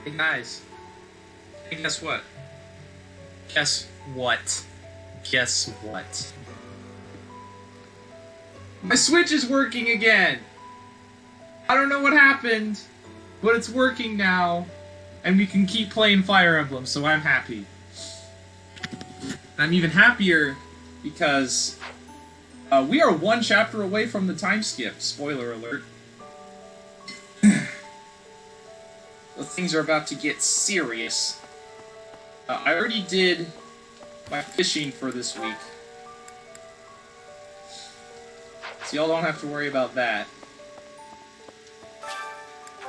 Hey guys, hey, guess what? Guess what? Guess what? My Switch is working again! I don't know what happened, but it's working now, and we can keep playing Fire Emblem, so I'm happy. I'm even happier because we are one chapter away from the time skip. Spoiler alert. Well, things are about to get serious. I already did my fishing for this week, so y'all don't have to worry about that.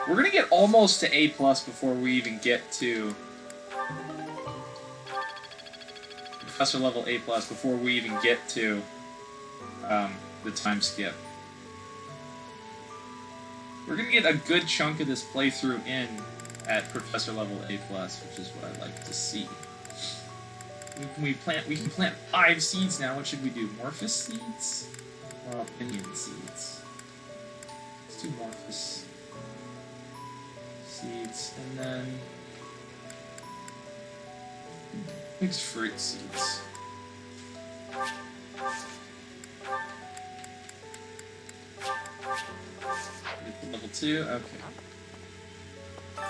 We're gonna get almost to A+ before we even get to Professor level A+, before we even get to the time skip. We're gonna get a good chunk of this playthrough in at Professor level A+, which is what I like to see. We can plant 5 seeds now. What should we do? Morphous seeds? Or opinion seeds? Let's do Morphous seeds, and then mixed fruit seeds. Level 2? Okay.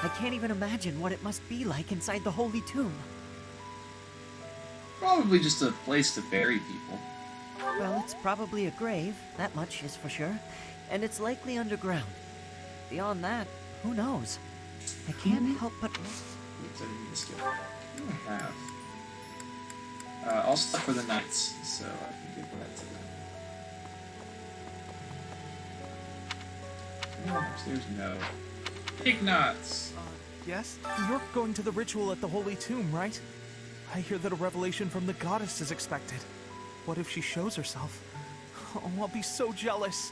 I can't even imagine what it must be like inside the Holy Tomb. Probably just a place to bury people. Well, it's probably a grave, that much is for sure. And it's likely underground. Beyond that, who knows? I can't help but... Oops, I didn't miss it. I have. I'll stop for the knights, so I can give that to them. Upstairs, no. Ignots! Yes? You're going to the ritual at the Holy Tomb, right? I hear that a revelation from the goddess is expected. What if she shows herself? Oh, I'll be so jealous.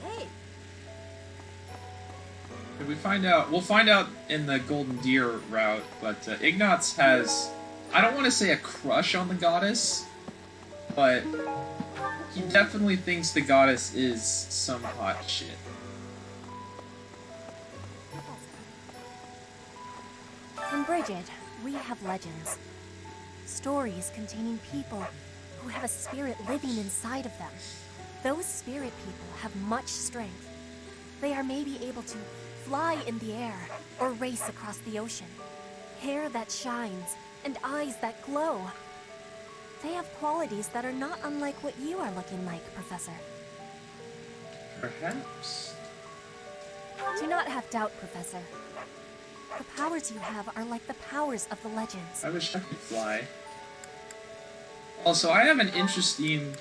Hey! Did we find out? We'll find out in the Golden Deer route, but Ignots has... I don't want to say a crush on the goddess, but he definitely thinks the goddess is some hot shit. In Bridget, we have legends. Stories containing people who have a spirit living inside of them. Those spirit people have much strength. They are maybe able to fly in the air or race across the ocean. Hair that shines and eyes that glow. They have qualities that are not unlike what you are looking like, Professor. Perhaps. Do not have doubt, Professor. The powers you have are like the powers of the legends. I wish I could fly. Also, I have an interesting...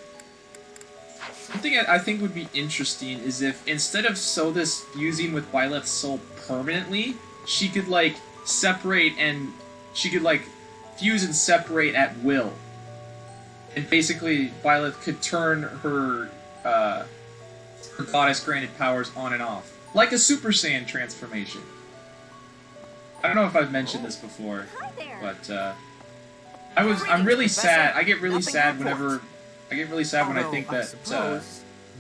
Something I think would be interesting is if, instead of Sothis fusing with Byleth's soul permanently, she could, like, separate and... She could, like, fuse and separate at will. And basically, Byleth could turn her, her goddess-granted powers on and off. Like a Super Saiyan transformation. I don't know if I've mentioned this before, but I'm really sad. I get really sad whenever when I think that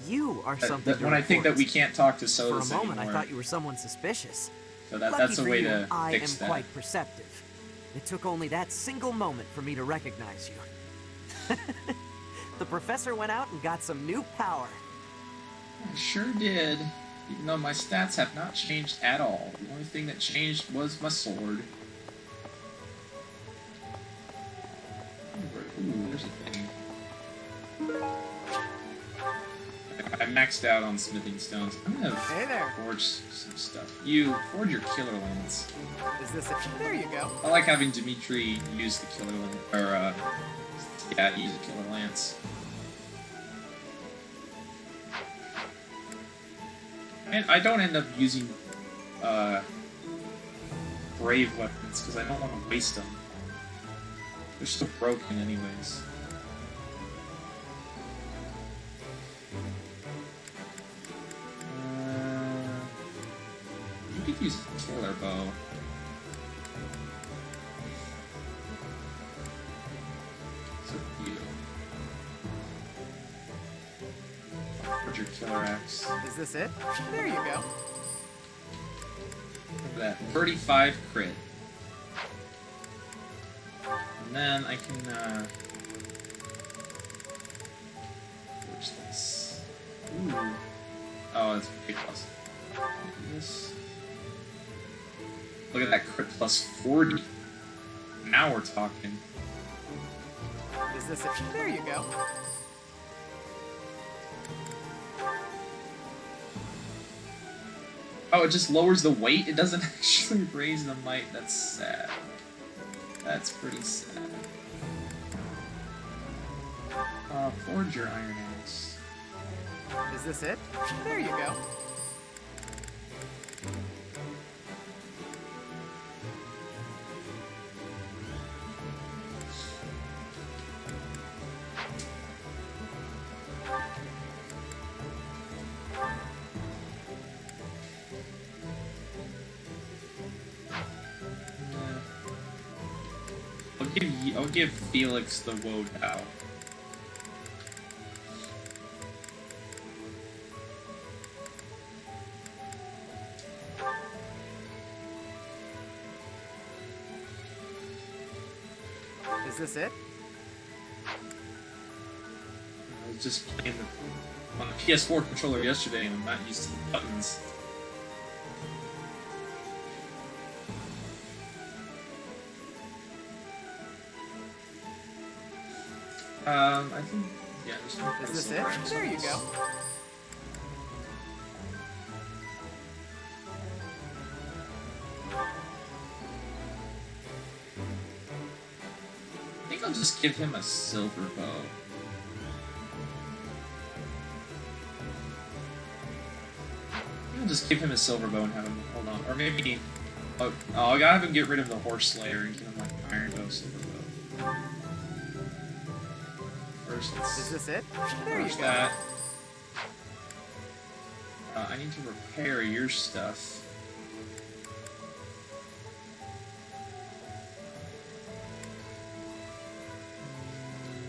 you are something when I think that we can't talk to Sothis For a moment, anymore. I thought you were someone suspicious. So that's a way to I fix am that. quite perceptive. It took only that single moment for me to recognize you. The professor went out and got some new power. I sure did. Even though my stats have not changed at all. The only thing that changed was my sword. Ooh, there's a thing. I maxed out on smithing stones. I'm gonna forge some stuff. You, forge your killer lance. Is this it? There you go. I like having Dimitri use the killer lance, or, yeah, use a killer lance. And I don't end up using, brave weapons, because I don't want to waste them. They're still broken anyways. You could use a killer bow. So you. forge your killer axe. Is this it? There you go. Look at that. 35 crit. And then I can, forge this. Ooh. Oh, it's A plus. This. Look at that crit plus 40. Now we're talking. Is this it? There you go. Oh, it just lowers the weight? It doesn't actually raise the might? That's sad. That's pretty sad. Forge your iron axe. Is this it? There you go. I'll give Felix the Wodow. Is this it? I was just playing on the PS4 controller yesterday and I'm not used to the buttons. I think, yeah, just gonna put Is this some it? racks There on you this. go. I think I'll just give him a silver bow. I'll just give him a silver bow and have him hold on. Or maybe... Oh, I gotta have him get rid of the horse slayer and give him like iron bow, silver bow. First, let's Is this it? There you first go. that. I need to repair your stuff.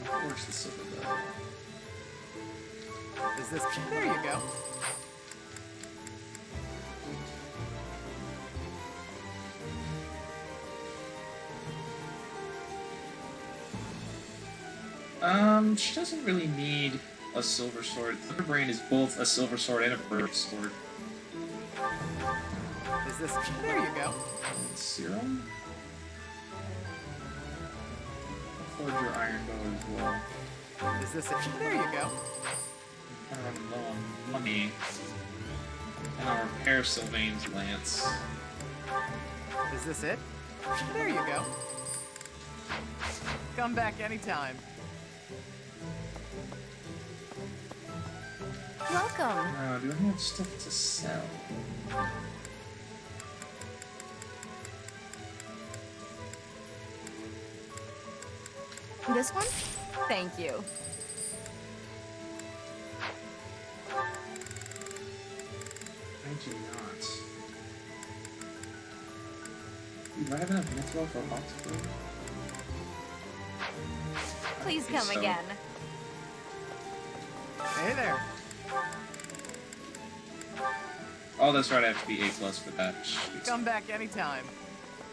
Where's the silver bow? Is this? There you go. She doesn't really need a silver sword. Thunderbrain is both a silver sword and a bird sword. Is this? There you go. And serum? I'll forge your iron bow as well. Is this it? There you go. I'm running low on money. And I'll repair Sylvain's lance. Is this it? There you go. Come back anytime. Welcome. Do I have stuff to sell? This one? Thank you. I do not. Do I have enough mithril for a box for you? Please I think come so. again. Hey there. Oh, that's right, I have to be A+ for that. Shoot. Come back anytime.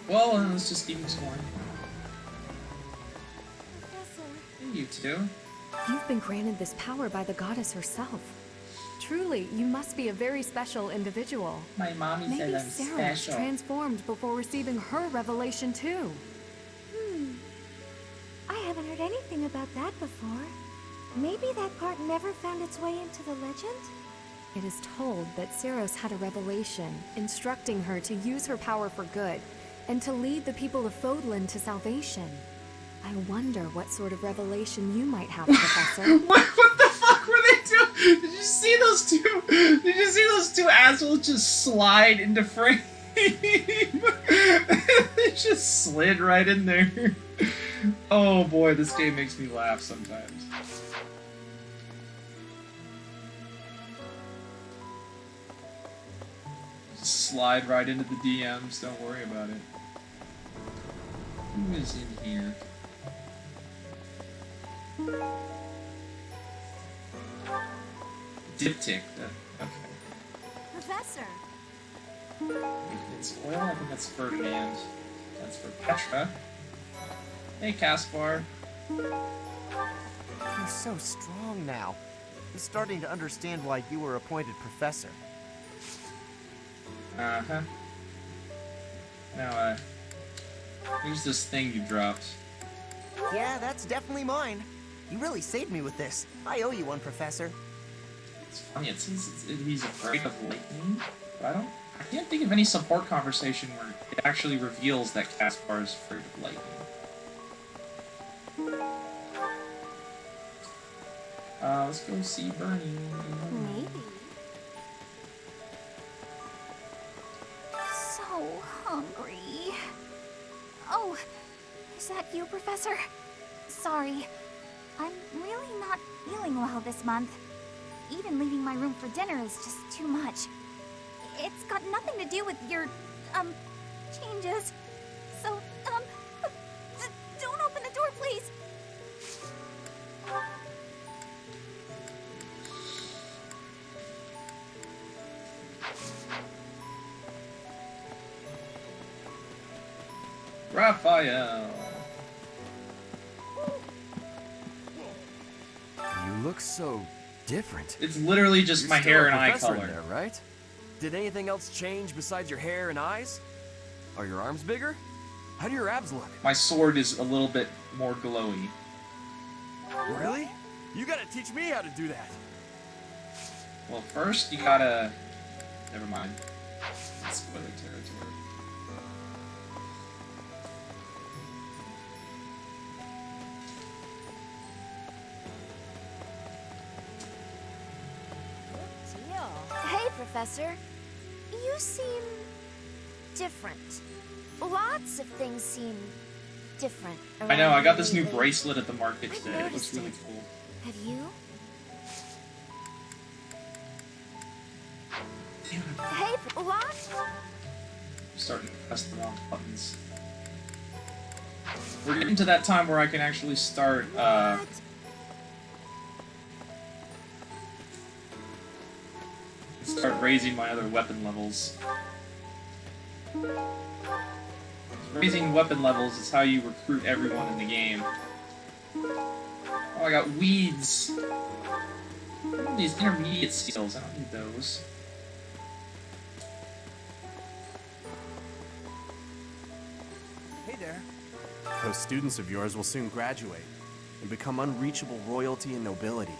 Well, let's just keep exploring. Hey, you two. You've been granted this power by the goddess herself. Truly, you must be a very special individual. My mommy Maybe said I'm Sarah was special. transformed before receiving her revelation too. I haven't heard anything about that before. Maybe that part never found its way into the legend? It is told that Saros had a revelation, instructing her to use her power for good, and to lead the people of Fodlan to salvation. I wonder what sort of revelation you might have, Professor. What the fuck were they doing? Did you see those two? Did you see those two assholes just slide into frame? They just slid right in there. Oh boy, this game makes me laugh sometimes. Just slide right into the DMs, don't worry about it. Who is in here? Diptych. Okay. Professor! It's oil. I think that's Ferdinand. That's for Petra. Hey, Caspar. You're so strong now. I'm starting to understand why you were appointed professor. Uh-huh. Now, here's this thing you dropped. Yeah, that's definitely mine. You really saved me with this. I owe you one, Professor. It's funny, it says he's afraid of lightning, but I can't think of any support conversation where it actually reveals that Caspar is afraid of lightning. Let's go see Bernie. Maybe. So hungry. Oh, is that you, Professor? Sorry. I'm really not feeling well this month. Even leaving my room for dinner is just too much. It's got nothing to do with your, changes. So, don't open the door, please. Raphael. You look so different. It's literally just You're my still hair a and eye professor in color. there, right? Did anything else change besides your hair and eyes? Are your arms bigger? How do your abs look? My sword is a little bit more glowy. Really? You gotta teach me how to do that. Well, first you gotta... Never mind. It's spoiler territory. Hey, Professor. You seem different. Lots of things seem different. I know, I got this new lately. bracelet at the market I've today. It looks noticed really it. cool. Have you? Hey, what? I'm starting to press the wrong buttons. We're getting to that time where I can actually start, start raising my other weapon levels. Raising weapon levels is how you recruit everyone in the game. Oh, I got weeds. These intermediate skills, I don't need those. Hey there. Those students of yours will soon graduate and become unreachable royalty and nobility.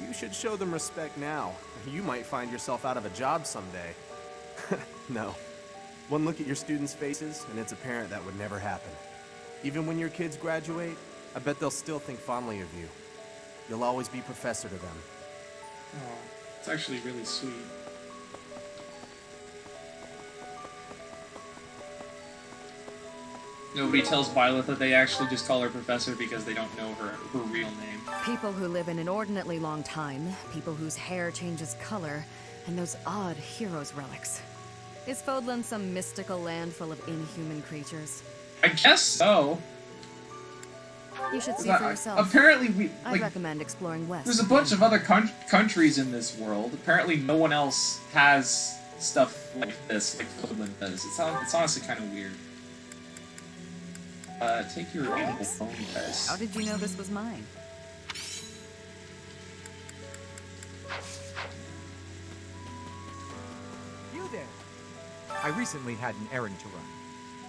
You should show them respect now. You might find yourself out of a job someday. No. One look at your students' faces, and it's apparent that would never happen. Even when your kids graduate, I bet they'll still think fondly of you. You'll always be professor to them. Oh, it's actually really sweet. Nobody tells Violet that they actually just call her Professor because they don't know her real name. People who live an inordinately long time, people whose hair changes color, and those odd heroes' relics. Is Fodlan some mystical land full of inhuman creatures? I guess so. You should see for yourself. Apparently, I'd recommend exploring west. there's a bunch of other countries in this world. Apparently, no one else has stuff like this, like Fodlan does. It's honestly kind of weird. Take your animal phone test. How did you know this was mine? You there! I recently had an errand to run,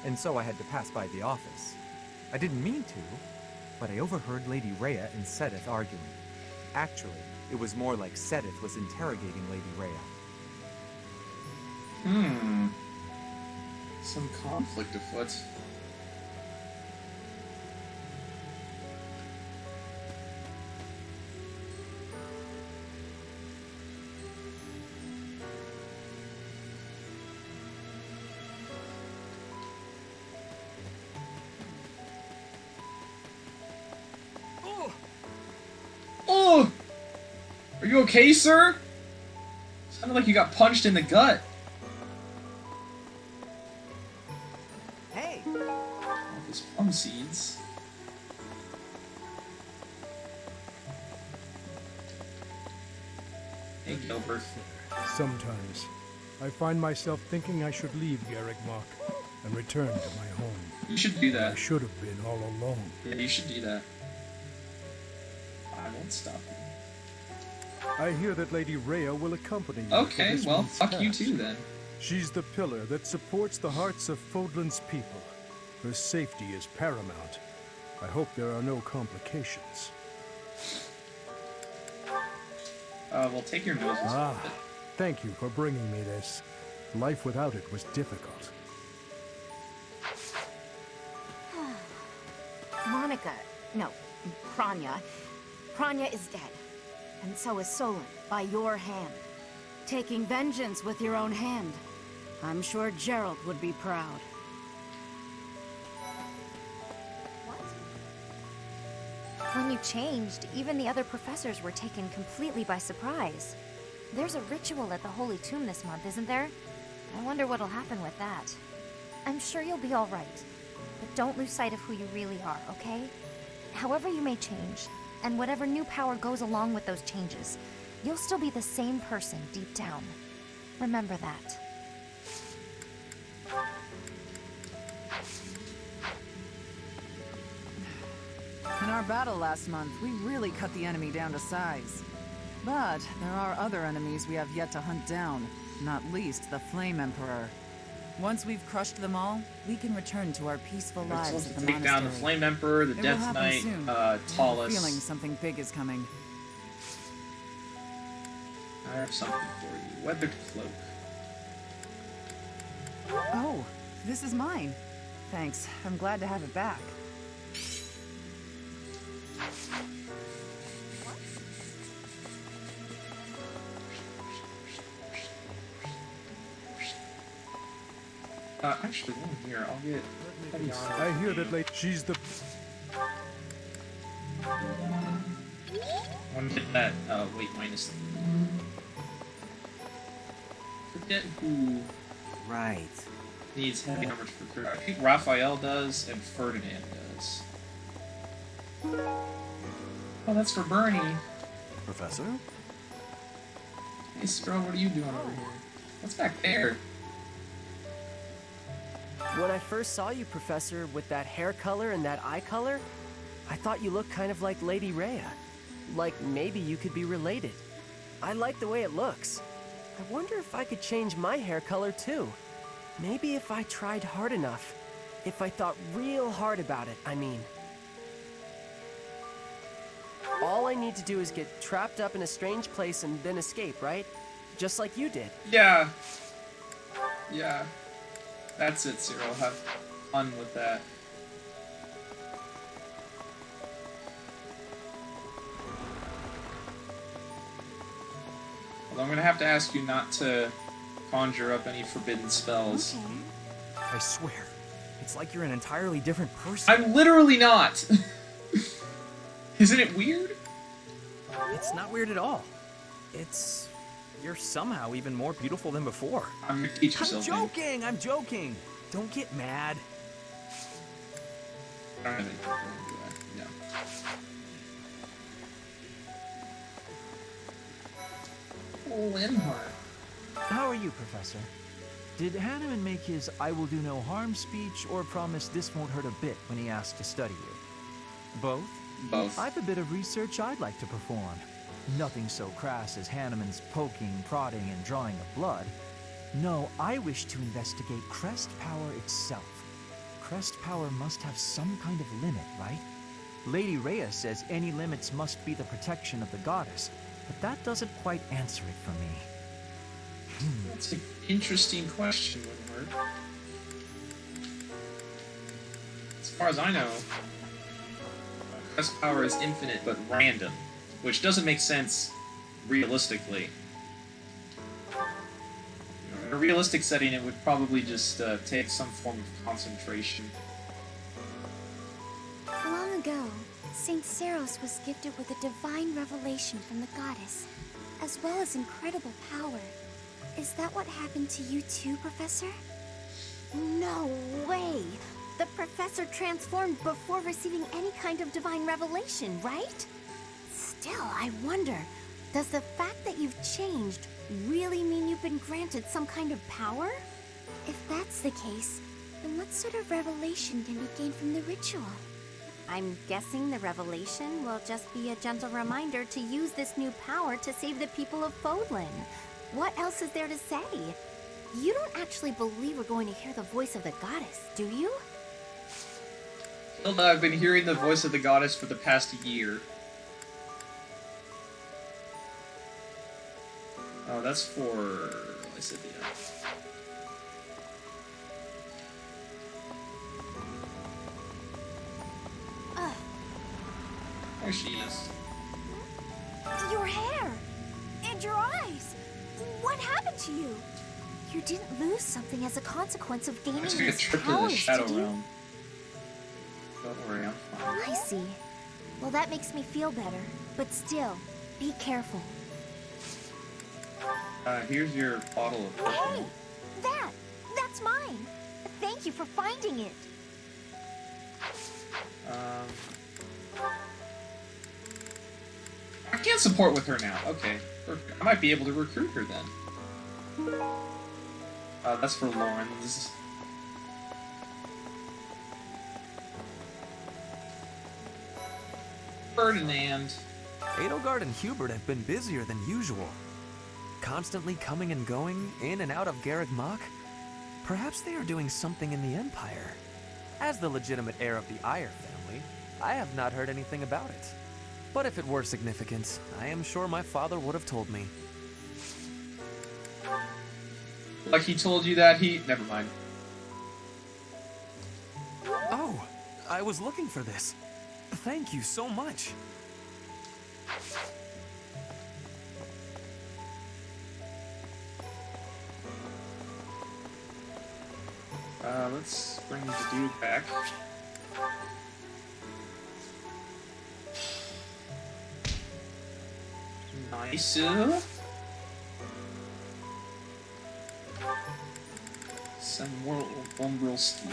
and so I had to pass by the office. I didn't mean to, but I overheard Lady Rhea and Sedith arguing. Actually, it was more like Sedith was interrogating Lady Rhea. Some conflict afoot. Oh! Are you okay, sir? Sounded like you got punched in the gut. Hey! These plum seeds. Hey, Hey, Gilbert. Sometimes, I find myself thinking I should leave Garrigmach and return to my home. You should do that. I should have been all along. Yeah, you should do that. I won't stop you. I hear that Lady Rhea will accompany you. Okay, for this well, month's fuck you task. too then. She's the pillar that supports the hearts of Fodlan's people. Her safety is paramount. I hope there are no complications. Well, take your noses. Thank you for bringing me this. Life without it was difficult. Monica, no, Kranya. Kranya is dead. And so is Solon, by your hand. Taking vengeance with your own hand. I'm sure Gerald would be proud. When you changed, even the other professors were taken completely by surprise. There's a ritual at the Holy Tomb this month, isn't there? I wonder what'll happen with that. I'm sure you'll be all right, but don't lose sight of who you really are, okay? However you may change, and whatever new power goes along with those changes, you'll still be the same person deep down. Remember that. In our battle last month, we really cut the enemy down to size. But there are other enemies we have yet to hunt down, not least the Flame Emperor. Once we've crushed them all, we can return to our peaceful We're lives supposed at to the take down the monastery. Flame Emperor, the It will Death happen Knight, soon. I have a Tallus. feeling something big is coming. I have something for you. Weathered Cloak. Oh, this is mine. Thanks. I'm glad to have it back. Actually, one here. I'll get. I hear that she's the... I want to get that, weight minus 3. Forget who Right. needs heavy armor for Kurt. I think Raphael does, and Ferdinand does. Oh, that's for Bernie. Professor? Hey, Spro, what are you doing over here? What's back there? When I first saw you, Professor, with that hair color and that eye color, I thought you looked kind of like Lady Rhea. Like maybe you could be related. I like the way it looks. I wonder if I could change my hair color too. Maybe if I tried hard enough. If I thought real hard about it, I mean. All I need to do is get trapped up in a strange place and then escape, right? Just like you did. Yeah. Yeah. That's it, Cyril. Have fun with that. Although I'm gonna have to ask you not to conjure up any forbidden spells. I swear, it's like you're an entirely different person. I'm literally not! Isn't it weird? It's not weird at all. It's... You're somehow even more beautiful than before. I'm gonna teach I'm yourself. joking! I'm joking! Don't get mad. I don't have anything to do that. No. Linhardt. How are you, Professor? Did Hanneman make his I will do no harm speech or promise this won't hurt a bit when he asked to study you? Both? Both. I've a bit of research I'd like to perform. Nothing so crass as Hanneman's poking, prodding, and drawing of blood. No, I wish to investigate Crest Power itself. Crest Power must have some kind of limit, right? Lady Rhea says any limits must be the protection of the goddess, but that doesn't quite answer it for me. That's an interesting question, Winward. As far as I know, Crest Power is infinite but random, which doesn't make sense realistically. In a realistic setting, it would probably just take some form of concentration. Long ago, Saint Seros was gifted with a divine revelation from the goddess, as well as incredible power. Is that what happened to you too, Professor? No way! The professor transformed before receiving any kind of divine revelation, right? Still, I wonder, Does the fact that you've changed really mean you've been granted some kind of power? If that's the case, then what sort of revelation can be gained from the ritual? I'm guessing the revelation will just be a gentle reminder to use this new power to save the people of Fodlan. What else is there to say? You don't actually believe we're going to hear the voice of the goddess, do you? Hilda, I've been hearing the voice of the goddess for the past year. Oh, that's for Lysithea. There she is. Your hair! And your eyes! What happened to you? You didn't lose something as a consequence of gaining I took a these trip to the powers, Shadow did you? Realm. Don't worry, I'm fine. I see. Well, that makes me feel better. But still, be careful. Here's your bottle of Hey! That's mine! Thank you for finding it! I can't support with her now. Okay. Perfect. I might be able to recruit her then. That's for Lauren's. Ferdinand. Edelgard and Hubert have been busier than usual. Constantly coming and going, in and out of Garreg Mach. Perhaps they are doing something in the Empire. As the legitimate heir of the Eyre family, I have not heard anything about it. But if it were significant, I am sure my father would have told me. Like he told you that he... Never mind. Oh, I was looking for this. Thank you so much. Let's bring the dude back. Nice. Some more umbral steel.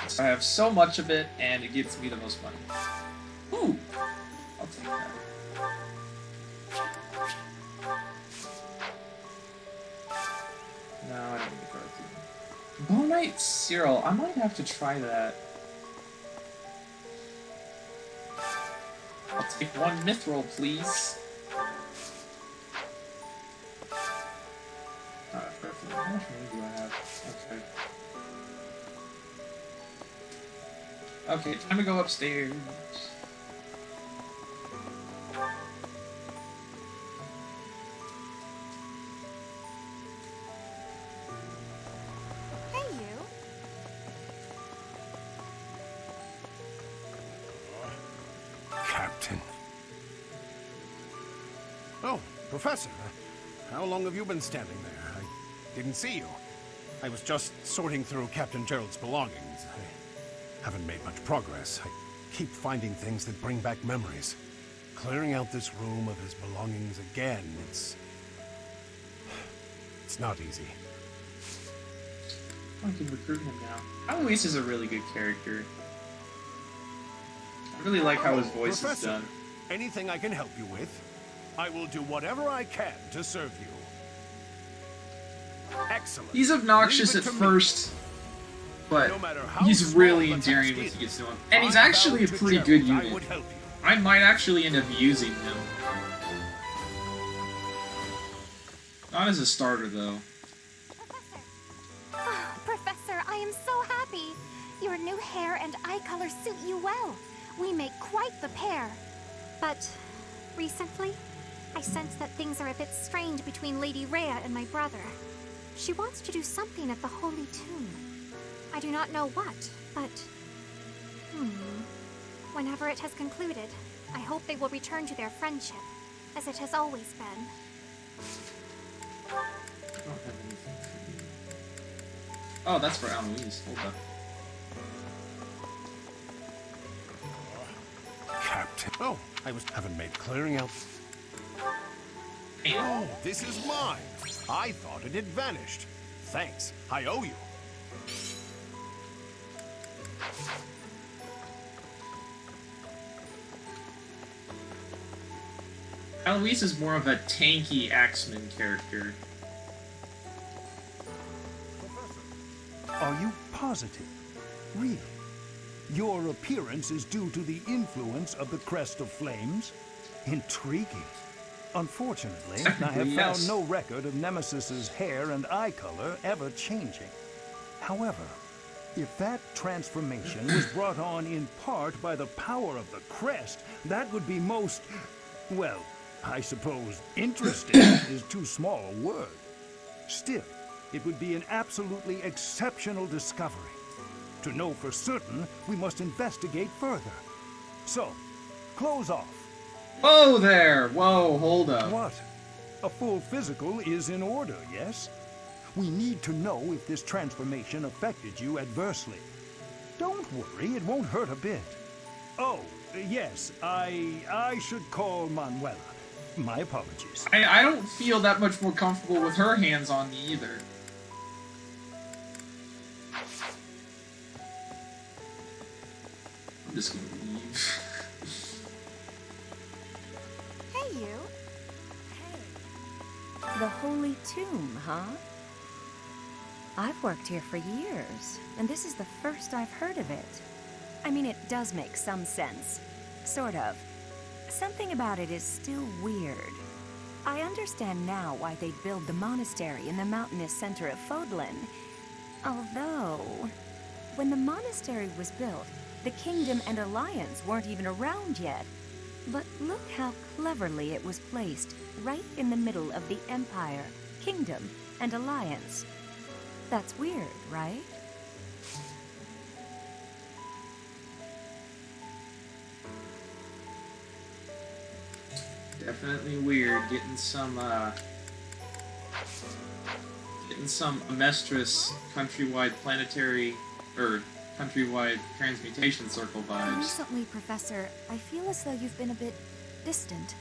So I have so much of it, and it gives me the most money. Ooh! I'll take that. No, I don't need the card. Bonite Cyril, I might have to try that. I'll take one mithril, please. Perfect. How much money do I have? Okay. Okay, time to go upstairs. Hey, you. Captain. Oh, Professor. How long have you been standing there? I didn't see you. I was just sorting through Captain Gerald's belongings. I haven't made much progress. I keep finding things that bring back memories. Clearing out this room of his belongings again, it's not easy. I can recruit him now. Alois is a really good character. I really like how his voice Professor, is done. Anything I can help you with, I will do whatever I can to serve you. Excellent. He's obnoxious Leave at it to first, but No matter how he's small really the endearing task once he is, gets to him. And he's I actually a vow to pretty good Gerald I unit. would help you. I might actually end up using him. Not as a starter, though. Oh, Professor, I am so happy. Your new hair and eye color suit you well. We make quite the pair. But recently, I sense that things are a bit strained between Lady Rhea and my brother. She wants to do something at the Holy Tomb. I do not know what, but... Whenever it has concluded, I hope they will return to their friendship, as it has always been. I don't have anything for you. Oh, that's for Alois. Hold up. Captain. Oh, haven't made clearing out. Oh, this is mine. I thought it had vanished. Thanks. I owe you. Eloise is more of a tanky Axeman character. Are you positive? Really? Your appearance is due to the influence of the Crest of Flames? Intriguing. Unfortunately, I have found no record of Nemesis's hair and eye color ever changing. However, if that transformation was brought on in part by the power of the crest, that would be most, well, I suppose interesting is too small a word. Still, it would be an absolutely exceptional discovery. To know for certain, we must investigate further. So, close off. Whoa there! Whoa, hold up. What? A full physical is in order, yes? We need to know if this transformation affected you adversely. Don't worry, it won't hurt a bit. Oh, yes, I should call Manuela. My apologies. I don't feel that much more comfortable with her hands on me either. I'm just gonna leave. Hey, you. The Holy Tomb, huh? I've worked here for years, and this is the first I've heard of it. I mean, it does make some sense. Sort of. Something about it is still weird. I understand now why they'd build the monastery in the mountainous center of Fodlan. Although, when the monastery was built, the Kingdom and Alliance weren't even around yet. But look how cleverly it was placed, right in the middle of the Empire, Kingdom, and Alliance. That's weird, right? Definitely weird getting some Amestris countrywide planetary or countrywide transmutation circle vibes. Recently, Professor, I feel as though you've been a bit distant.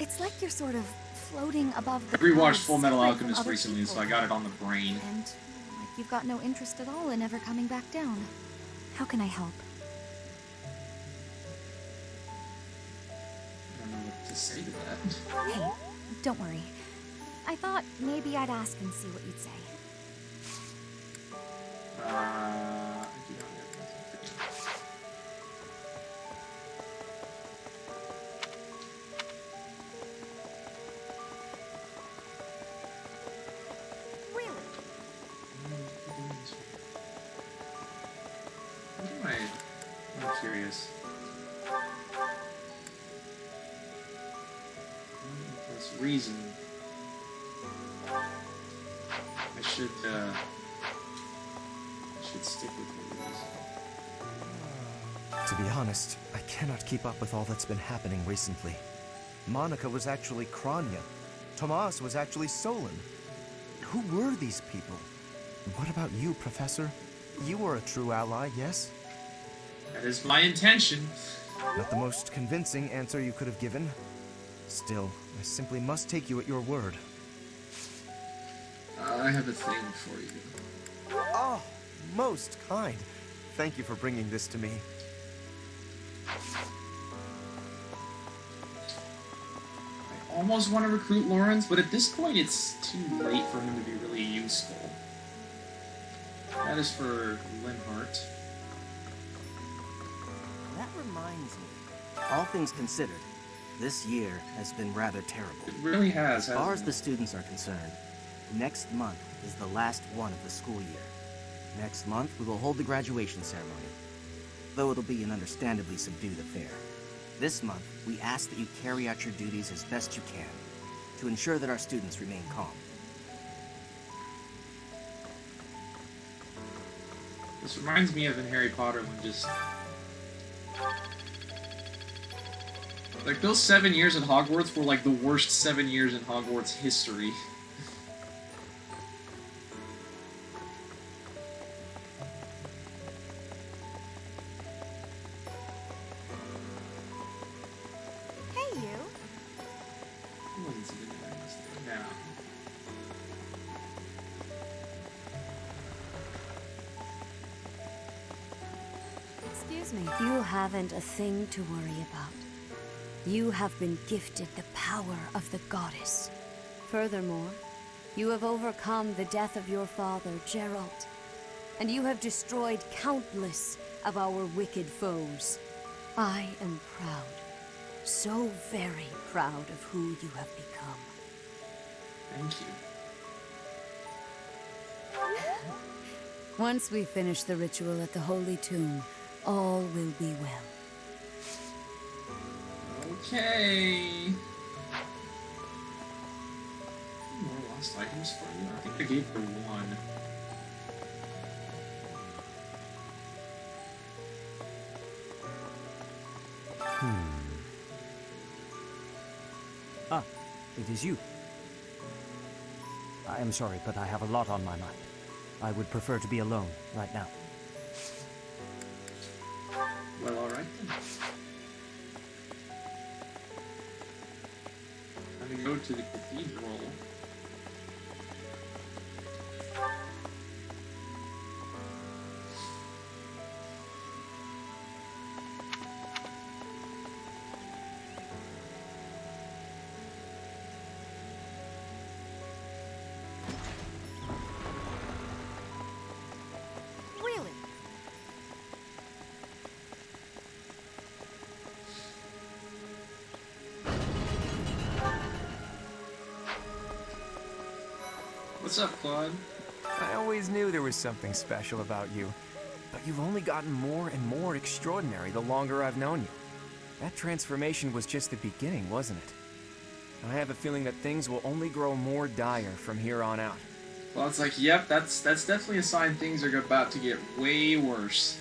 It's like you're sort of floating above the I rewatched clouds, Full Metal separate Alchemist from other recently, people. so I got it on the brain. And like you've got no interest at all in ever coming back down. How can I help? I don't know what to say to that. Hey, don't worry. I thought maybe I'd ask and see what you'd say. I do not have anything for you. I'm curious. That's reason. I should stick with the reason. To be honest, I cannot keep up with all that's been happening recently. Monica was actually Kranya. Tomas was actually Solon. Who were these people? What about you, Professor? You were a true ally, yes? That is my intention. Not the most convincing answer you could have given. Still, I simply must take you at your word. I have a thing for you. Oh, most kind. Thank you for bringing this to me. I almost want to recruit Lawrence, but at this point it's too late for him to be really useful. That is for Linhart. That reminds me. All things considered, this year has been rather terrible. It really has, As far hasn't as the students are concerned, next month is the last one of the school year. Next month, we will hold the graduation ceremony, though it'll be an understandably subdued affair. This month, we ask that you carry out your duties as best you can, to ensure that our students remain calm. This reminds me of in Harry Potter when just... like, those 7 years at Hogwarts were like the worst 7 years in Hogwarts history. Hey, you. Who wasn't sitting there? No. Excuse me. You haven't a thing to worry about. You have been gifted the power of the goddess. Furthermore, you have overcome the death of your father, Gerald, and you have destroyed countless of our wicked foes. I am proud, so very proud of who you have become. Thank you. Once we finish the ritual at the Holy Tomb, all will be well. Okay. More lost items for you? I think I gave her one. Ah, it is you. I am sorry, but I have a lot on my mind. I would prefer to be alone right now. Well, alright then. I'm gonna go to the cathedral. Really? What's up, Claude? I always knew there was something special about you, but you've only gotten more and more extraordinary the longer I've known you. That transformation was just the beginning, wasn't it? I have a feeling that things will only grow more dire from here on out. Claude's like, yep, that's definitely a sign things are about to get way worse.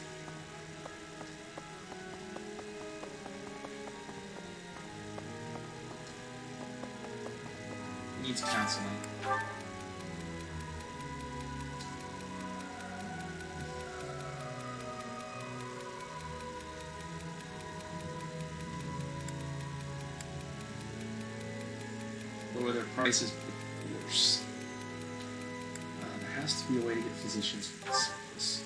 Needs counseling. Lower their prices, but worse. There has to be a way to get physicians for this service.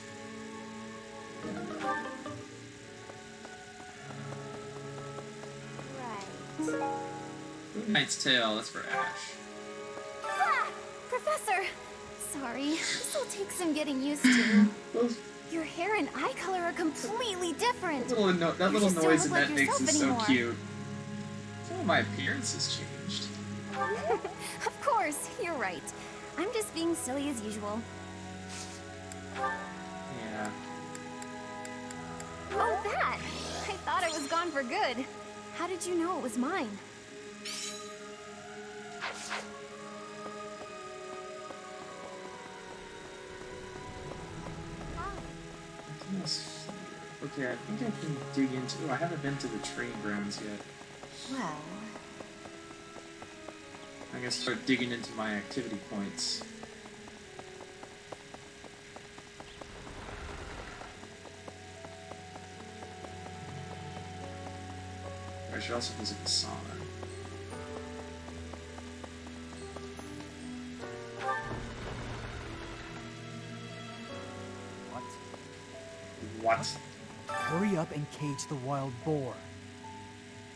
Good Knight's Tale, that's for Ash. Ah! Professor! Sorry, this will take some getting used to. Your hair and eye color are completely different. That You little just don't noise look that like makes yourself is so anymore. cute. Some of my appearance has changed. Of course, you're right. I'm just being silly as usual. Yeah. Oh, that! I thought it was gone for good. How did you know it was mine? Nothing else here. Okay, I think I can dig into... Oh, I haven't been to the train grounds yet. Well... I'm gonna start digging into my activity points. I should also visit the sauna. What? Hurry up and cage the wild boar.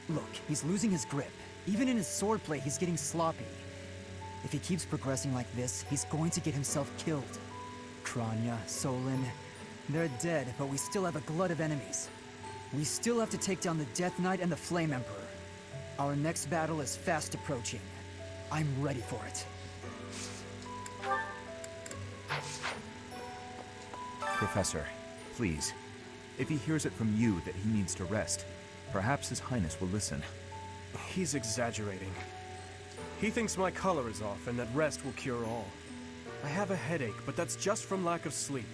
Look, he's losing his grip. Even in his swordplay, he's getting sloppy. If he keeps progressing like this, he's going to get himself killed. Kranya, Solon, they're dead, but we still have a glut of enemies. We still have to take down the Death Knight and the Flame Emperor. Our next battle is fast approaching. I'm ready for it. Professor, please. If he hears it from you that he needs to rest, perhaps His Highness will listen. He's exaggerating. He thinks my color is off and that rest will cure all. I have a headache, but that's just from lack of sleep.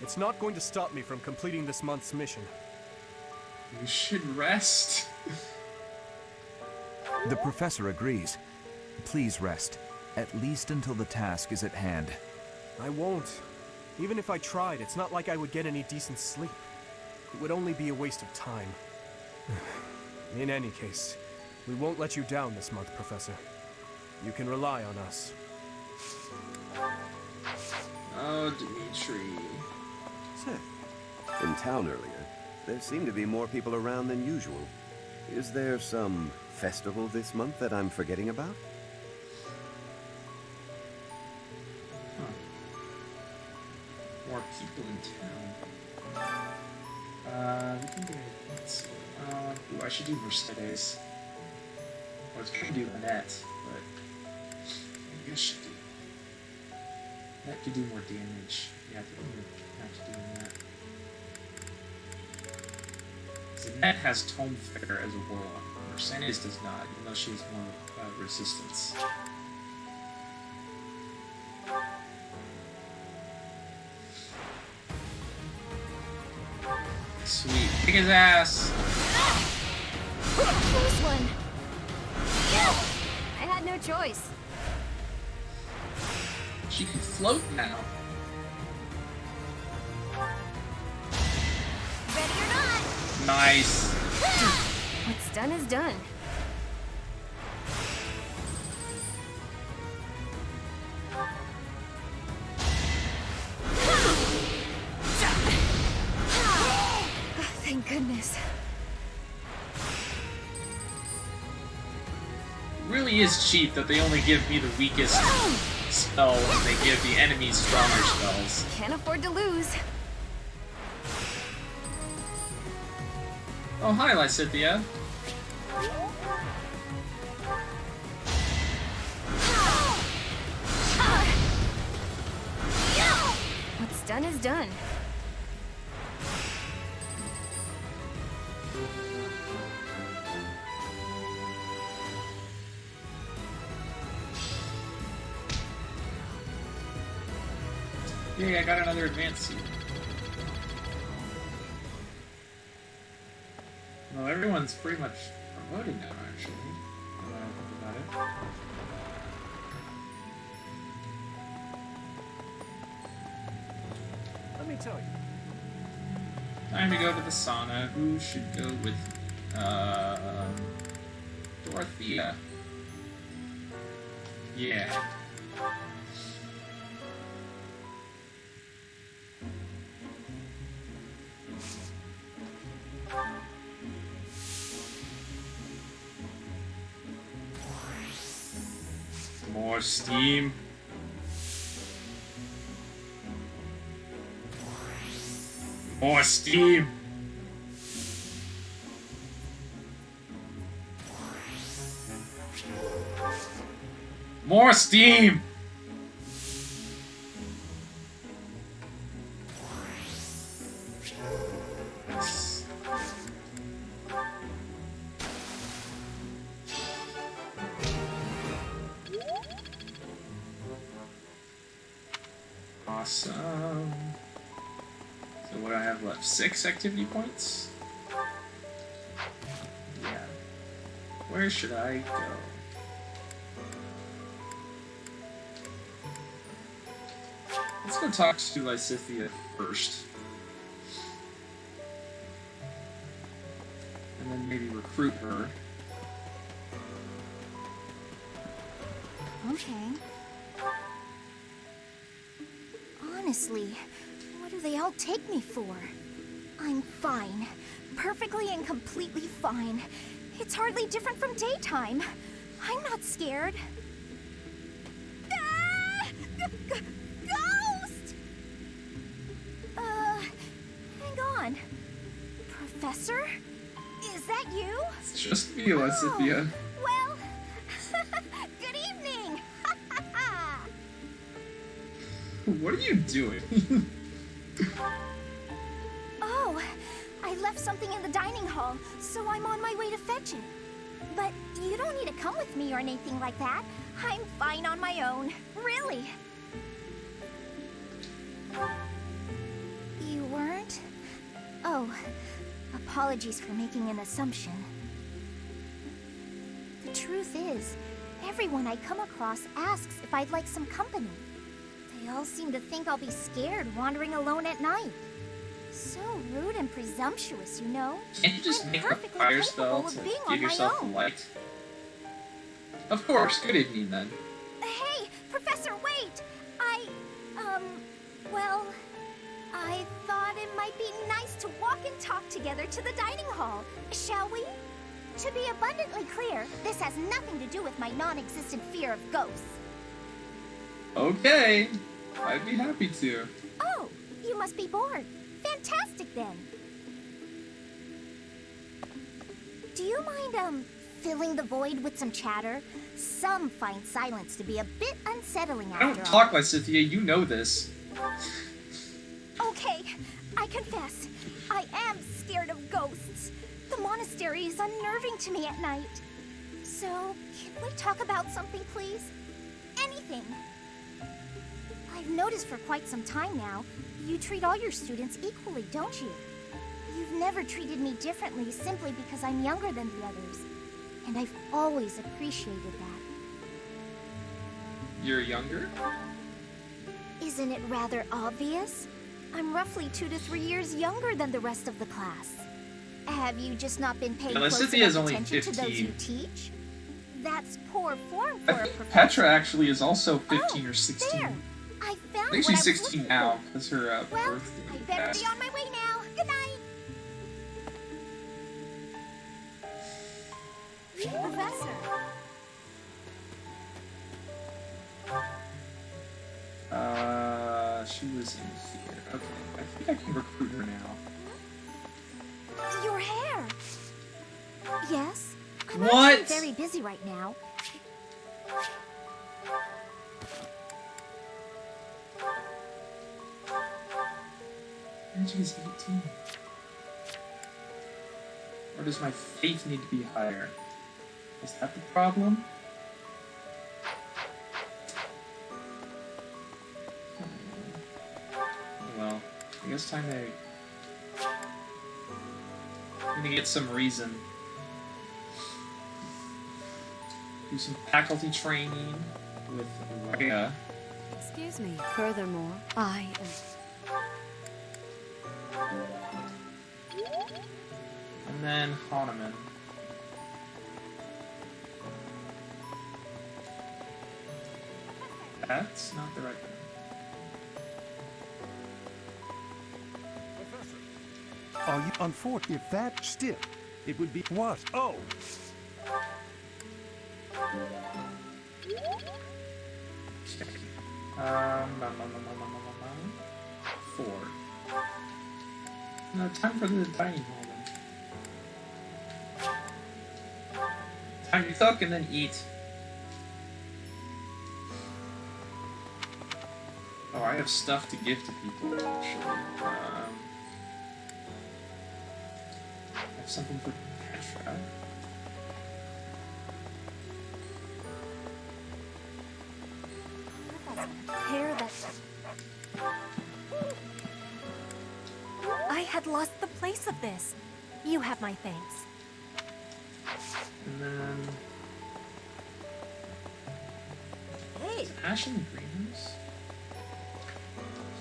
It's not going to stop me from completing this month's mission. You should rest. The Professor agrees. Please rest, at least until the task is at hand. I won't. Even if I tried, it's not like I would get any decent sleep. It would only be a waste of time. In any case, we won't let you down this month, Professor. You can rely on us. Oh, Dimitri. Say, in town earlier, there seemed to be more people around than usual. Is there some festival this month that I'm forgetting about? More people in town. We can do it. Let's see. Ooh, I should do Mercedes. I was gonna do Annette, but maybe I should do. Annette could do more damage. Yeah, I think I'm gonna have to do Annette. Because Annette has Tome Fair as a warlock. Mercedes does not, even though she has more resistance. Sweet. Kick his ass! Close one. I had no choice. She can float now. Ready or not? Nice. What's done is done. Thank goodness. Really is cheap that they only give me the weakest spell and they give the enemies stronger spells. Can't afford to lose. Oh, hi, Lysithia. What's done is done. Yay, I got another advanced seat. Well, everyone's pretty much promoted now, actually. Now that I think about it. Let me tell you. Time to go to the sauna. Who should go with, Dorothea? Yeah. More steam. More steam. More steam. Awesome. So what do I have left? 6 activity points? Yeah. Where should I go? Let's go talk to Lysithia first. And then maybe recruit her. Okay. Honestly, what do they all take me for? I'm fine. Perfectly and completely fine. It's hardly different from daytime. I'm not scared. Ah! Ghost! Hang on. Professor? Is that you? It's just me, Lysithia. Well, good evening! What are you doing? Oh, I left something in the dining hall, so I'm on my way to fetch it. But you don't need to come with me or anything like that. I'm fine on my own. Really. You weren't? Oh, apologies for making an assumption. The truth is, everyone I come across asks if I'd like some company. They all seem to think I'll be scared wandering alone at night. So rude and presumptuous, you know? Can't you just I'm make a perfectly fire capable spell of to being give on my yourself own. light? Of course, good evening then. Hey, Professor, wait! Well, I thought it might be nice to walk and talk together to the dining hall. Shall we? To be abundantly clear, this has nothing to do with my non-existent fear of ghosts. Okay, I'd be happy to. Oh, you must be bored. Fantastic then. Do you mind, filling the void with some chatter? Some find silence to be a bit unsettling after I all. don't talk like Cynthia, you know this. Okay, I confess, I am scared of ghosts. The monastery is unnerving to me at night. So, can we talk about something, please? Anything. I've noticed for quite some time now, you treat all your students equally, don't you? You've never treated me differently simply because I'm younger than the others. And I've always appreciated that. You're younger? Isn't it rather obvious? I'm roughly 2 to 3 years younger than the rest of the class. Have you just not been paying close Cynthia's enough only attention to those you 15. teach? That's poor form for I a think professor. Petra actually is also 15 or 16. There! I found I think what I she's was 16 looking now, for. because her Well, birthday I better passed. be on my way now. Good night! Professor! She was in here. Okay, I think I can recruit her now. Your hair! Yes? I'm What? actually very busy right now. Angie is 18. Or does my faith need to be higher? Is that the problem? Well, I guess time to... I'm gonna get some reason. Do some faculty training with Rhea. Excuse me. Furthermore, I am... And then Hahnemann. That's not the right one. Are you unfortunate? If that still, it would be what? Oh! Four. No, time for the dining hall then. Time to cook and then eat. Oh, I have stuff to give to people, actually. I have something for Petra. Hair that... I had lost the place of this. You have my thanks. And then... Hey! Is Ash in the greenhouse?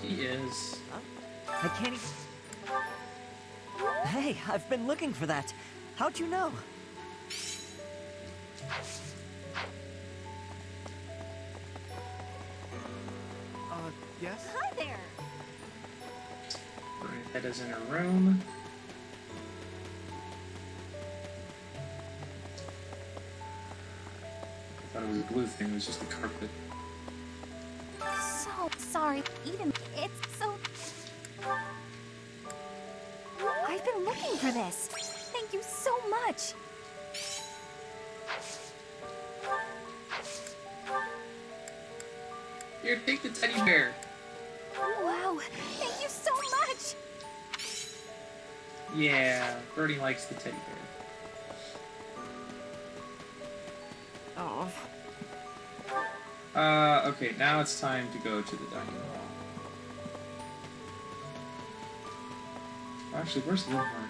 He is. I can't even... Hey, I've been looking for that. How'd you know? Yes? Hi there! That is in her room. I thought it was a blue thing, it was just a carpet. So sorry. Even it's so... I've been looking for this. Thank you so much. Here, take the teddy bear. Wow, thank you so much. Yeah, Birdie likes the teddy bear. Oh. Okay, now it's time to go to the dining hall. Actually, where's Linhart?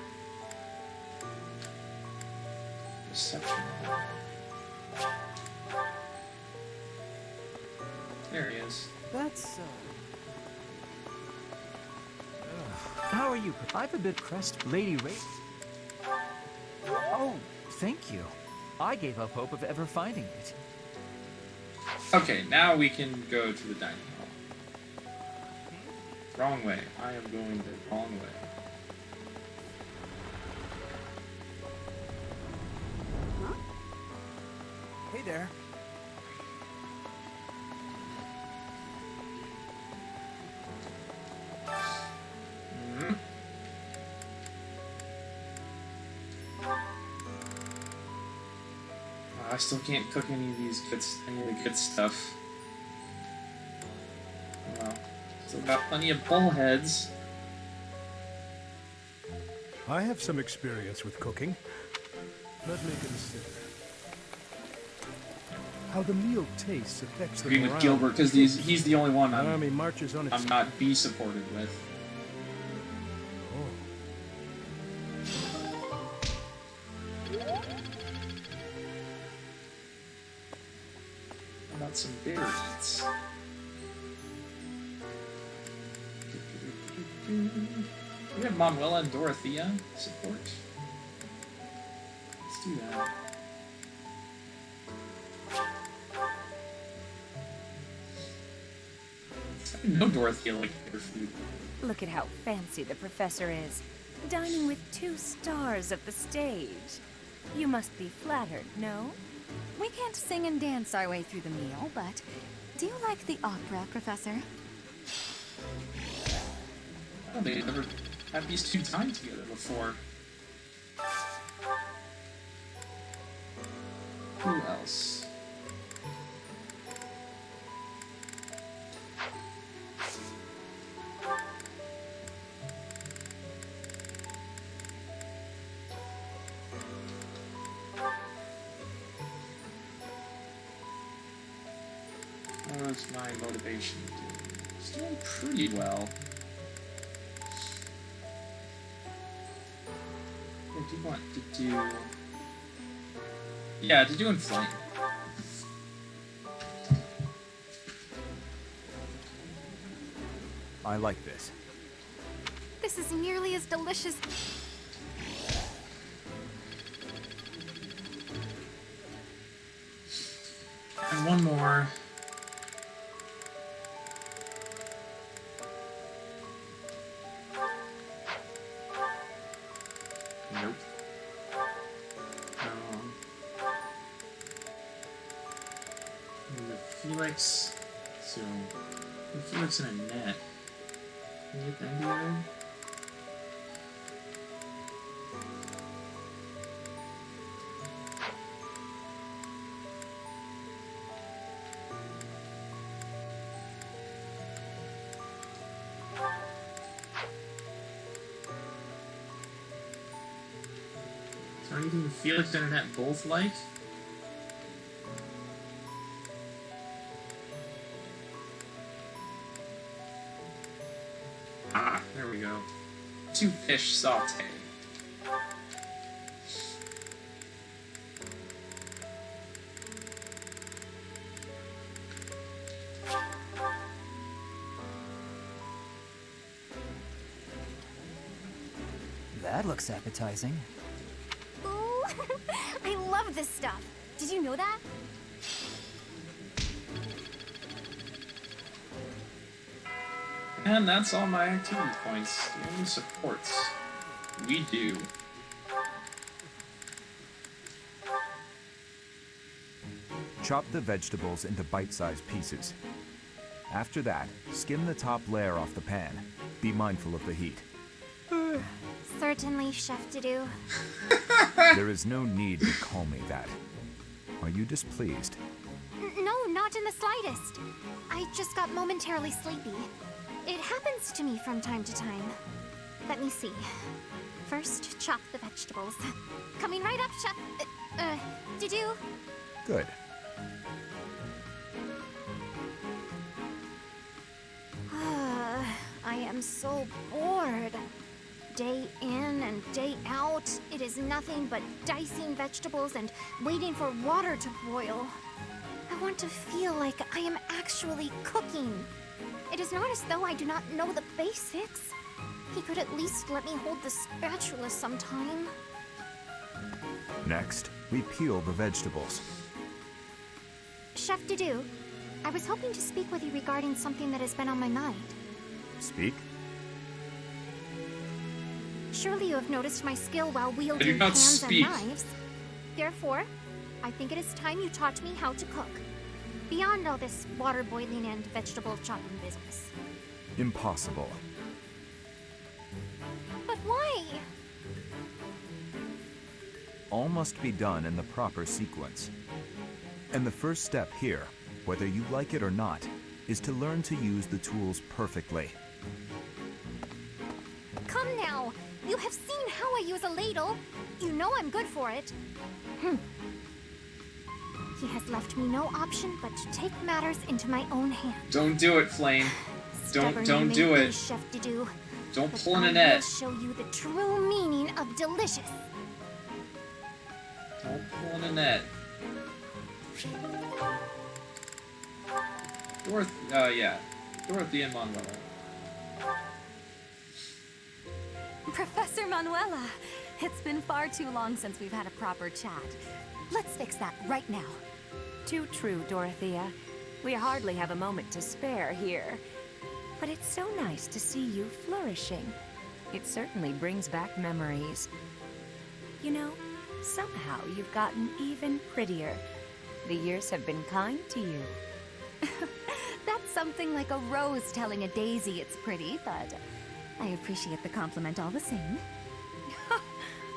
Reception hall. There he is. That's, How are you? I'm a bit pressed, Lady Ray. Oh, thank you. I gave up hope of ever finding it. Okay, now we can go to the dining hall. Wrong way. I am going the wrong way. there. I still can't cook any of the good stuff. Well, still got plenty of bullheads. I have some experience with cooking. Let me consider. How the meal tastes affects the Agree with morale. Gilbert because he's the only one Army marches on its I'm not be supported with. How about some bitter eats? We have Manuela and Dorothea support. Let's do that. I didn't know Dorothea liked bitter food. Look at how fancy the professor is, dining with 2 stars of the stage. You must be flattered, no? We can't sing and dance our way through the meal, but do you like the opera, Professor? Oh, they never had these 2 timed together before. Who else? What's my motivation doing? It's doing pretty well. I do want to do... Yeah, to do Inflame. I like this. This is nearly as delicious. And one more. Nope. The Felix. So, the Felix in a net. Can you get them together? Is there anything Felix and Annette both like? Ah, there we go. 2 fish saute. That looks appetizing. Ooh, I love this stuff. Did you know that? And that's all my activity points. The only supports. We do. Chop the vegetables into bite-sized pieces. After that, skim the top layer off the pan. Be mindful of the heat. Certainly, Chef Didoo. There is no need to call me that. Are you displeased? No, not in the slightest. I just got momentarily sleepy. It happens to me from time to time. Let me see. First, chop the vegetables. Coming right up, Chef. Didoo. Good. I am so bored. Day in and day out, it is nothing but dicing vegetables and waiting for water to boil. I want to feel like I am actually cooking. It is not as though I do not know the basics. He could at least let me hold the spatula sometime. Next, we peel the vegetables. Chef Didoo, I was hoping to speak with you regarding something that has been on my mind. Speak? Surely you have noticed my skill while wielding not pans speak. and knives. Therefore, I think it is time you taught me how to cook. Beyond all this water boiling and vegetable chopping business. Impossible. But why? All must be done in the proper sequence. And the first step here, whether you like it or not, is to learn to use the tools perfectly. Come now! You have seen how I use a ladle. You know I'm good for it. He has left me no option but to take matters into my own hands. Don't do it, Flame. Don't do it. Chef to do. Don't But pull in I a net. will show you the true meaning of delicious. Don't pull in a net. Dorothy and Manuela. Professor Manuela, it's been far too long since we've had a proper chat. Let's fix that right now. Too true, Dorothea. We hardly have a moment to spare here. But it's so nice to see you flourishing. It certainly brings back memories. You know, somehow you've gotten even prettier. The years have been kind to you. That's something like a rose telling a daisy it's pretty, but I appreciate the compliment all the same.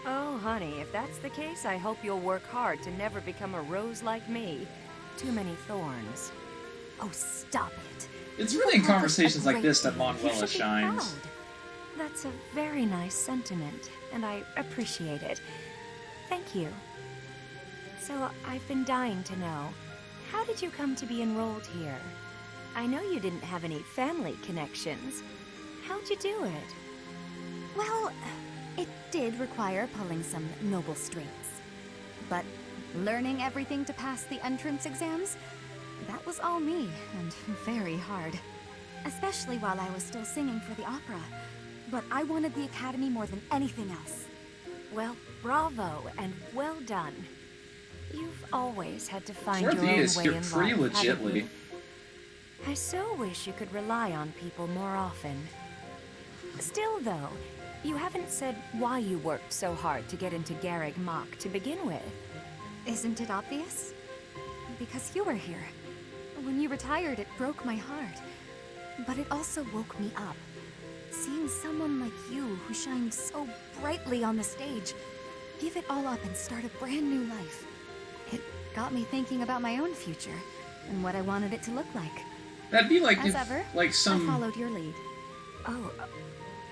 Oh, honey, if that's the case, I hope you'll work hard to never become a rose like me. Too many thorns. Oh, stop it. It's really in conversations like this that You Manuela should be shines. proud. That's a very nice sentiment, and I appreciate it. Thank you. So, I've been dying to know, how did you come to be enrolled here? I know you didn't have any family connections. How'd you do it? Well, it did require pulling some noble strings. But learning everything to pass the entrance exams, that was all me, and very hard. Especially while I was still singing for the opera. But I wanted the academy more than anything else. Well, bravo, and well done. You've always had to find your own way Dorothea's here in pretty life, haven't legitly. you? I so wish you could rely on people more often. Still, though, you haven't said why you worked so hard to get into Garreg Mach to begin with. Isn't it obvious? Because you were here. When you retired, it broke my heart. But it also woke me up. Seeing someone like you who shined so brightly on the stage, give it all up and start a brand new life. It got me thinking about my own future and what I wanted it to look like. That'd be like As if, ever, like I some followed your lead. Oh,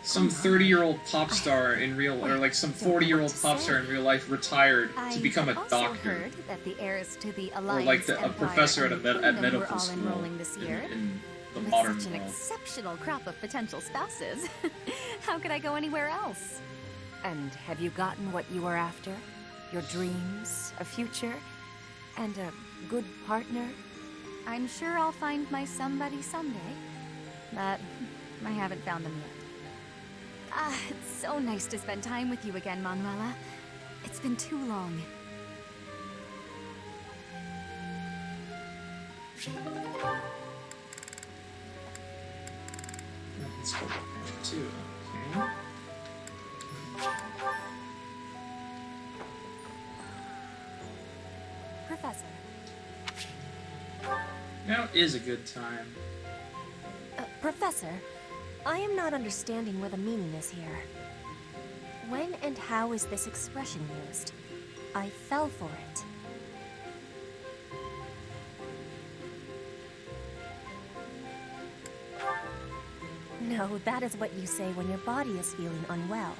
some 30-year-old pop star in real, or like some 40-year-old pop star in real life retired to become a also doctor, heard that the heirs to the or Alliance like a Empire professor at and at Kingdom were medical all school enrolling this year. in the With modern such an world. exceptional crop of potential spouses, how could I go anywhere else? And have you gotten what you were after? Your dreams, a future, and a good partner? I'm sure I'll find my somebody someday, but I haven't found them yet. Ah, it's so nice to spend time with you again, Manuela. It's been too long. Let's go back too. Okay. Professor. Now is a good time. Professor, I am not understanding where the meaning is here. When and how is this expression used? I fell for it. No, that is what you say when your body is feeling unwell.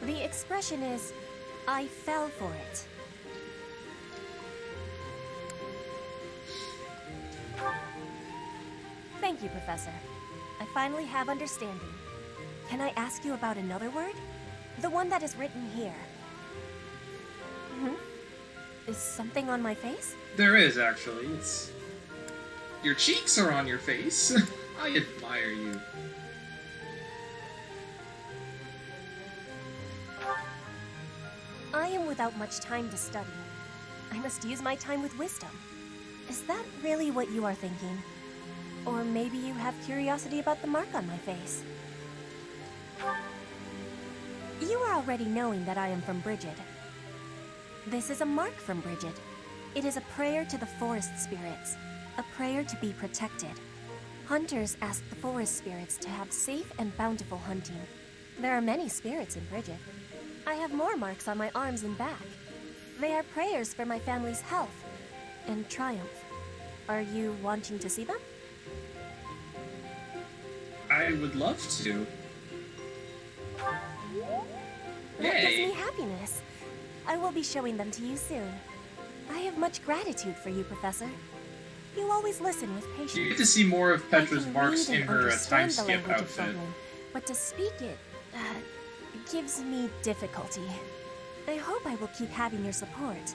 The expression is, I fell for it. Thank you, Professor. I finally have understanding. Can I ask you about another word? The one that is written here. Is something on my face? There is actually. It's your cheeks are on your face. I admire you. I am without much time to study. I must use my time with wisdom. Is that really what you are thinking? Or maybe you have curiosity about the mark on my face. You are already knowing that I am from Bridget. This is a mark from Bridget. It is a prayer to the forest spirits, a prayer to be protected. Hunters ask the forest spirits to have safe and bountiful hunting. There are many spirits in Bridget. I have more marks on my arms and back. They are prayers for my family's health and triumph. Are you wanting to see them? I would love to. That gives Yay! me happiness. I will be showing them to you soon. I have much gratitude for you, Professor. You always listen with patience. You get to see more of Petra's marks read in and her time understand the skip language of outfit. Fodlan, but to speak it gives me difficulty. I hope I will keep having your support,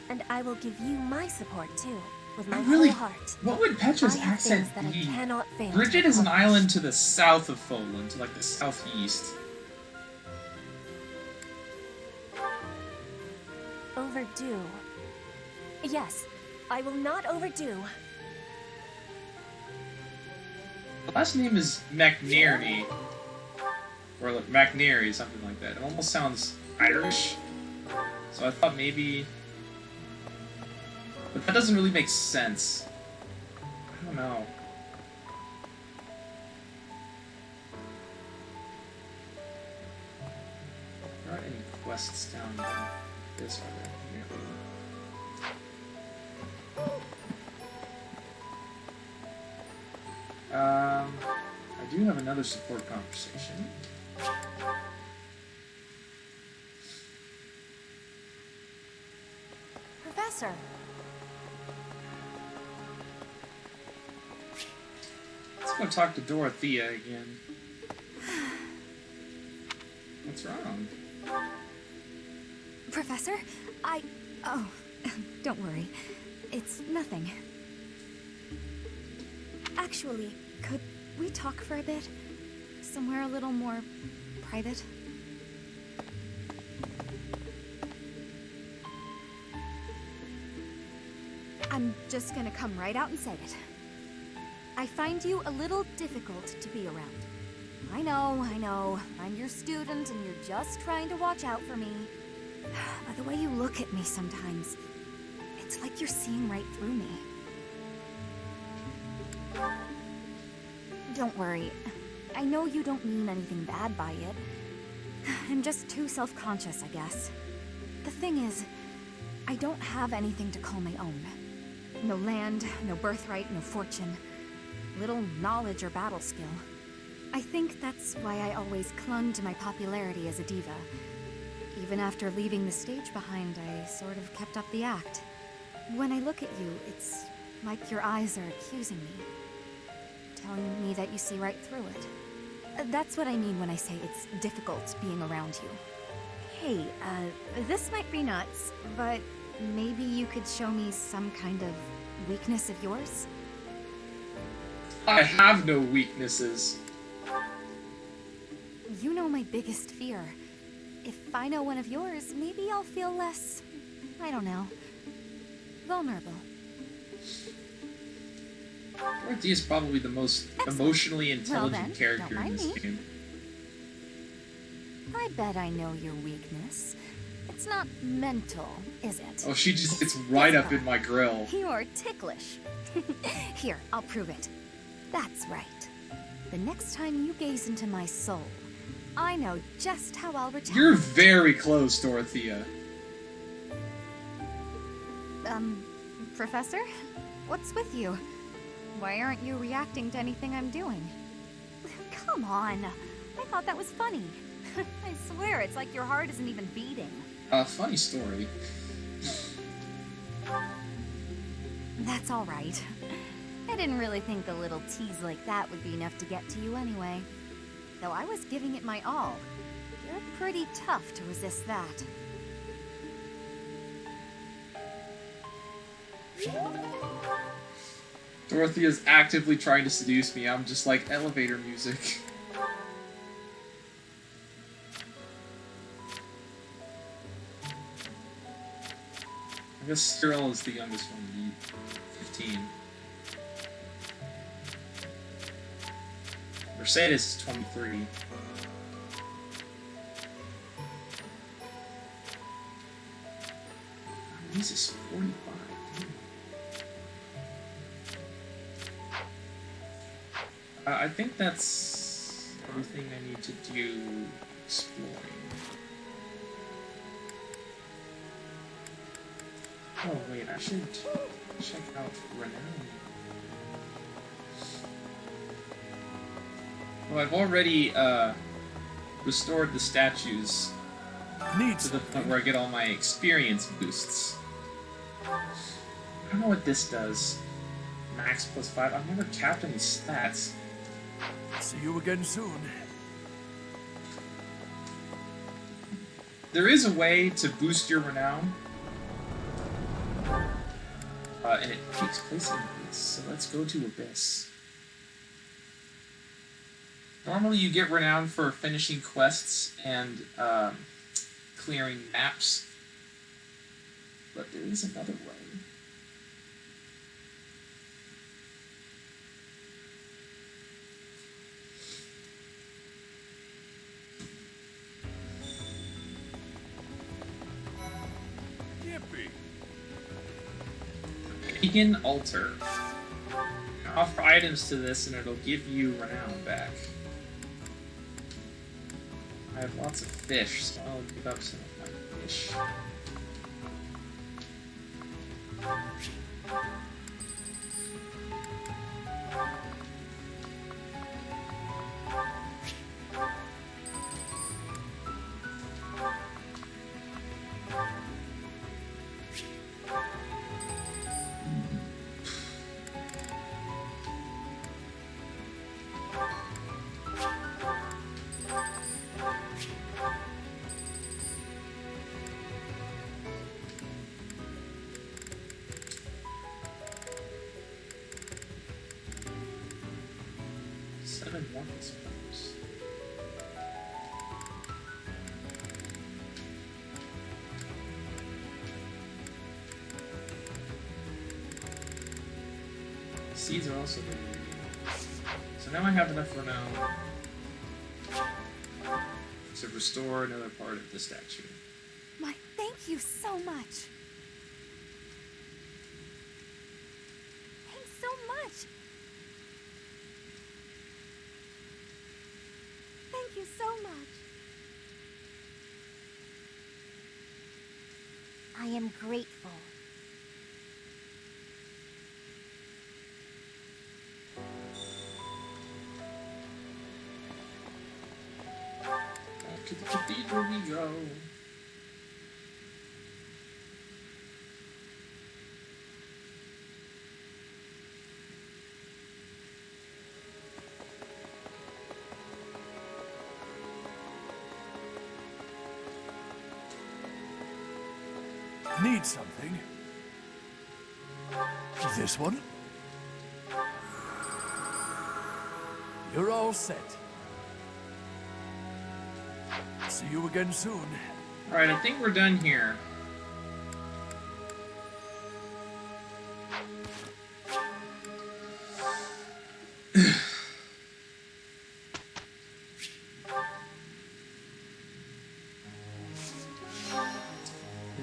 and I will give you my support too, with my Really, whole heart. what would Petra's I have accent things that be? I cannot fail to Bridget is an accomplish. island to the south of Fodlan, to like the southeast. Overdue. Yes, I will not overdo. The last name is McNearney. Or like McNeary, something like that. It almost sounds Irish. So I thought maybe... But that doesn't really make sense. I don't know. There aren't any quests down this, are there? I do have another support conversation. Professor. Let's go talk to Dorothea again. What's wrong? Professor, Oh, don't worry. It's nothing. Actually, could we talk for a bit? Somewhere a little more private? I'm just gonna come right out and say it. I find you a little difficult to be around. I know. I'm your student and you're just trying to watch out for me. But the way you look at me sometimes, it's like you're seeing right through me. Don't worry. I know you don't mean anything bad by it. I'm just too self-conscious, I guess. The thing is, I don't have anything to call my own. No land, no birthright, no fortune. Little knowledge or battle skill. I think that's why I always clung to my popularity as a diva. Even after leaving the stage behind, I sort of kept up the act. When I look at you, it's like your eyes are accusing me. Telling me that you see right through it. That's what I mean when I say it's difficult being around you. Hey, this might be nuts, but maybe you could show me some kind of weakness of yours? I have no weaknesses. You know my biggest fear. If I know one of yours, maybe I'll feel less, I don't know, vulnerable. Dorothy is probably the most emotionally intelligent character don't in this mind me. game. I bet I know your weakness. It's not mental, is it? Oh, she just gets right up in my grill. You're ticklish. Here, I'll prove it. That's right. The next time you gaze into my soul, I know just how I'll return. You're very close, Dorothea. Professor? What's with you? Why aren't you reacting to anything I'm doing? Come on. I thought that was funny. I swear, it's like your heart isn't even beating. Funny story. That's all right. I didn't really think a little tease like that would be enough to get to you anyway. Though I was giving it my all. You're pretty tough to resist that. Dorothea's actively trying to seduce me. I'm just like, elevator music. I guess Cyril is the youngest one, 15. Mercedes is 23. Jesus, 45. I think that's everything I need to do exploring. Oh wait, I should check out Renown. Well, I've already restored the statues to the point where I get all my experience boosts. I don't know what this does. Max +5. I've never capped any stats. See you again soon. There is a way to boost your renown. And it takes place in Abyss, so let's go to Abyss. Normally you get renown for finishing quests and clearing maps, but there is another way. Pagan Altar. Offer items to this and it'll give you renown back. I have lots of fish, so I'll give up some of my fish. Seeds are also good. So now I have enough renown to restore another part of the statue. My, thank you so much. Thanks so much. Thank you so much. I am grateful. To the cathedral we go. Need something? This one? You're all set. See you again soon. Alright, I think we're done here.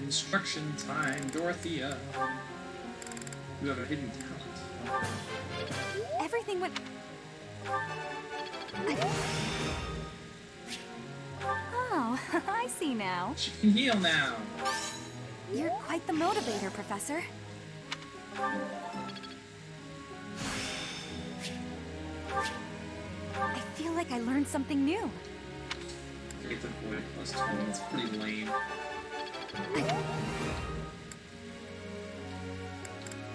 Instruction time, Dorothea. You have a hidden talent. Everything went... Oh, I see now. She can heal now. You're quite the motivator, Professor. I feel like I learned something new. Get the void +20, it's pretty lame.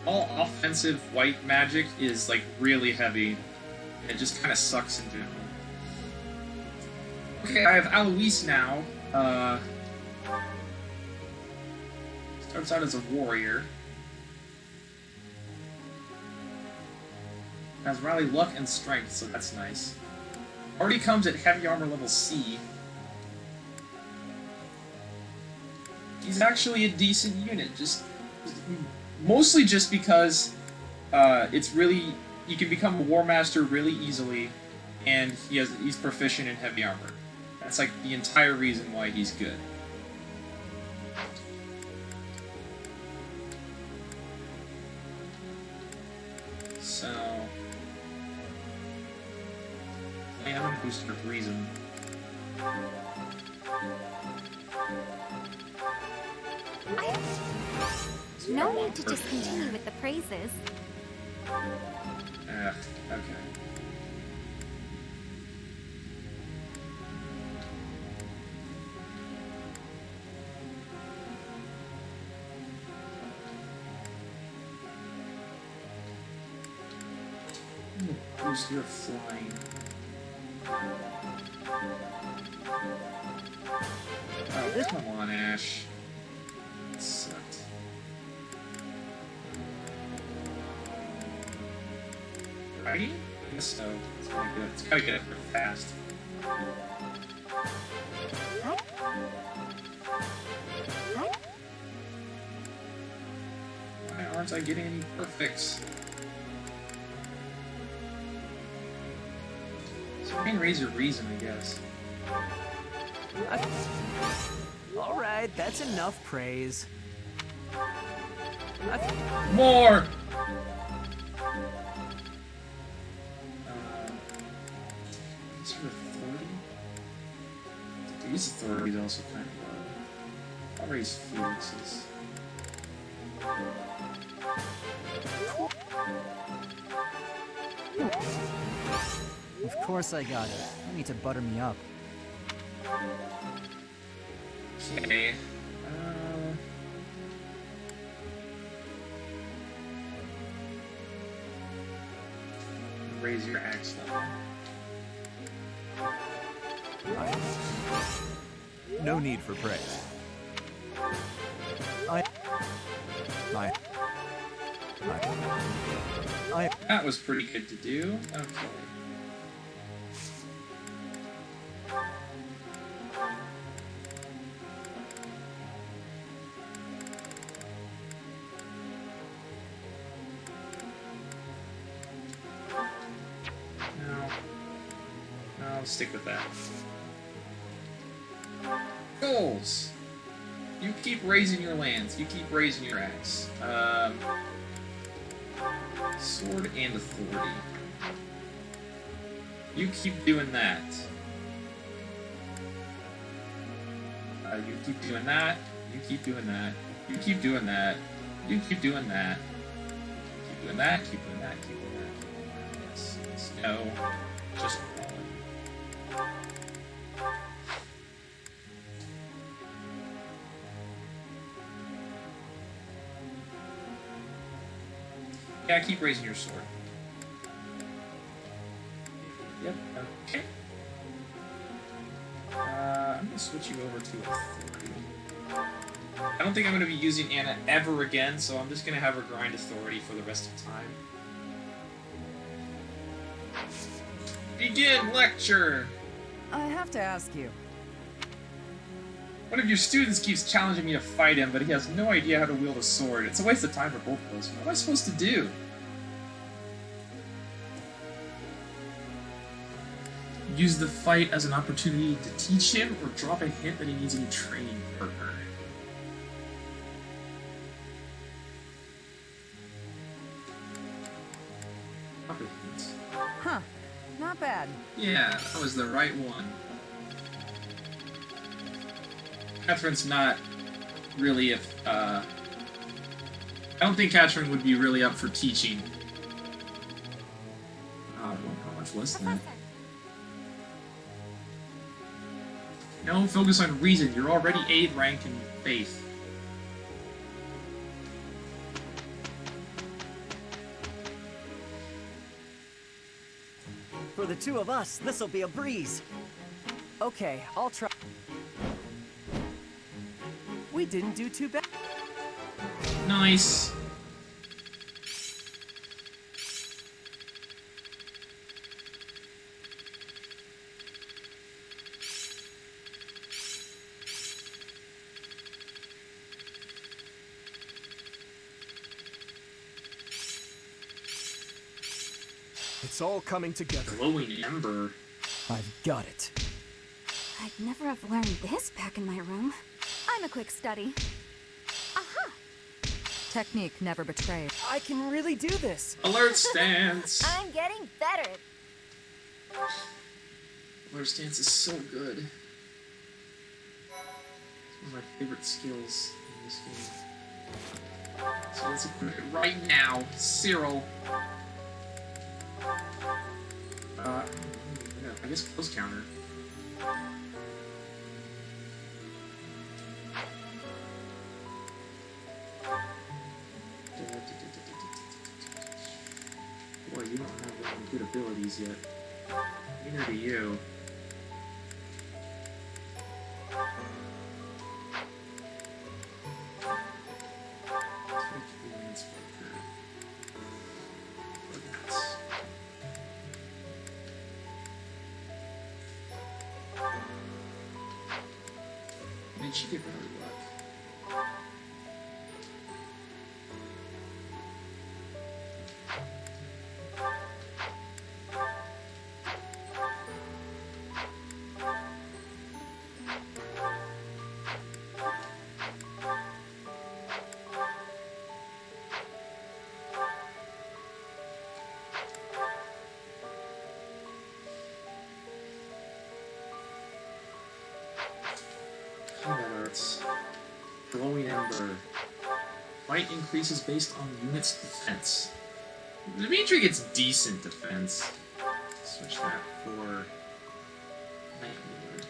All offensive white magic is like really heavy. It just kind of sucks in general. Okay, I have Alois now. Starts out as a warrior. Has rally luck and strength, so that's nice. Already comes at heavy armor level C. He's actually a decent unit, mostly just because it's really, you can become a War Master really easily, and he's proficient in heavy armor. That's like the entire reason why he's good. So booster of reason. No need to just continue with the praises. Okay. Boost your flying. Oh, come on, Ash. That sucked. Right? I guess so. It's gotta get, it's gotta get up real fast. Why aren't I getting any perfects? So I can raise your reason, I guess. Alright, that's enough praise. More! Is your authority? His authority is also kind of low. I'll raise Felix's. Of course I got it. You need to butter me up. Okay. Raise your axe level. No need for praise. That was pretty good to do. Okay. No, I'll stick with that. Goals! You keep raising your lands. You keep raising your axe. Sword and authority. You keep doing that. You keep doing that. You keep doing that. You keep doing that. You keep doing that. Keep doing that. Keep doing that. Keep doing that. Yes. Yes. No. Just quality. Yeah, keep raising your sword. Yep, okay. I'm gonna switch you over to authority. I don't think I'm gonna be using Anna ever again, so I'm just gonna have her grind authority for the rest of the time. Begin lecture! I have to ask you. One of your students keeps challenging me to fight him, but he has no idea how to wield a sword. It's a waste of time for both of us. What am I supposed to do? Use the fight as an opportunity to teach him, or drop a hint that he needs a new training partner. Drop a hint. Huh. Not bad. Yeah, that was the right one. Catherine's not really I don't think Catherine would be really up for teaching. How much was that? No, focus on reason. You're already 8th rank in faith. For the two of us, this'll be a breeze. Okay, I'll try. We didn't do too bad. Nice. It's all coming together. Glowing ember. I've got it. I'd never have learned this back in my room. I'm a quick study. Aha! Technique never betrayed. I can really do this. Alert stance. I'm getting better. Water stance is so good. It's one of my favorite skills in this game. So let's equip it right now. Cyril. Yeah, I guess close counter. Boy, you don't have any good abilities yet. Neither do you. Did she get better luck? Combat arts. Glowing Ember. Fight increases based on unit's defense. Dimitri gets decent defense. Switch that for Night Lord.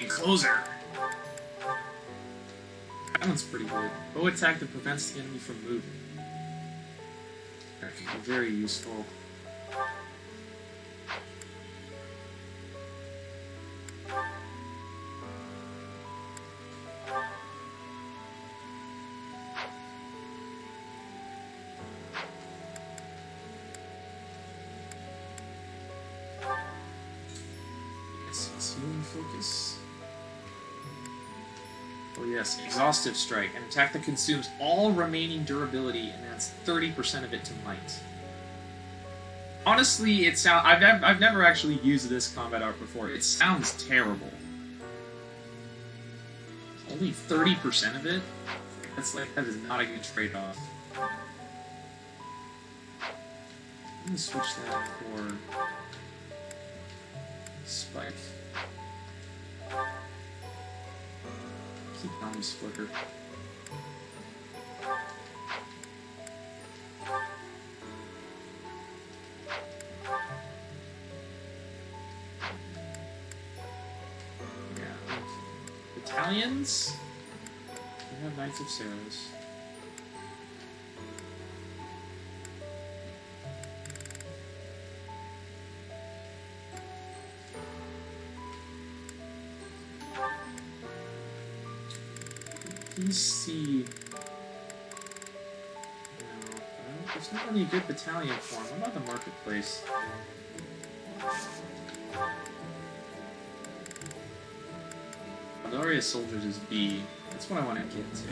Closer. That one's pretty good. Bow attack that prevents the enemy from moving. That can be very useful. Yes, it's healing focus. Oh yes, Exhaustive Strike, an attack that consumes all remaining durability and adds 30% of it to might. Honestly, it sounds. I've never actually used this combat art before. It sounds terrible. Only 30% of it? That is not a good trade-off. I'm gonna switch that for Spike. Keep Nami's Flicker. Yeah. Battalions? We have Knights of Saros. Please see. No, there's not any good battalion form. What about the marketplace? Valdoria Soldiers is B. That's what I want to get to.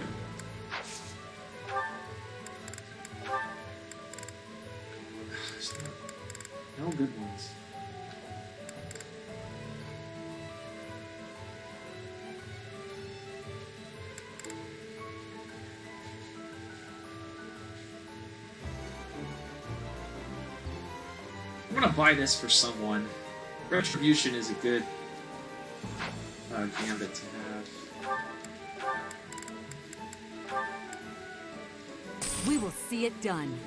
There's no good ones. I'm gonna buy this for someone. Retribution is a good gambit to have. We will see it done.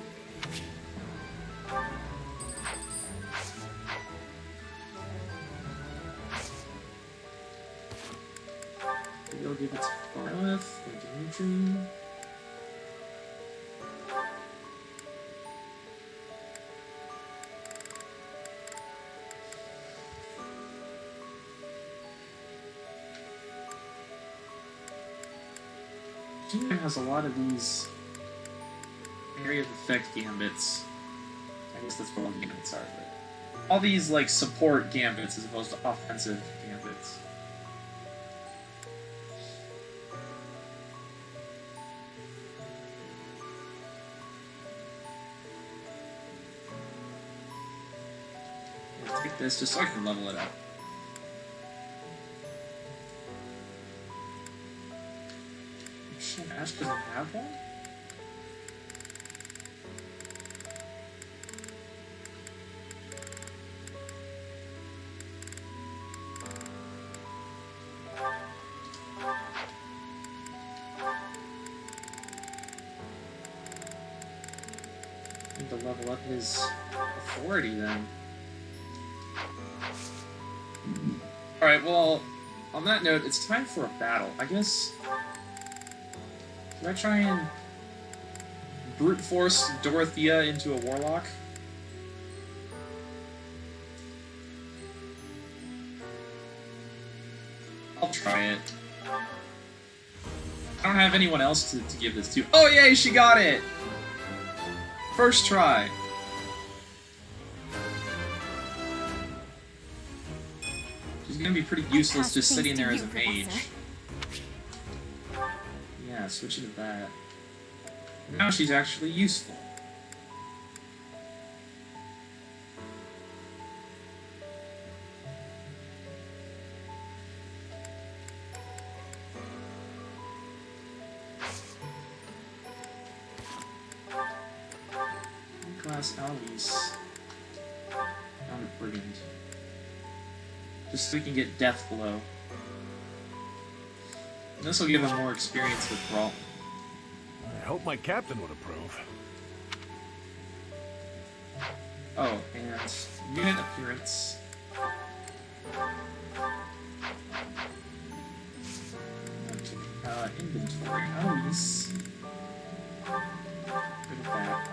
Maybe I'll give it to Farleth and Dimitri. Team has a lot of these area of effect gambits. I guess that's what all gambits are, but all these like support gambits as opposed to offensive gambits. Take this just so I can level it up. Shit, Ash doesn't have one? Need to level up his authority then. Alright, well, on that note, it's time for a battle. I guess... Should I try and brute force Dorothea into a warlock? I'll try it. I don't have anyone else to give this to. Oh yay, she got it! First try. She's gonna be pretty useless just sitting there as a mage. Yeah, switch it to that. Now she's actually useful. Class Alvis. Found a brigand. Just so we can get death blow. And this will give him more experience with Brawl. I hope my captain would approve. Oh, and unit appearance. Inventory. Alvis. Rid of that.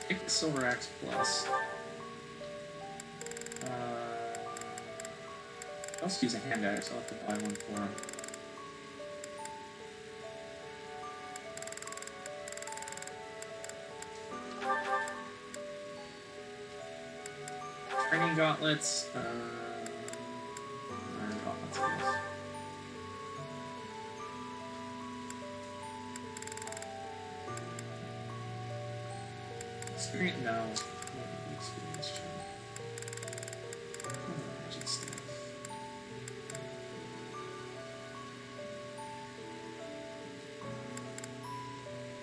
Pick the Silver Axe Plus. I'll just use a hand axe. I'll have to buy one for him. Training gauntlets. Iron gauntlets, I guess. Experience? No. Experience check. Magic stuff.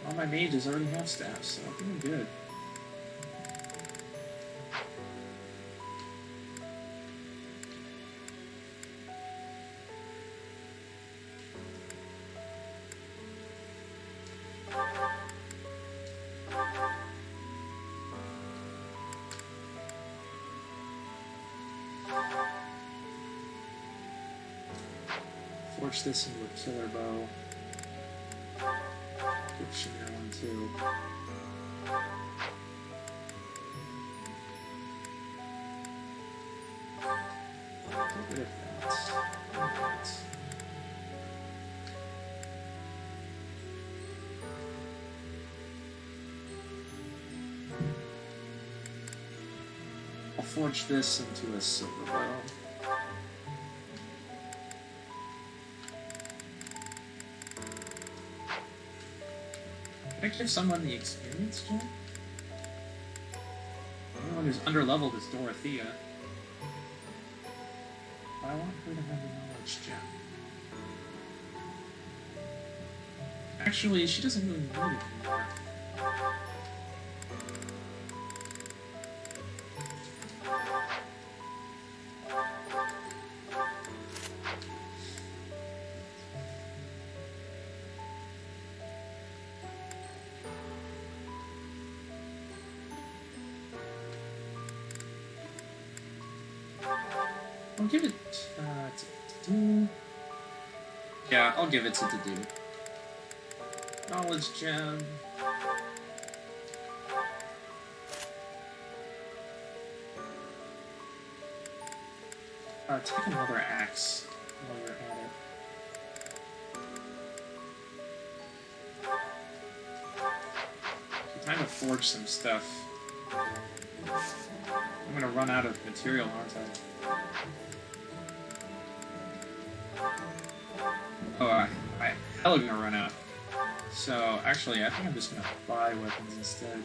All my mages already have staffs, so I think I'm good. Forge this into a killer bow. Give Shamir one too. Get rid of that. Alright. I'll forge this into a silver bow. Can I give someone the experience gem? Anyone who's underleveled is Dorothea. But I want her to have the knowledge gem. Actually, she doesn't really need it anymore. I'll give it to do. Yeah, I'll give it to do. Knowledge gem. Take another axe while you're at it. Time to forge some stuff. I'm gonna run out of material, aren't I? Oh, I hella gonna run out. So, actually, I think I'm just gonna buy weapons instead.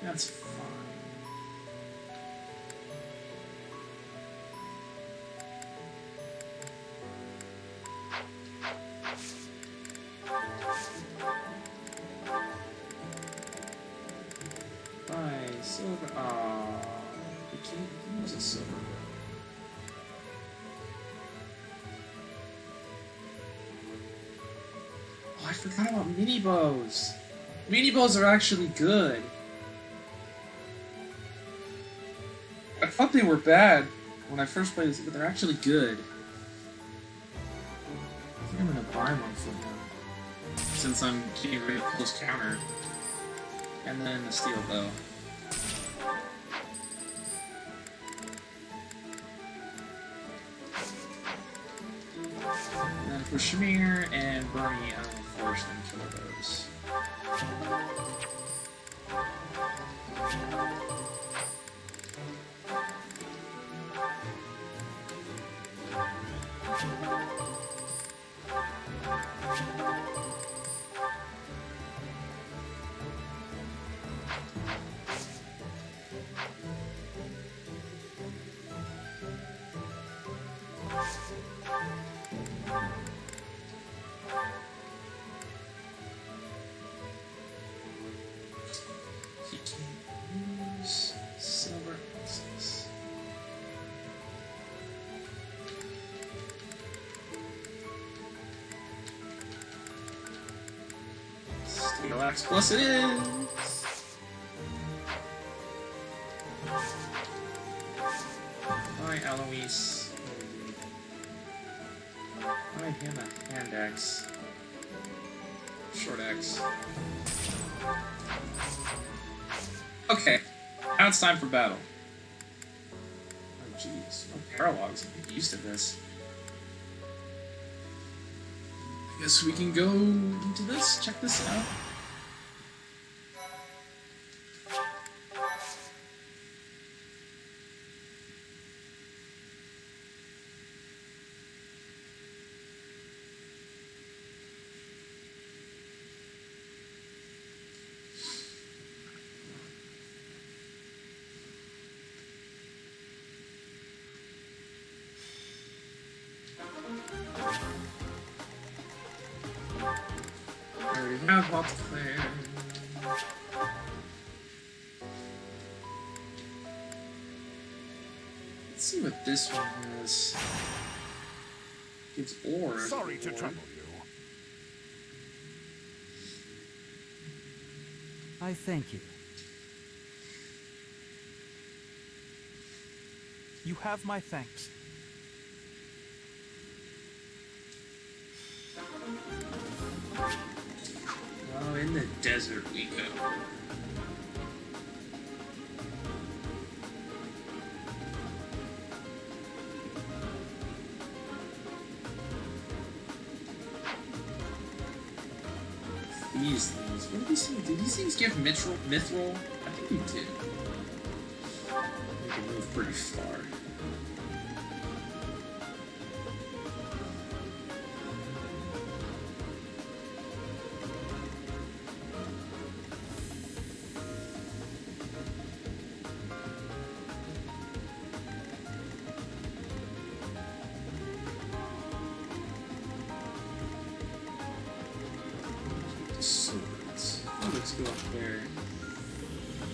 That's fine. Bye, silver. Aww. We can't use a silver bow. Oh, I forgot about mini bows. Mini bows are actually good. I thought they were bad when I first played this, but they're actually good. I think I'm gonna buy one for him, since I'm getting rid of close counter. And then the steel bow. And then for Shamir and Bernie, I will force them killer bows. He can use silver axes. Steel axe plus it is! Bye, Alois. Buy him a hand axe. Short axe. Okay, now it's time for battle. Oh jeez, no paralogs. I'm getting used to this. I guess we can go into this, check this out. I already have multiplayer. Let's see what this one has. Gives ores. Sorry to trouble you. I thank you. You have my thanks. Oh, in the desert we go. These things. What do these things do? These things give mithril? I think they do. They can move pretty far. Swords. Oh, let's go up there.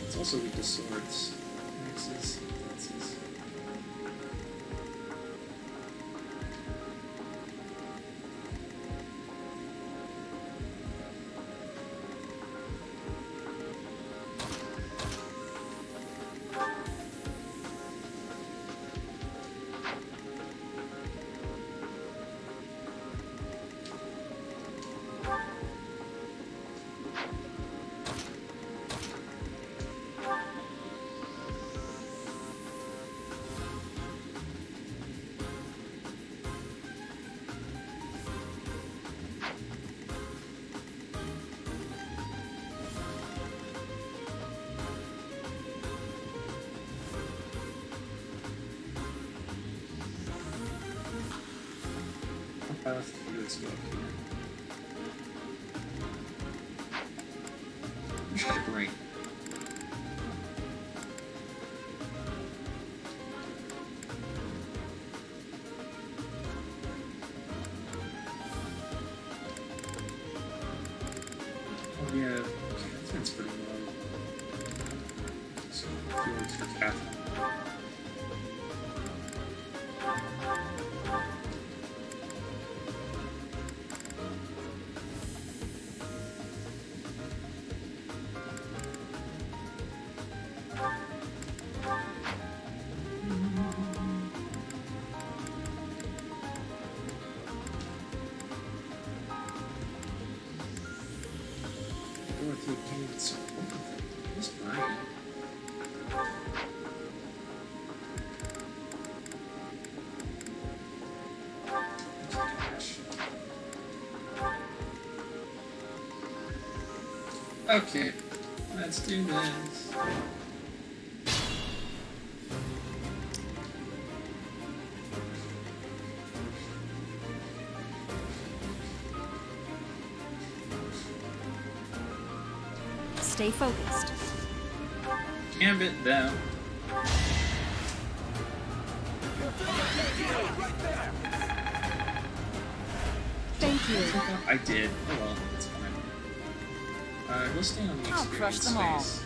It's also weak to swords. Axes, lances. Let's go up here. We should bring. to obtain its own effect. Who's Brian? Okay, let's do this. Stay focused. Gambit them. Thank you. I did. Oh well, that's fine. Go stay on the I'll crush them all. space.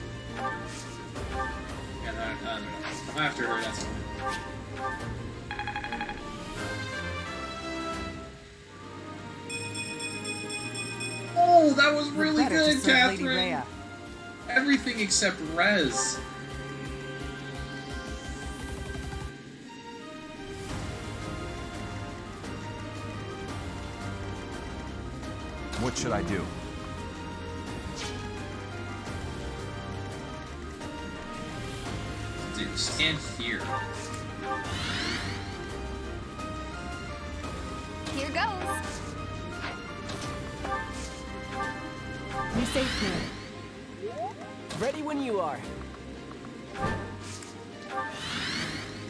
Yeah, that, I'm after her, that's fine. Oh, that was We're really better to good, serve Lady Catherine! Rhea. Everything except Rez. What should I do? Dude, stand here. Here goes. You saved me. Ready when you are.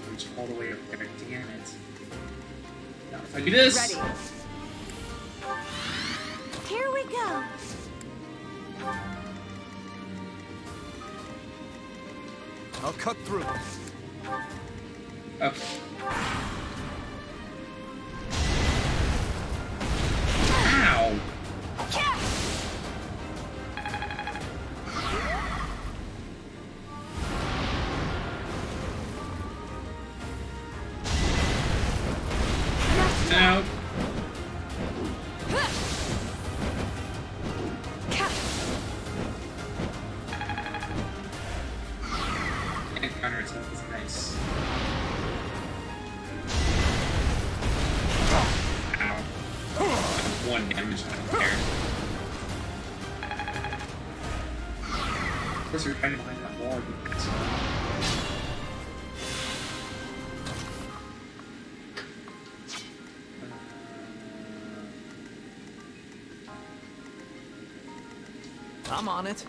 Reach all the way up there, damn it. Now if I do this... Ready. Here we go. I'll cut through. Okay. Ow! No. And counter attack is nice. Ow. One damage, I don't care. Of course, you're hiding behind that wall. So. I'm on it.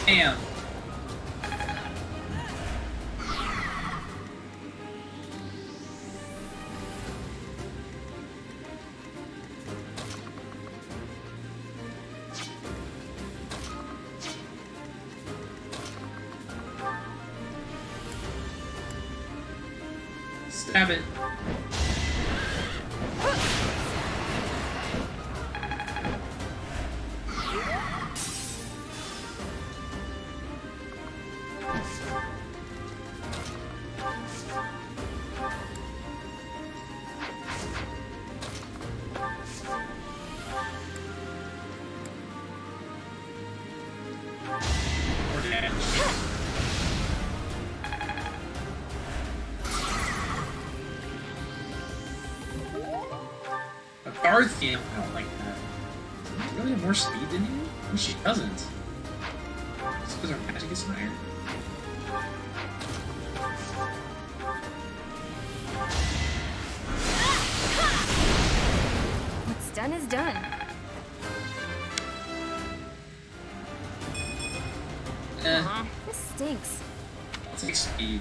Damn. Stab it. More damage. A Garthian? I don't like that. Does she really have more speed than you? No, she doesn't. Just because her magic is higher. What's done is done. This stinks. I'll take speed.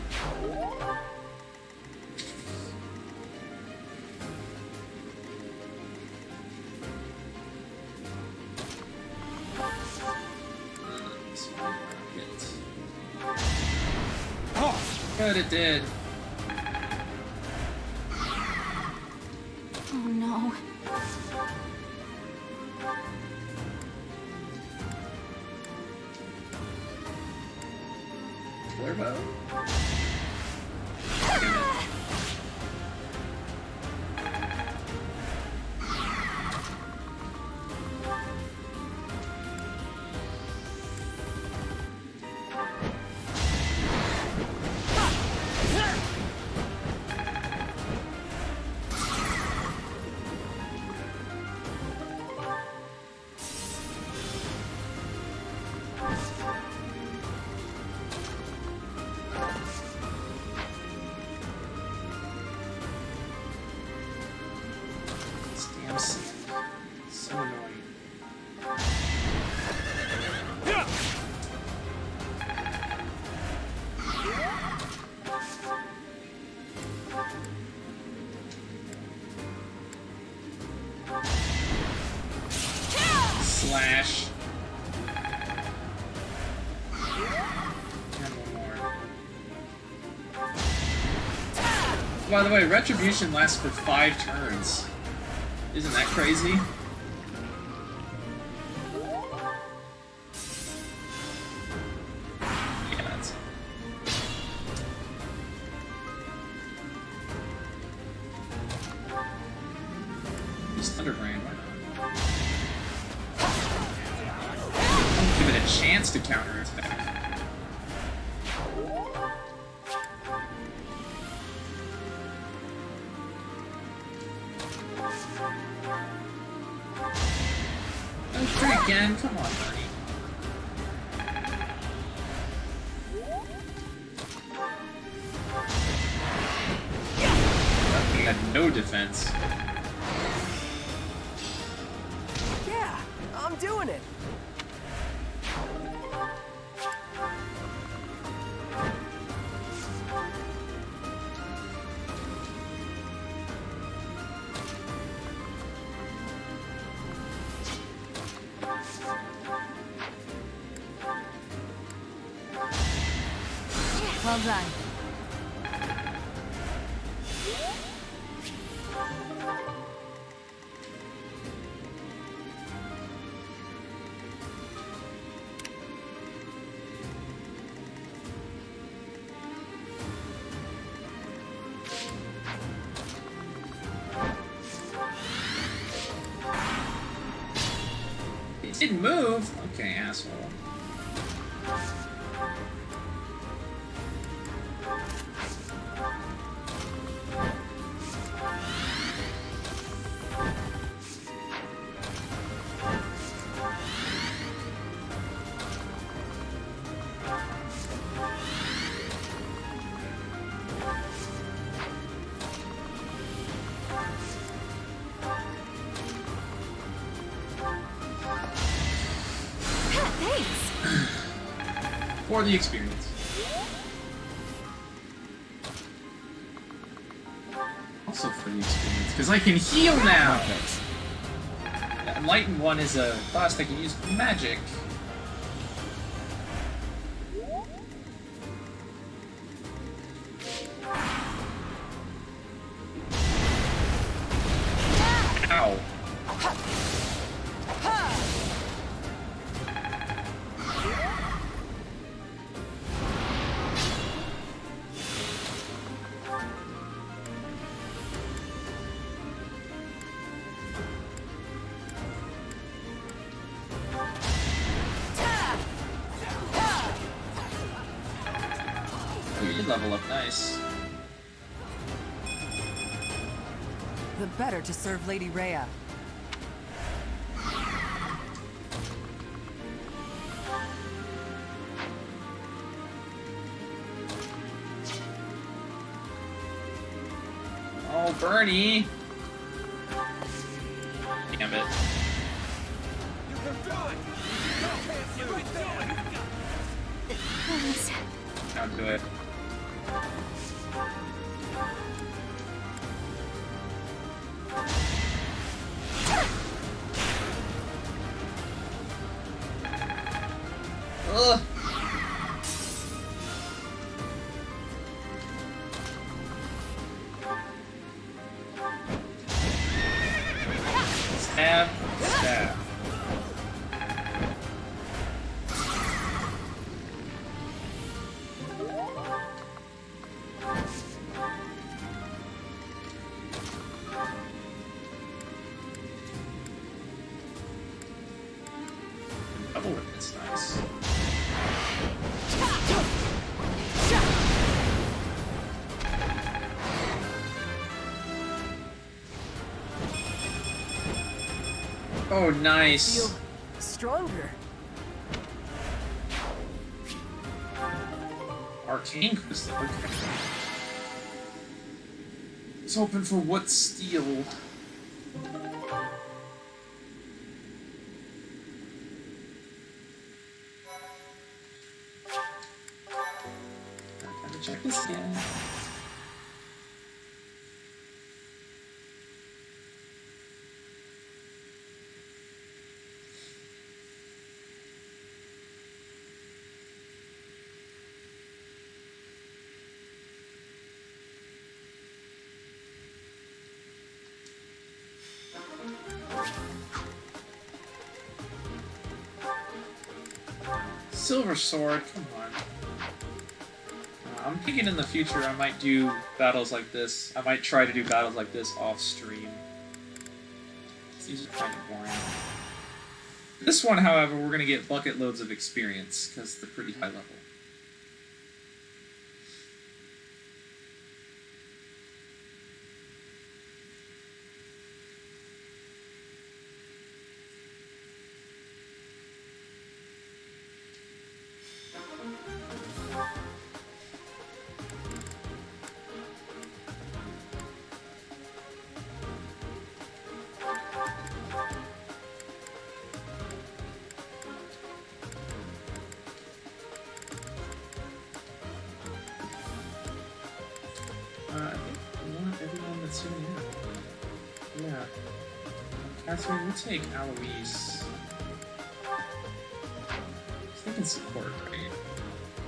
Good, it did. Oh no. Flare bow? Slash. And one more. By the way, Retribution lasts for 5 turns. Isn't that crazy? Yeah, that's... Use Thunderbrand, why not? Give it a chance to counter attack. Again, come on, Bernie. He had no defense. Yeah, I'm doing it. Well done. It didn't move? Okay, asshole. For the experience. Also for the experience, because I can heal now! That Enlightened one is a class that can use magic. Ow. Level up nice. The better to serve Lady Rhea. Oh, Bernie! Damn it. Now do it. Ugh. Stab, stab. Double whip, that's nice. Oh, nice. I feel stronger. Arcane crystal. Okay. I was hoping for what steel. Time to check this again. Silver Sword, come on. I'm thinking in the future I might do battles like this. I might try to do battles like this off stream. These are kind of boring. This one, however, we're going to get bucket loads of experience, because they're pretty high level. I think we want everyone that's in here. Yeah. Catherine, we'll take Aloise. They can support, right?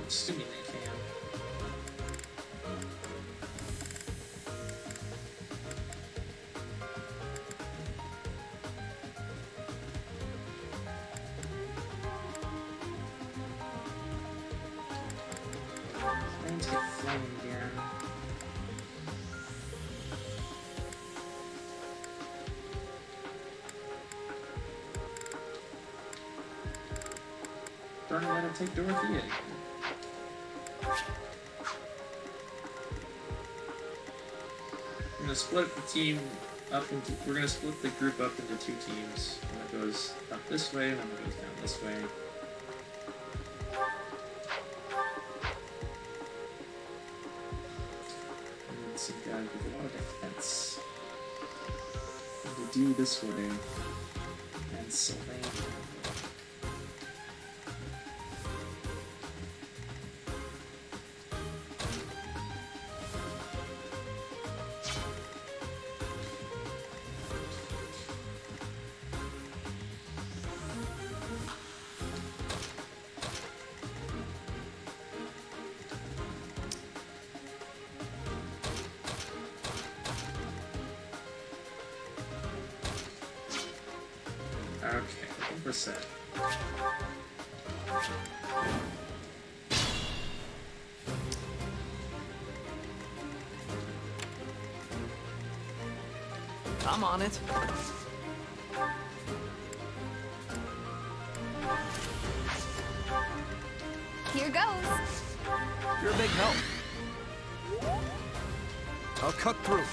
Assuming they can. Flames get flame again. Darn it, that'll take Dorothea. We're gonna split the team up into. We're gonna split the group up into two teams. One that goes up this way, one that goes down this way. And some guy with a lot of defense. And to do this way. And Sylvain. Okay, I think we're set. I'm on it. Here goes. You're a big help. I'll cut through.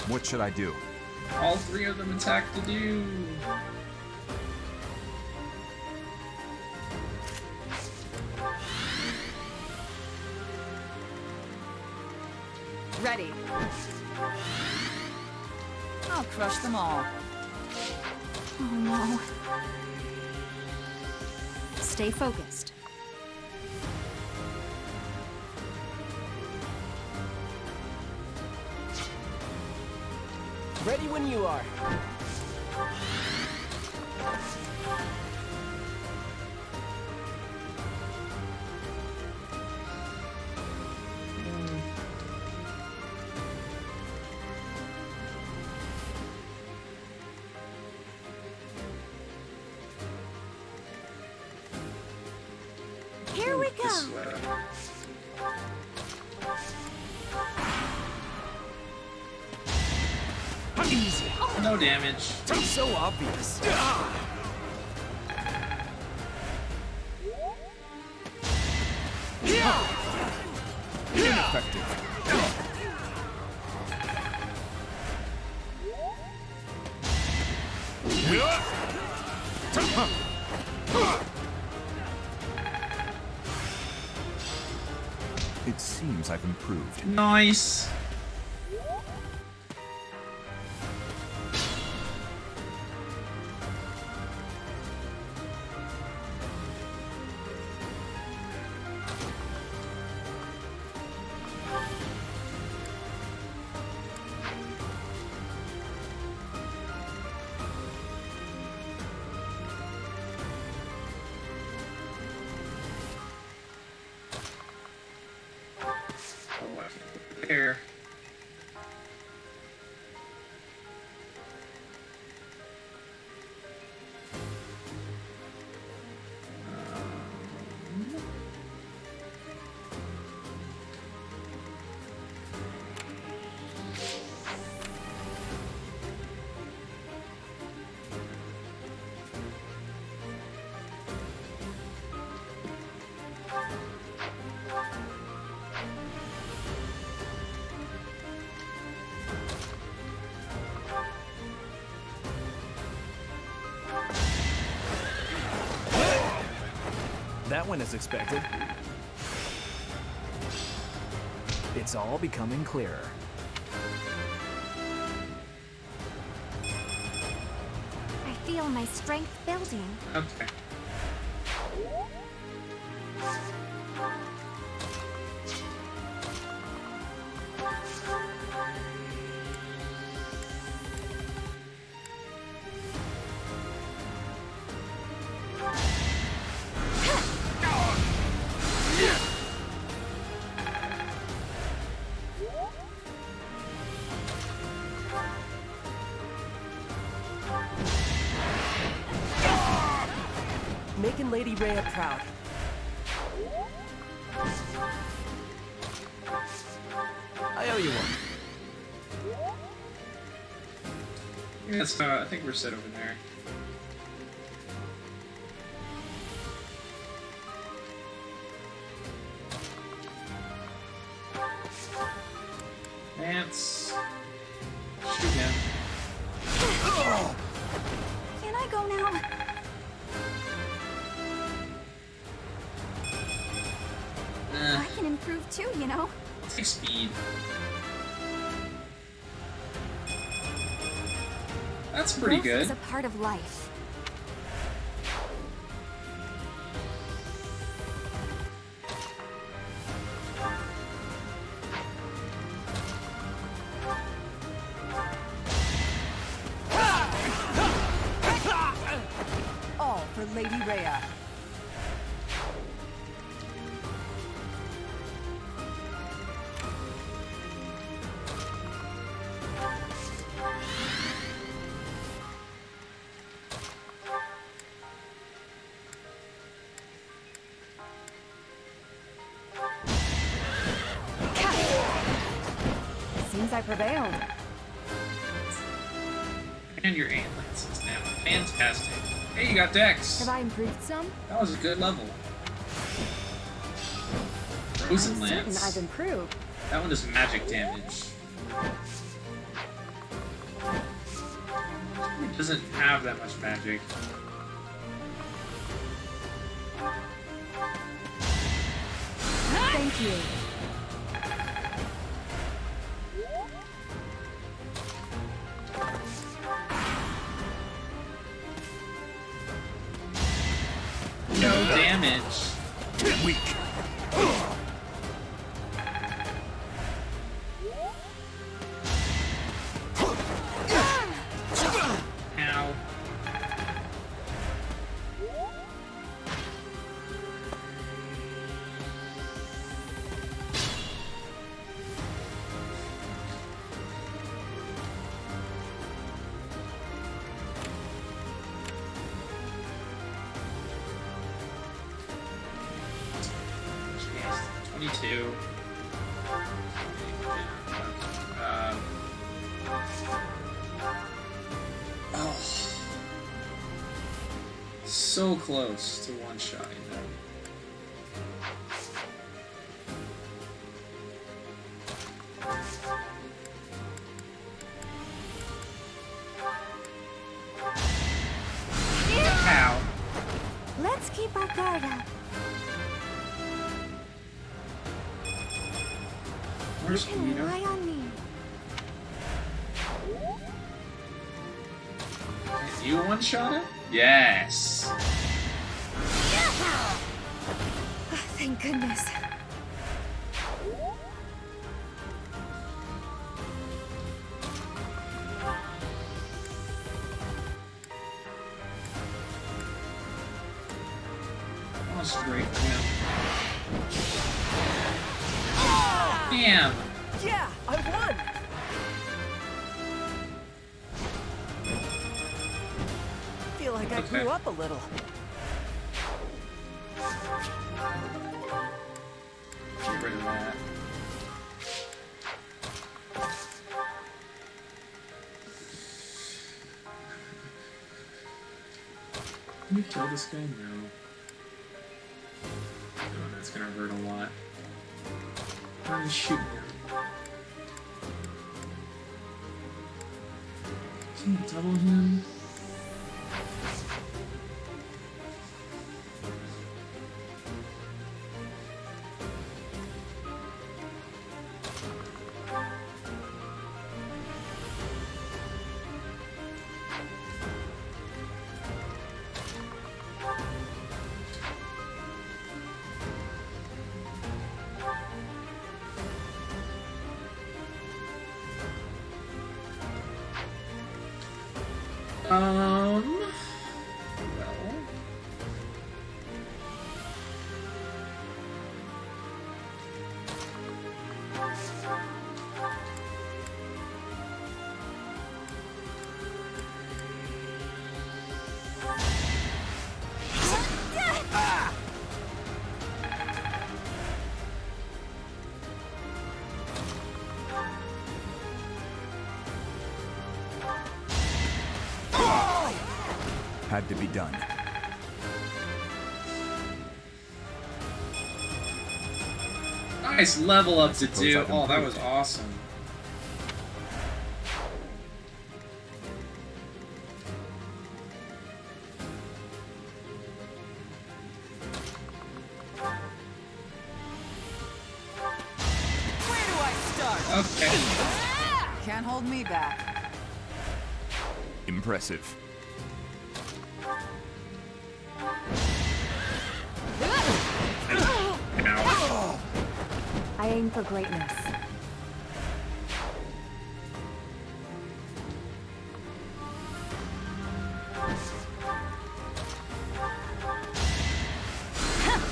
What should I do? All three of them attack to do. Ready. I'll crush them all. Oh no. Stay focused. Ready when you are. Here we go. This way. Easy. No damage. It's so obvious. Ineffective. It seems I've improved. Nice. There. That went as expected. It's all becoming clearer. I feel my strength building. Okay. Making Lady Rhea proud. I owe you one. Yes, I think we're set over there. Lance. Shoot him. Can I go now? I can improve too, you know. Take speed. That's pretty Growth good. is a part of life. All for Lady Rhea. Seems I prevailed. And your aim lances now. Fantastic. Hey, you got Dex. Have I improved some? That was a good level. Frozen I'm certain Lance. I've improved. That one does magic damage. It doesn't have that much magic. Thank you. No damage. Weak. Ow. Jeez, 22. Oh. So close to one-shotting them. Ow. Let's keep our guard up. Where's You can Peter? rely on me. You one-shot it? Yes. Thank goodness. Oh, straight. Damn. Yeah, I won! Feel like I grew up a little. Get rid of that. Can you kill this guy? No. Oh, that's gonna hurt a lot. I'm shoot him. Can you double him? Had to be done. Nice level up to Suppose do. I've Oh, that improved. was awesome. Where do I start? Okay. Can't hold me back. Impressive. I aim for greatness.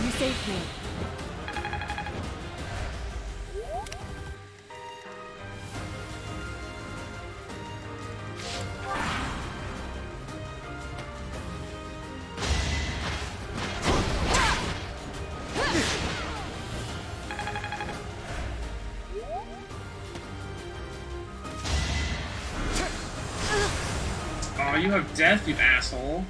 You saved me. Oh, you have death, you asshole.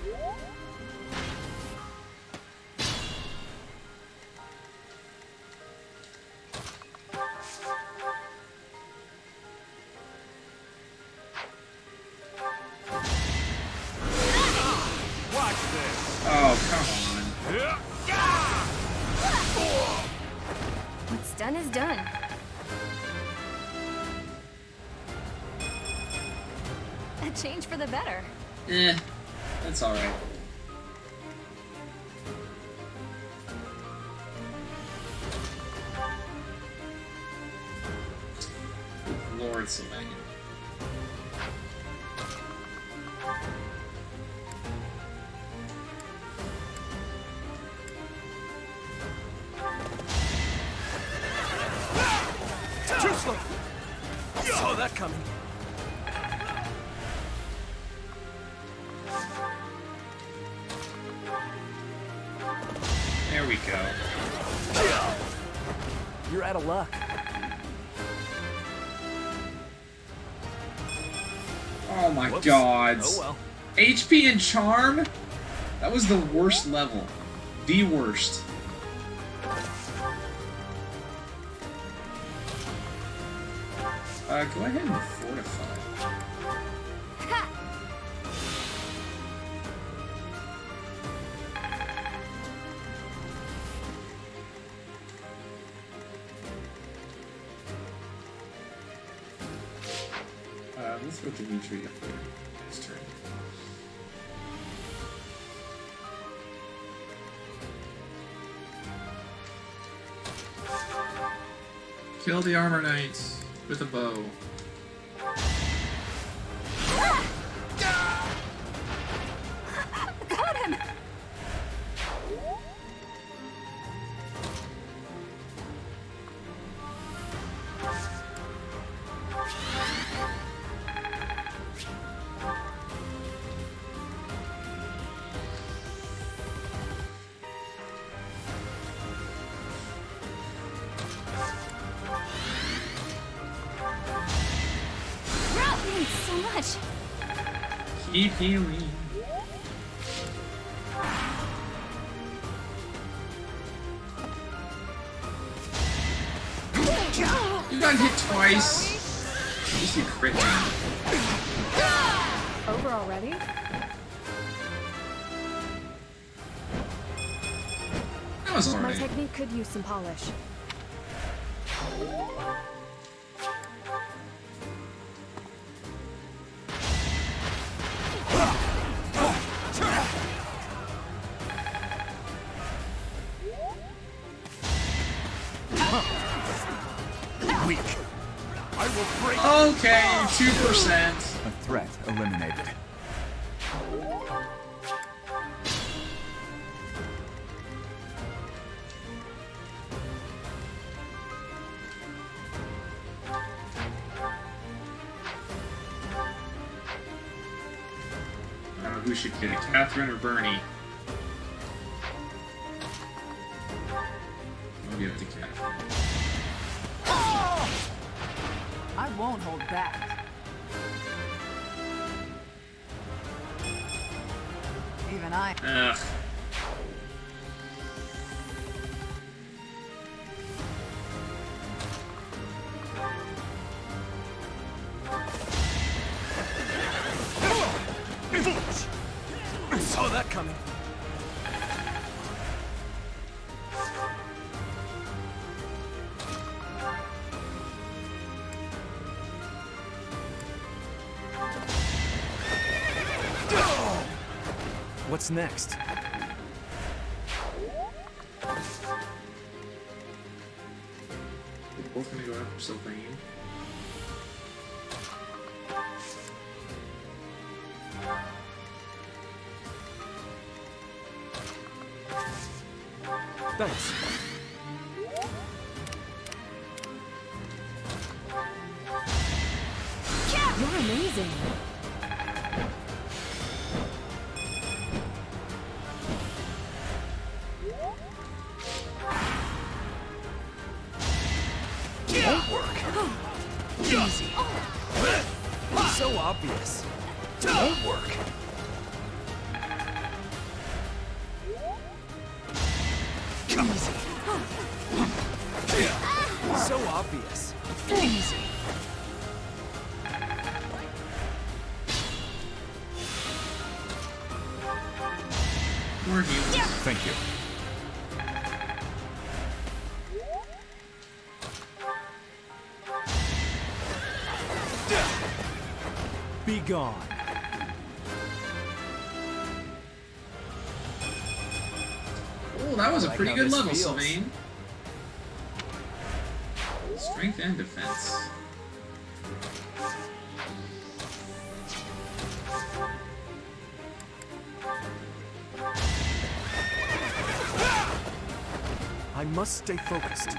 Watch this. Oh, come What's done is done. A change for the better. on. Eh, that's alright. Lord Sylvain. Too slow! Saw that coming. There we go. You're out of luck. Oh my Whoops. god. Oh well. HP and Charm? That was the worst level. The worst. Go ahead and fortify. Let's go Dimitri up there. His turn. Kill the armor knight with a bow. Got him! Thanks so much. Keep healing. You got hit twice. At least you crit me. Over already? That was My alright. technique could use some polish. Weak. I will break. Okay, 2%. A threat eliminated. Who should get it, Catherine or Bernie? I'll give it to Catherine. I won't hold back. Even I. Ugh. I saw that coming. What's next? We're both gonna go after Sylvain. Thanks. You're amazing. Won't work. Easy. So obvious. Won't work. Easy. So obvious. Easy. More healing. Thank you. Be gone. Oh, that was a I like pretty how good this level, feels. Sylvain. Strength and defense. I must stay focused.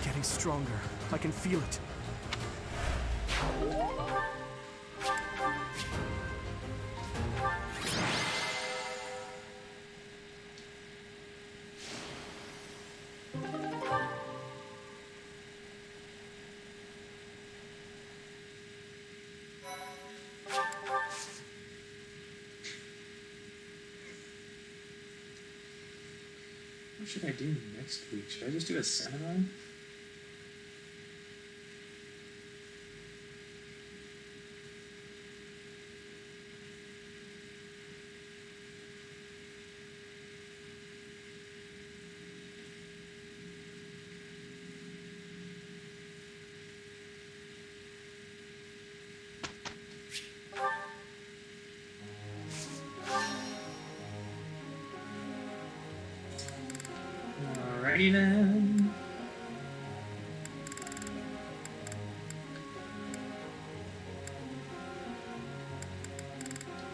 Getting stronger. I can feel it. What should I do next week? Should I just do a seminar? Alrighty then.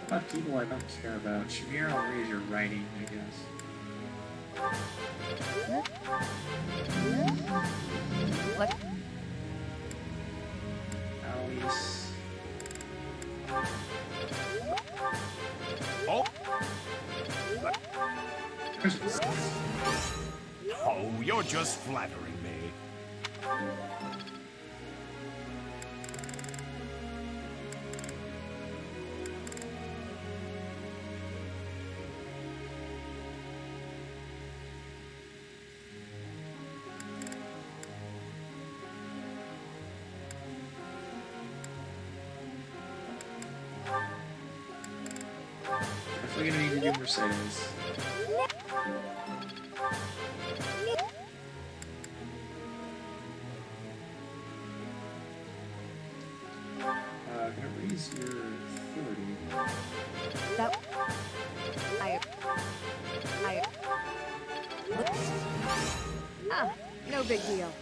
What about people I don't care about? Shamir, I'll raise your writing, I guess. What? Alice. Oh! Oh, you're just flattering me. Definitely gonna need to do Mercedes. Gonna raise your authority. That. Ah, no big deal.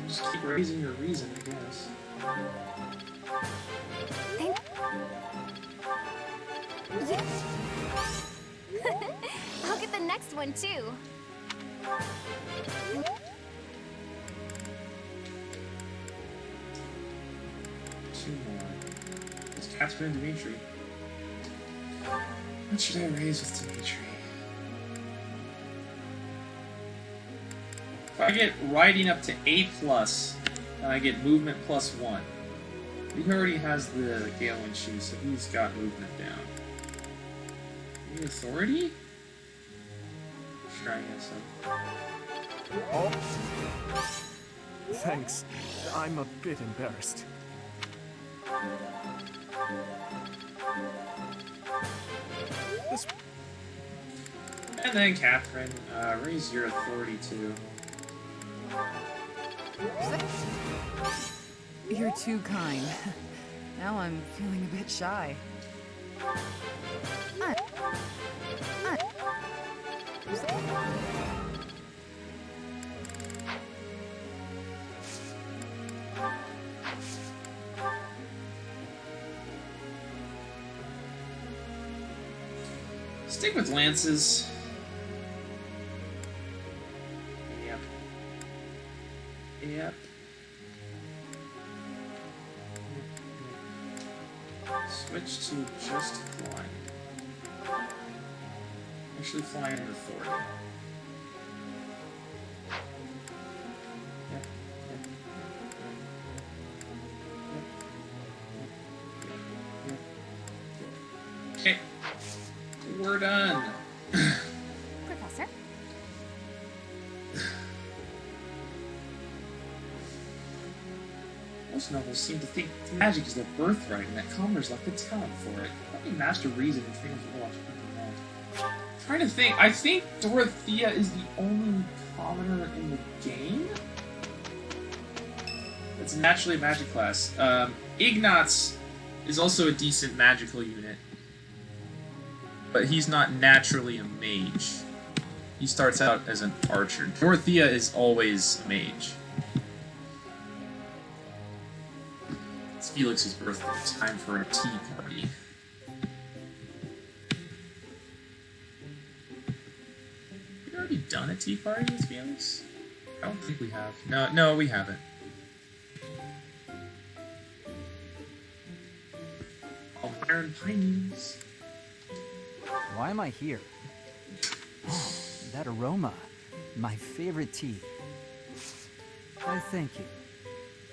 Just keep raising your reason, I guess. Thank last one, too. Two more. It's Catherine and Dimitri. What should I raise with Dimitri? If I get writing up to A+, then I get movement +1. He already has the Gale and Shoe, so he's got movement down. The authority? Sure, I guess so. Oh. Thanks. I'm a bit embarrassed. This... And then Catherine, raise your authority too. You're too kind. Now I'm feeling a bit shy. Stick with lances. Yep. Yep. Switch to just flying. Actually, flying with authority. Yep. Okay. We're done. Professor? Most novels seem to think magic is their birthright and that commoners lack the talent for it. Let me master reason and trainers will watch people not. Trying to think. I think Dorothea is the only commoner in the game that's naturally a magic class. Ignatz is also a decent magical unit, but he's not naturally a mage. He starts out as an archer. Dorothea is always a mage. It's Felix's birthday. It's time for a tea party. Have we already done a tea party with Felix? I don't think we have. No, we haven't. Oh, Iron Pines. Why am I here? Oh, that aroma. My favorite tea. I thank you.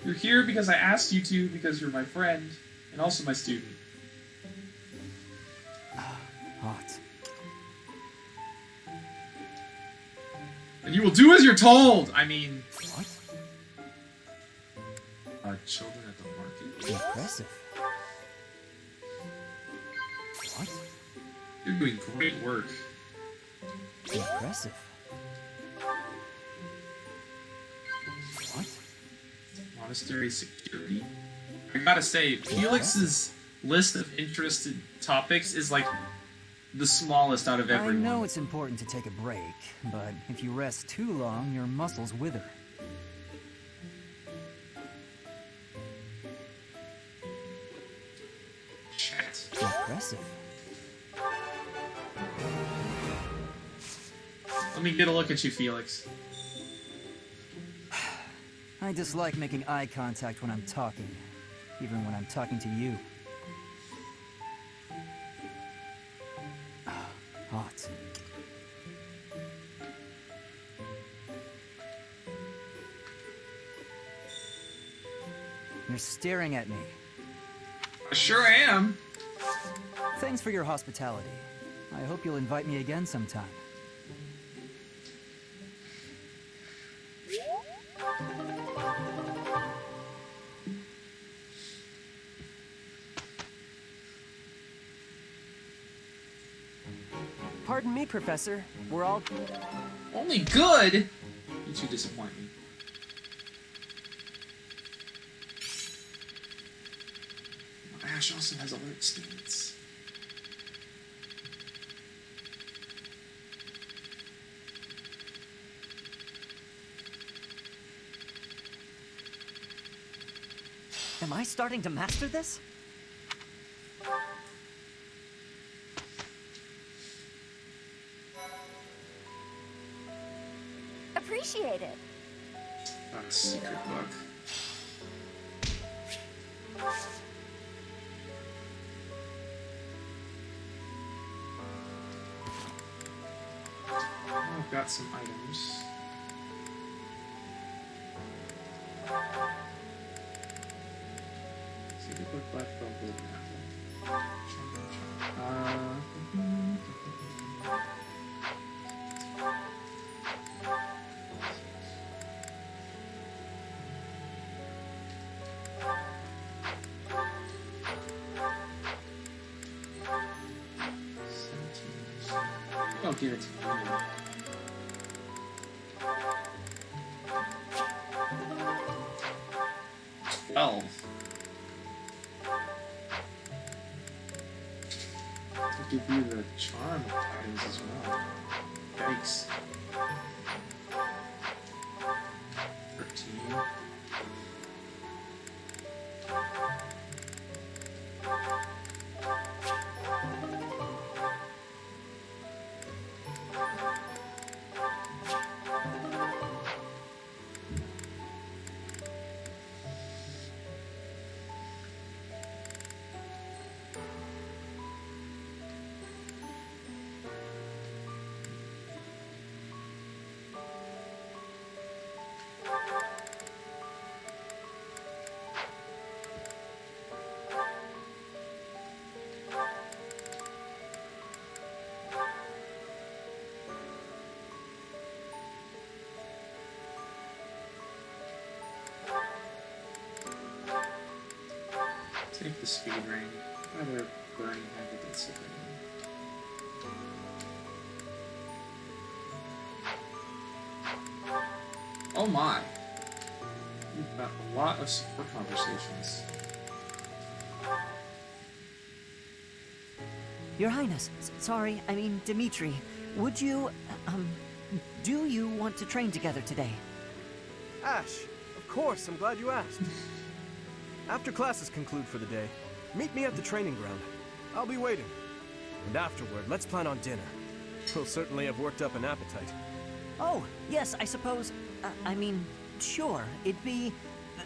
You're here because I asked you to, because you're my friend, and also my student. Hot. And you will do as you're told! I mean... What? Children at the market? Impressive. What? You're doing great work. Impressive. What? Monastery security? I gotta say, Felix's list of interested topics is like the smallest out of everyone. I know it's important to take a break, but if you rest too long, your muscles wither. Chat. Impressive. Let me get a look at you, Felix. I dislike making eye contact when I'm talking, even when I'm talking to you. Hot. You're staring at me. I sure am. Thanks for your hospitality. I hope you'll invite me again sometime. Pardon me, Professor. We're all... Only good? You two disappoint me. Ash also has alert states. Am I starting to master this? appreciate it. A secret book. Oh, I've got some items. Secret book, black belt, golden apple. I'll give it to you. 12. I'll give you the charm items as well. Yikes. 13. Take the speed ring. Rather burning habit than sipping. Oh my! We've got a lot of support conversations. Your Highness, sorry, I mean Dimitri, would you, do you want to train together today? Ash, of course, I'm glad you asked. After classes conclude for the day, meet me at the training ground. I'll be waiting. And afterward, let's plan on dinner. We'll certainly have worked up an appetite. Oh, yes, I suppose, I mean, sure, it'd be,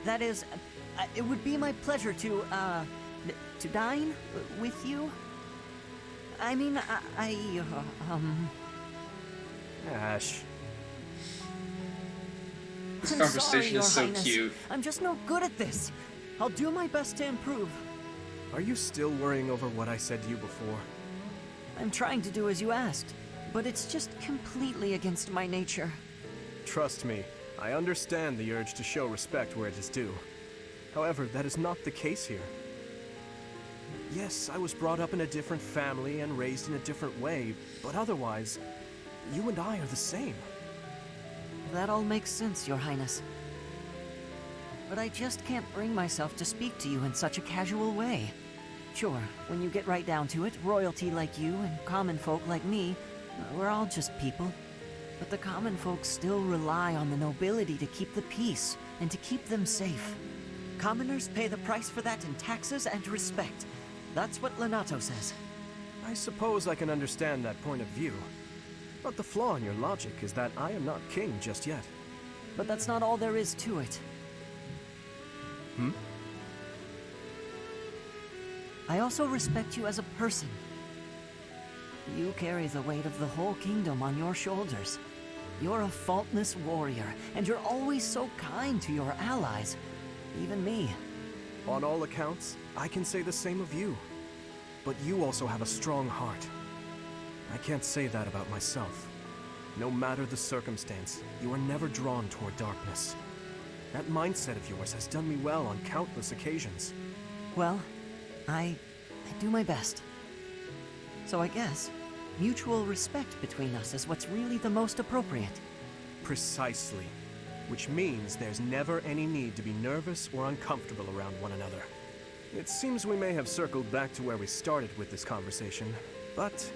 that is, it would be my pleasure to dine with you. I mean, Ash. This I'm conversation is so Your Highness. cute. I'm just no good at this. I'll do my best to improve. Are you still worrying over what I said to you before? I'm trying to do as you asked, but it's just completely against my nature. Trust me, I understand the urge to show respect where it is due. However, that is not the case here. Yes, I was brought up in a different family and raised in a different way, but otherwise, you and I are the same. That all makes sense, Your Highness. But I just can't bring myself to speak to you in such a casual way. Sure, when you get right down to it, royalty like you and common folk like me, we're all just people. But the common folk still rely on the nobility to keep the peace and to keep them safe. Commoners pay the price for that in taxes and respect. That's what Lenato says. I suppose I can understand that point of view. But the flaw in your logic is that I am not king just yet. But that's not all there is to it. Hmm? I also respect you as a person. You carry the weight of the whole kingdom on your shoulders. You're a faultless warrior, and you're always so kind to your allies. Even me. On all accounts, I can say the same of you. But you also have a strong heart. I can't say that about myself. No matter the circumstance, you are never drawn toward darkness. That mindset of yours has done me well on countless occasions. Well, I do my best. So I guess mutual respect between us is what's really the most appropriate. Precisely. Which means there's never any need to be nervous or uncomfortable around one another. It seems we may have circled back to where we started with this conversation, but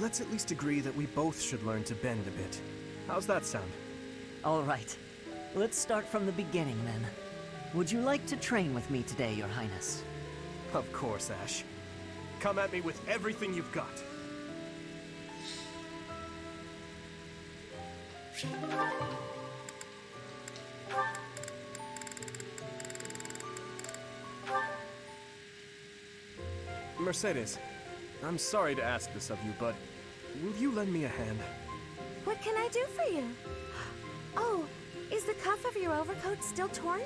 let's at least agree that we both should learn to bend a bit. How's that sound? All right. Let's start from the beginning, then. Would you like to train with me today, Your Highness? Of course, Ash. Come at me with everything you've got. Mercedes, I'm sorry to ask this of you, but will you lend me a hand? What can I do for you? Oh, is the cuff of your overcoat still torn?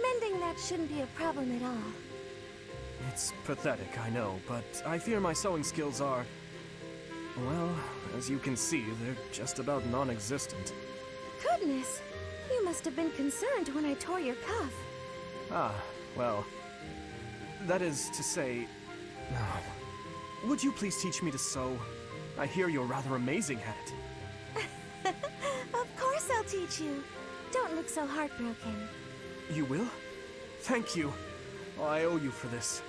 Mending that shouldn't be a problem at all. It's pathetic, I know, but I fear my sewing skills are... well, as you can see, they're just about non-existent. Goodness, you must have been concerned when I tore your cuff. Ah, well... that is to say... would you please teach me to sew? I hear you're rather amazing at it. Of course I'll teach you. Don't look so heartbroken. You will? Thank you. I owe you for this.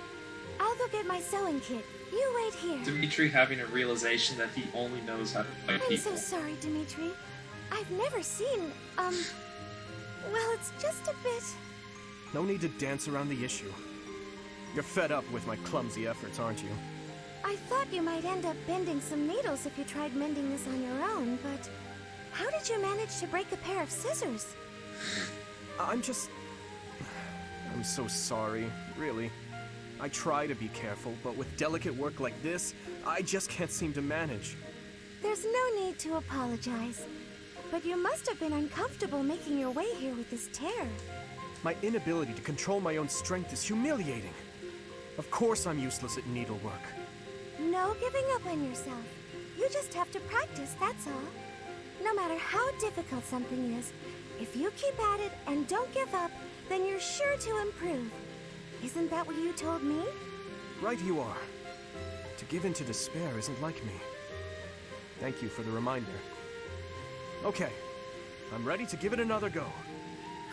I'll go get my sewing kit. You wait here. Dimitri having a realization that he only knows how to fight I'm people. so sorry, Dimitri. I've never seen, well, it's just a bit... No need to dance around the issue. You're fed up with my clumsy efforts, aren't you? I thought you might end up bending some needles if you tried mending this on your own, but... how did you manage to break a pair of scissors? I'm so sorry, really. I try to be careful, but with delicate work like this, I just can't seem to manage. There's no need to apologize. But you must have been uncomfortable making your way here with this tear. My inability to control my own strength is humiliating. Of course I'm useless at needlework. No giving up on yourself. You just have to practice, that's all. No matter how difficult something is, if you keep at it and don't give up, then you're sure to improve. Isn't that what you told me? Right you are. To give in to despair isn't like me. Thank you for the reminder. Okay, I'm ready to give it another go.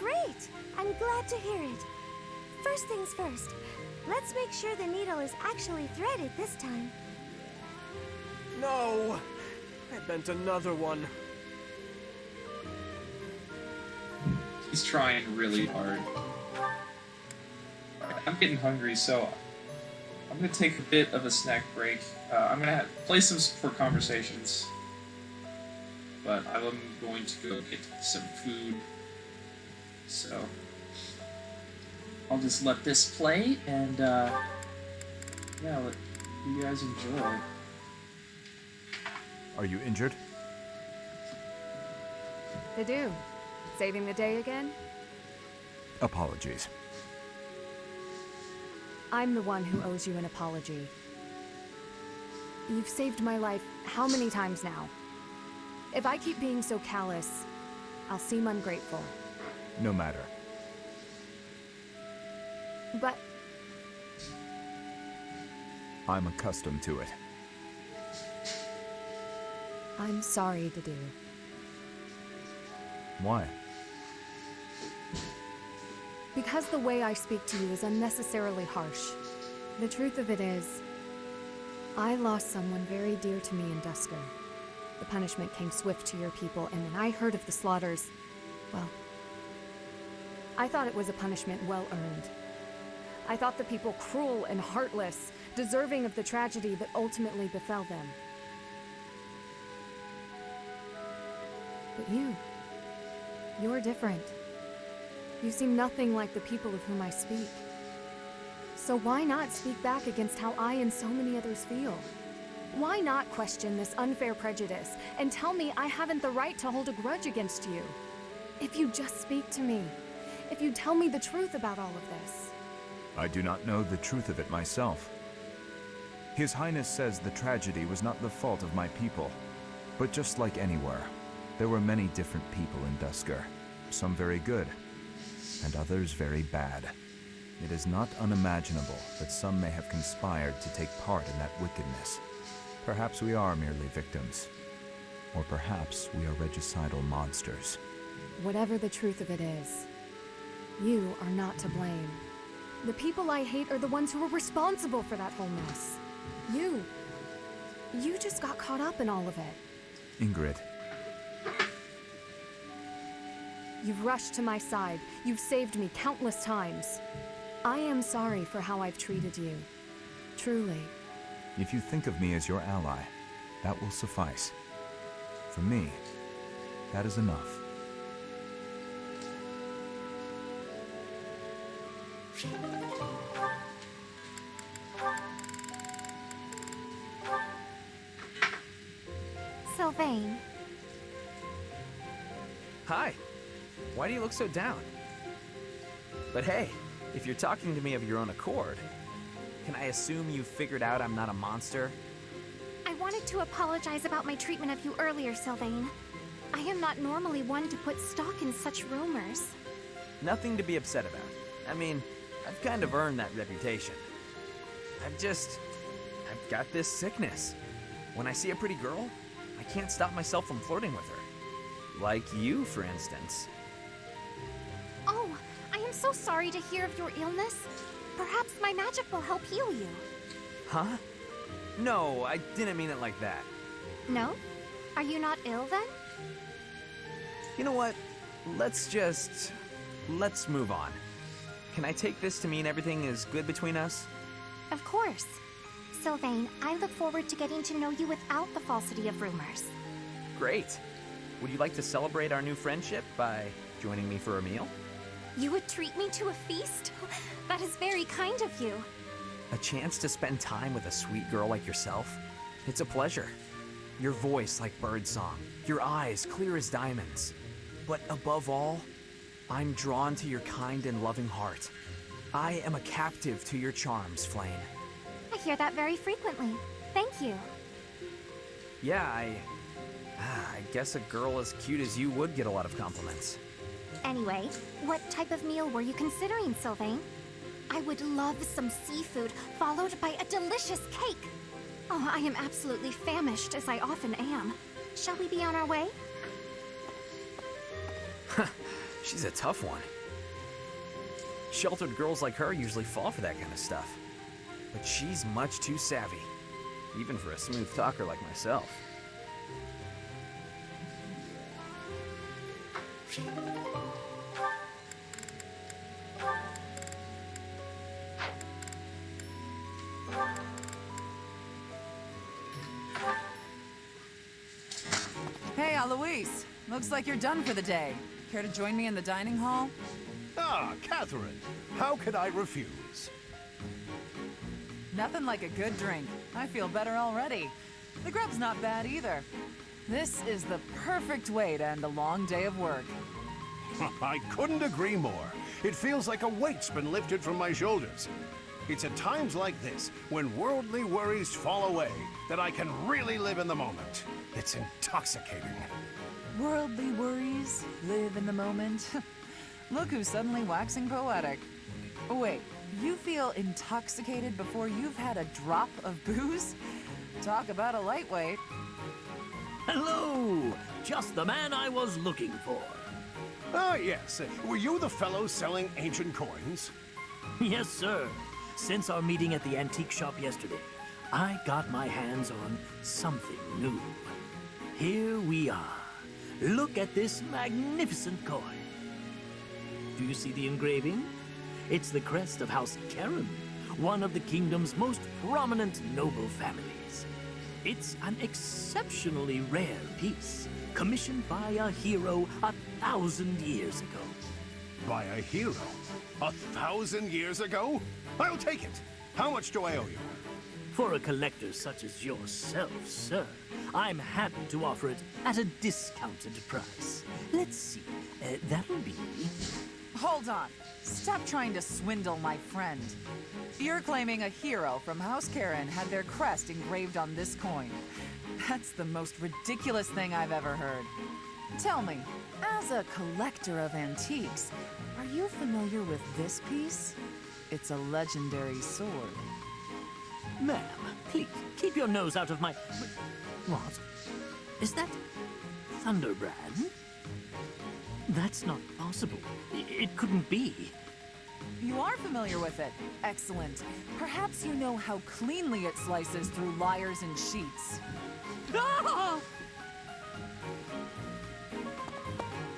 Great! I'm glad to hear it. First things first, let's make sure the needle is actually threaded this time. No! I bent another one. He's trying really hard. I'm getting hungry, so I'm gonna take a bit of a snack break. I'm gonna play some for conversations, but I'm going to go get some food. So I'll just let this play, and yeah, let you guys enjoy. Are you injured? They do. Saving the day again? Apologies. I'm the one who owes you an apology. You've saved my life how many times now? If I keep being so callous, I'll seem ungrateful. No matter. But I'm accustomed to it. I'm sorry, Didu. Why? Because the way I speak to you is unnecessarily harsh. The truth of it is, I lost someone very dear to me in Dusker. The punishment came swift to your people, and when I heard of the slaughters, well, I thought it was a punishment well earned. I thought the people cruel and heartless, deserving of the tragedy that ultimately befell them. But you're different. You seem nothing like the people of whom I speak. So why not speak back against how I and so many others feel? Why not question this unfair prejudice and tell me I haven't the right to hold a grudge against you? If you just speak to me, if you tell me the truth about all of this. I do not know the truth of it myself. His Highness says the tragedy was not the fault of my people. But just like anywhere, there were many different people in Dusker. Some very good, and others very bad. It is not unimaginable that some may have conspired to take part in that wickedness. Perhaps we are merely victims. Or perhaps we are regicidal monsters. Whatever the truth of it is, you are not to blame. The people I hate are the ones who are responsible for that whole mess. You just got caught up in all of it. Ingrid. You've rushed to my side. You've saved me countless times. I am sorry for how I've treated you. Truly. If you think of me as your ally, that will suffice. For me, that is enough. Sylvain, Hi. Why do you look so down? But hey, if you're talking to me of your own accord, can I assume you figured out I'm not a monster? I wanted to apologize about my treatment of you earlier, Sylvain. I am not normally one to put stock in such rumors. Nothing to be upset about. I mean, I've kind of earned that reputation. I've got this sickness. When I see a pretty girl, I can't stop myself from flirting with her. Like you, for instance. Oh, I am so sorry to hear of your illness. Perhaps my magic will help heal you. Huh? No, I didn't mean it like that. No? Are you not ill then? You know what? Let's move on. Can I take this to mean everything is good between us? Of course. Sylvain, I look forward to getting to know you without the falsity of rumors. Great. Would you like to celebrate our new friendship by joining me for a meal? You would treat me to a feast? That is very kind of you. A chance to spend time with a sweet girl like yourself? It's a pleasure. Your voice like birdsong, your eyes clear as diamonds. But above all, I'm drawn to your kind and loving heart. I am a captive to your charms, Flame. I hear that very frequently. Thank you. Yeah, I guess a girl as cute as you would get a lot of compliments. Anyway, what type of meal were you considering, Sylvain? I would love some seafood, followed by a delicious cake. Oh, I am absolutely famished, as I often am. Shall we be on our way? She's a tough one. Sheltered girls like her usually fall for that kind of stuff. But she's much too savvy, even for a smooth talker like myself. Hey, Alois. Looks like you're done for the day. Care to join me in the dining hall? Ah, Catherine. How could I refuse? Nothing like a good drink. I feel better already. The grub's not bad either. This is the perfect way to end a long day of work. I couldn't agree more. It feels like a weight's been lifted from my shoulders. It's at times like this, when worldly worries fall away, that I can really live in the moment. It's intoxicating. Worldly worries, live in the moment. Look who's suddenly waxing poetic. Wait, you feel intoxicated before you've had a drop of booze? Talk about a lightweight. Hello! Just the man I was looking for. Ah, yes. Were you the fellow selling ancient coins? Yes, sir. Since our meeting at the antique shop yesterday, I got my hands on something new. Here we are. Look at this magnificent coin. Do you see the engraving? It's the crest of House Karen, one of the kingdom's most prominent noble families. It's an exceptionally rare piece, commissioned by a hero 1,000 years ago. By a hero? 1,000 years ago? I'll take it. How much do I owe you? For a collector such as yourself, sir, I'm happy to offer it at a discounted price. Let's see, that'll be... Hold on. Stop trying to swindle my friend. You're claiming a hero from House Karen had their crest engraved on this coin. That's the most ridiculous thing I've ever heard. Tell me, as a collector of antiques, are you familiar with this piece? It's a legendary sword. Ma'am, please, keep your nose out of my... What? Is that Thunderbrand? That's not possible. It couldn't be. You are familiar with it. Excellent. Perhaps you know how cleanly it slices through liars and cheats. Ah!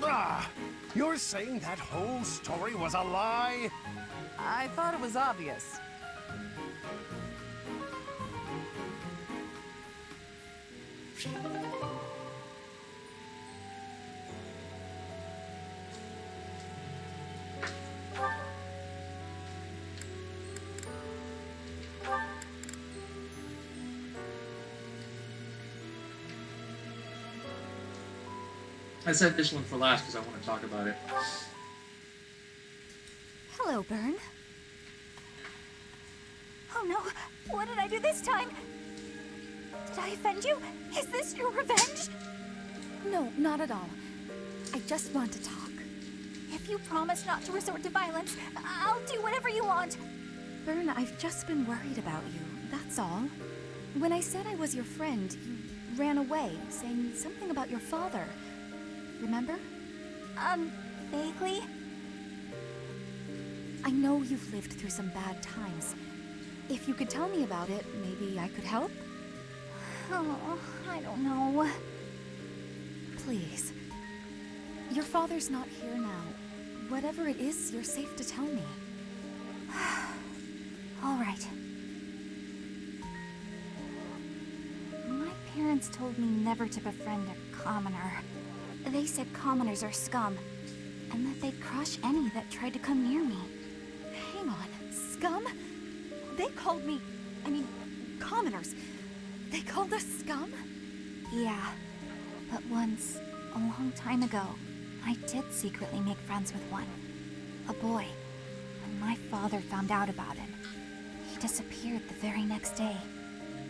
Ah! You're saying that whole story was a lie? I thought it was obvious. I said this one for last because I want to talk about it. Hello, Byrne. Oh no, what did I do this time? Did I offend you? Is this your revenge? No, not at all. I just want to talk. If you promise not to resort to violence, I'll do whatever you want. Byrne, I've just been worried about you, that's all. When I said I was your friend, you ran away, saying something about your father. Remember? Vaguely? I know you've lived through some bad times. If you could tell me about it, maybe I could help? Oh, I don't know. Please. Your father's not here now. Whatever it is, you're safe to tell me. All right. My parents told me never to befriend a commoner. They said commoners are scum, and that they'd crush any that tried to come near me. Hang on, scum? They called me... commoners. They called us scum? Yeah, but once, a long time ago, I did secretly make friends with one. A boy. When my father found out about him, he disappeared the very next day.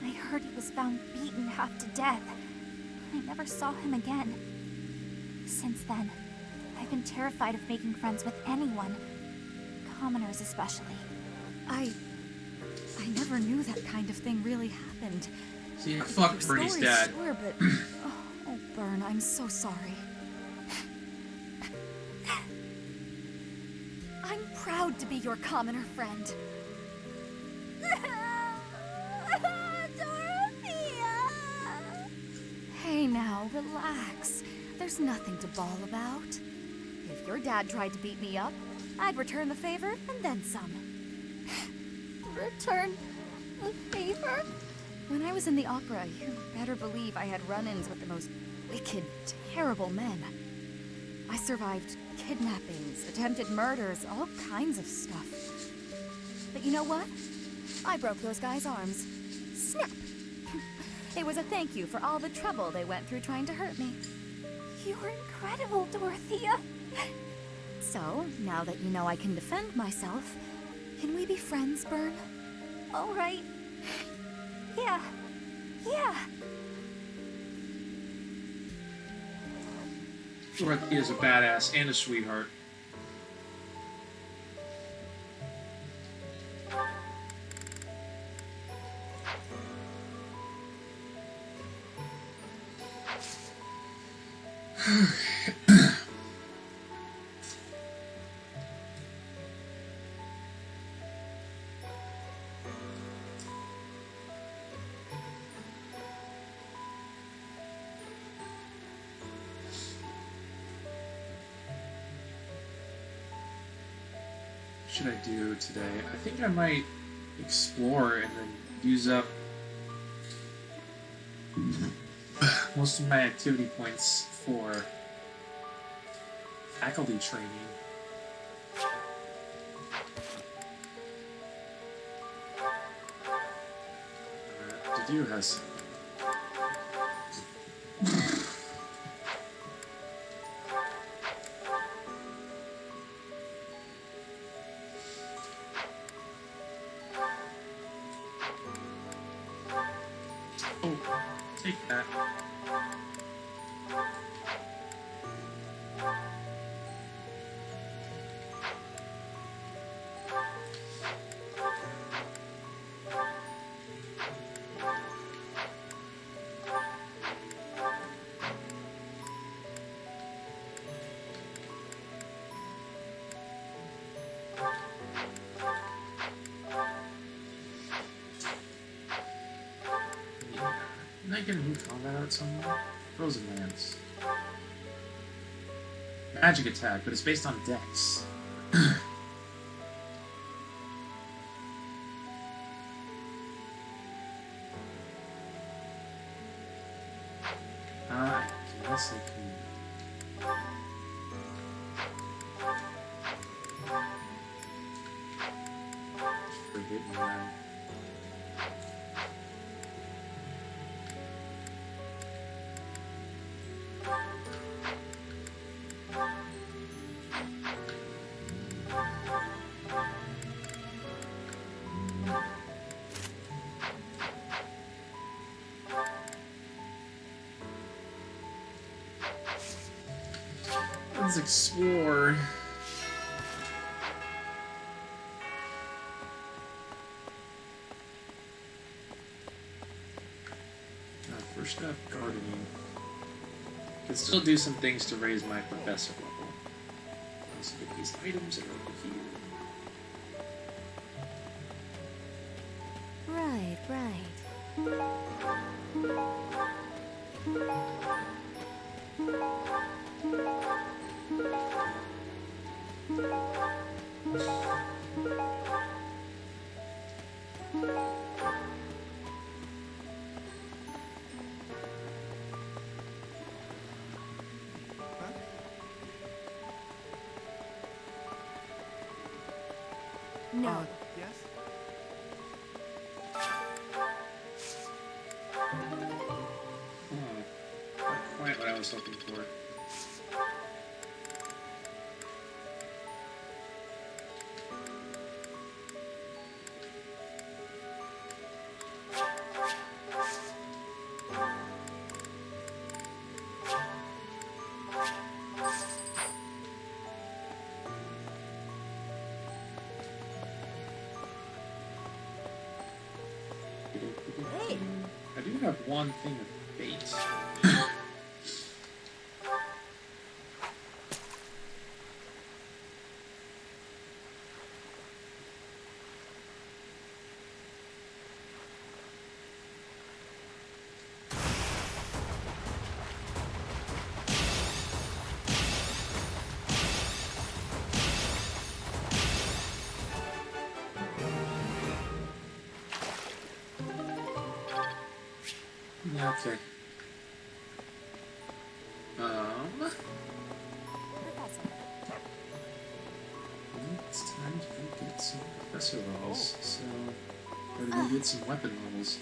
I heard he was found beaten half to death. I never saw him again. Since then, I've been terrified of making friends with anyone. Commoners especially. I never knew that kind of thing really happened. See, fuck Your Bernie's story's dad. Sure, but... oh, Byrne, I'm so sorry. I'm proud to be your commoner friend. Hey now, relax. There's nothing to bawl about. If your dad tried to beat me up, I'd return the favor and then some. Return the favor? When I was in the opera, you better believe I had run-ins with the most wicked, terrible men. I survived kidnappings, attempted murders, all kinds of stuff. But you know what? I broke those guys' arms. Snap! It was a thank you for all the trouble they went through trying to hurt me. You're incredible, Dorothea. So, now that you know I can defend myself, can we be friends, Byrne? All right. Yeah. Yeah. Dorothea's a badass and a sweetheart. What should I do today? I think I might explore and then use up most of my activity points for faculty training. Didu has take that. Can I get a new combat art somewhere? Frozen Lance. Magic attack, but it's based on dex. I guess I can. Forbidden Land. Let's explore. First up, gardening. Can still do some things to raise my professor level. Also get these items that are over here. Right, right. No. Yes? Not quite what I was looking for. I do have one thing of bait. Okay. It's time to go get some professor levels. So, gotta go get some weapon levels.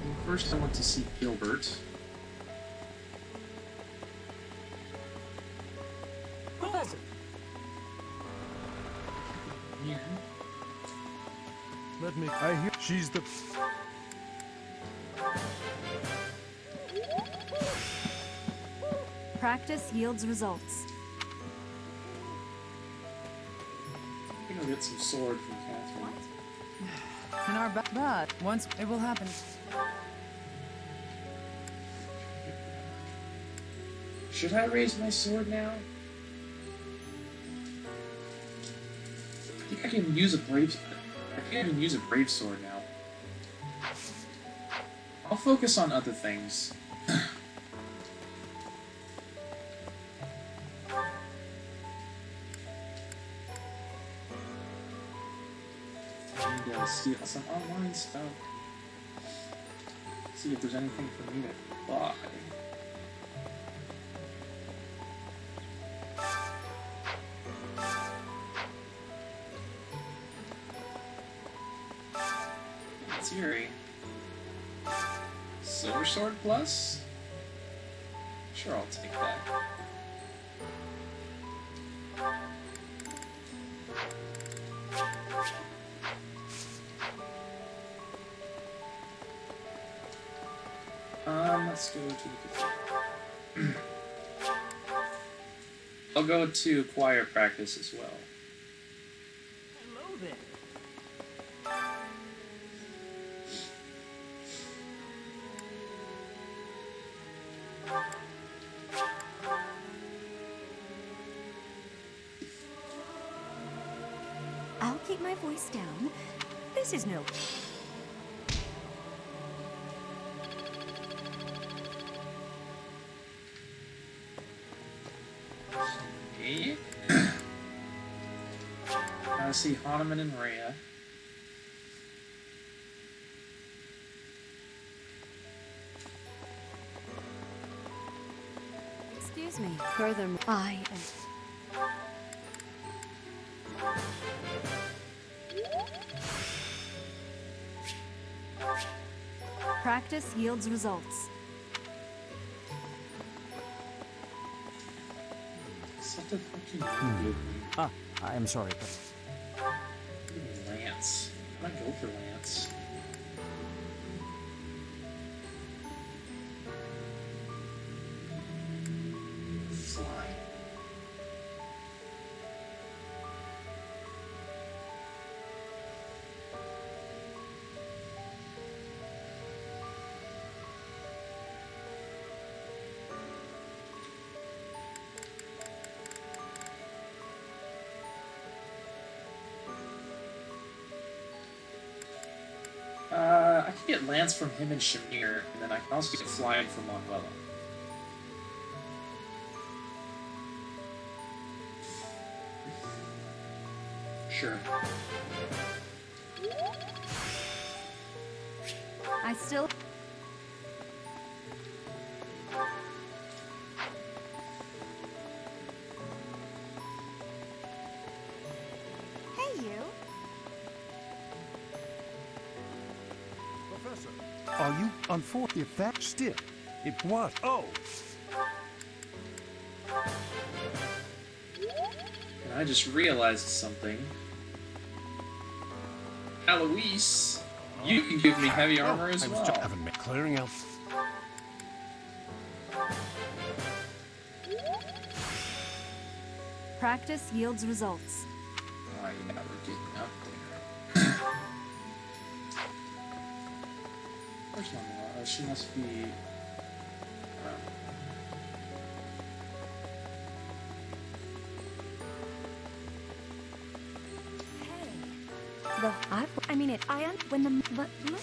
Well, first, I want to see Gilbert. Professor! Here. Let me. I hear she's the. Practice yields results. I'm gonna get some sword from Catherine. In our but once it will happen. Should I raise my sword now? I think I can use a brave. I can't even use a brave sword now. I'll focus on other things. And steal some online stuff. See if there's anything for me to buy. Theory. Silver Sword Plus? Sure, I'll take that. Let's go to the cathedral. I'll go to choir practice as well. Hello there. I'll keep my voice down. This is no... Okay. I see Hanuman and Rhea. Excuse me. Furthermore, I am... Practice yields results. Such a fucking Ah, I am sorry, but... Lance. I might go for Lance. it lands from him and Shamir, and then I can also get flying from Manuela. Sure. I still... Hey, you. Professor, are you unfortunate? If that still, it was. Oh. And I just realized something. Alois, you can give me heavy armor as well. I haven't been clearing out. Practice yields results. Oh yeah, we're getting up there. Where's Manuela? She must be... I mean it. When the but look.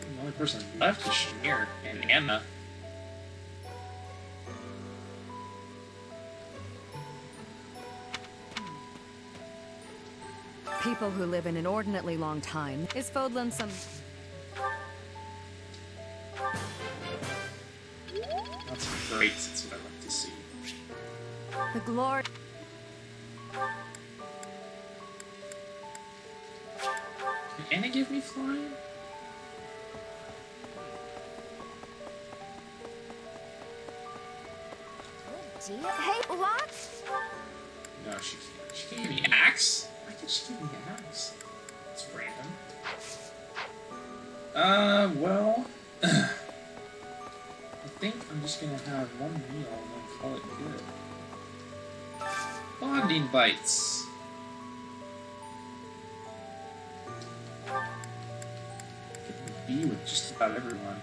The only person left is Shamir and Anna. People who live an inordinately long time. Is Fodlan some... That's great, that's what I like to see. The glory... Can Anna give me flying? Hey, what? No, she can't. She can give me axe? Why can't she give me axe? It's random. Well... I think I'm just gonna have one meal and then call it good. Bonding bites. Get to be with just about everyone.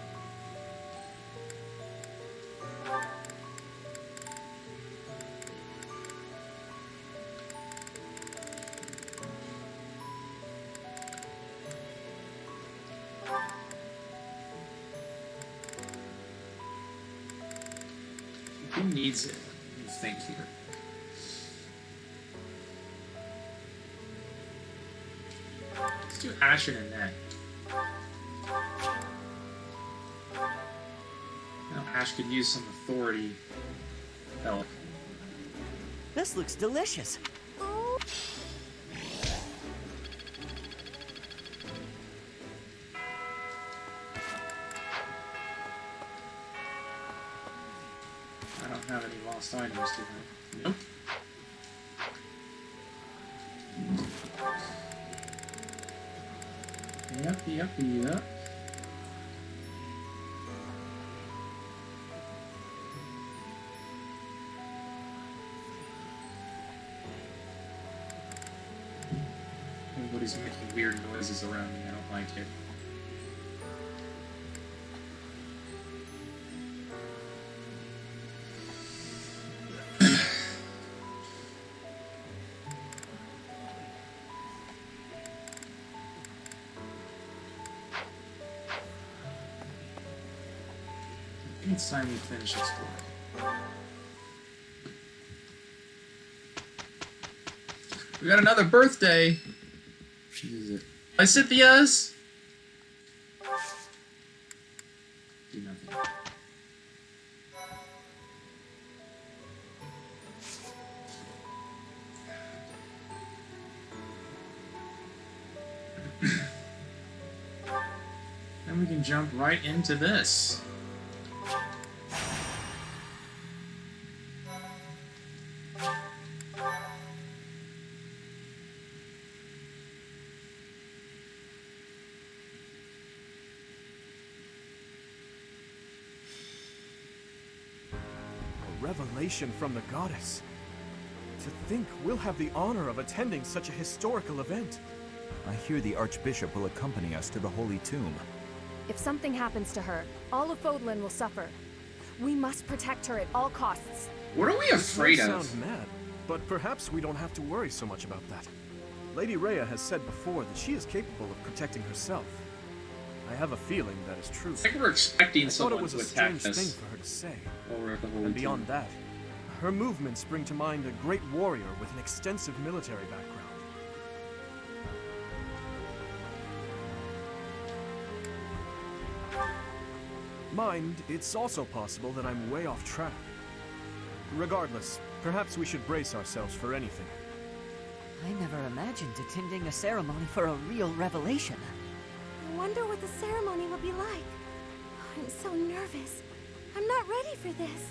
Who needs it? Let me think here. Let's do Asher and Annette. Now Ash could use some authority help. This looks delicious. I don't have any lost items, do I? Nope. Yep. Everybody's making weird noises around me. I don't like it. It's time we finish exploring. We got another birthday! What is it? Lysithia's? Do nothing. Then we can jump right into this. Revelation from the goddess. To think we'll have the honor of attending such a historical event. I hear the Archbishop will accompany us to the Holy Tomb. If something happens to her, all of Fodlan will suffer. We must protect her at all costs. What are we afraid of? Sound mad, but perhaps we don't have to worry so much about that. Lady Rhea has said before that she is capable of protecting herself. I have a feeling that is true. I think we're expecting I thought someone it was to a attack strange us. thing for her to say. Over the Holy And beyond Tomb. that, her movements bring to mind a great warrior with an extensive military background. Mind, it's also possible that I'm way off track. Regardless, perhaps we should brace ourselves for anything. I never imagined attending a ceremony for a real revelation. I wonder what the ceremony will be like. I'm so nervous. I'm not ready for this.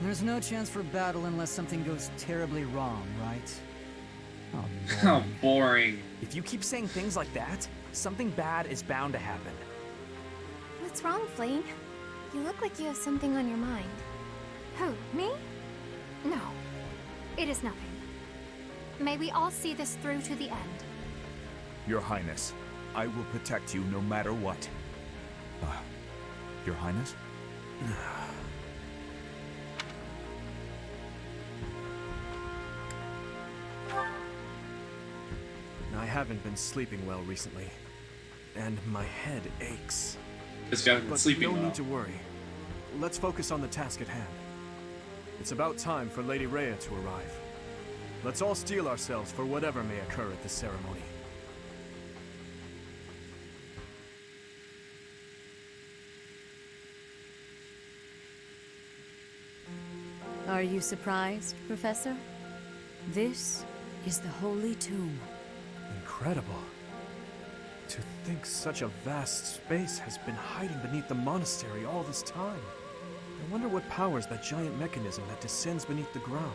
There's no chance for battle unless something goes terribly wrong, right? Oh, How boring. If you keep saying things like that, something bad is bound to happen. What's wrong, Flame? You look like you have something on your mind. Who, me? No, it is nothing. May we all see this through to the end. Your Highness, I will protect you no matter what. Your Highness? I haven't been sleeping well recently, and my head aches. This guy hasn't been But sleeping no well. need to worry. Let's focus on the task at hand. It's about time for Lady Rhea to arrive. Let's all steel ourselves for whatever may occur at this ceremony. Are you surprised, Professor? This is the Holy Tomb. Incredible. To think such a vast space has been hiding beneath the monastery all this time. I wonder what powers that giant mechanism that descends beneath the ground.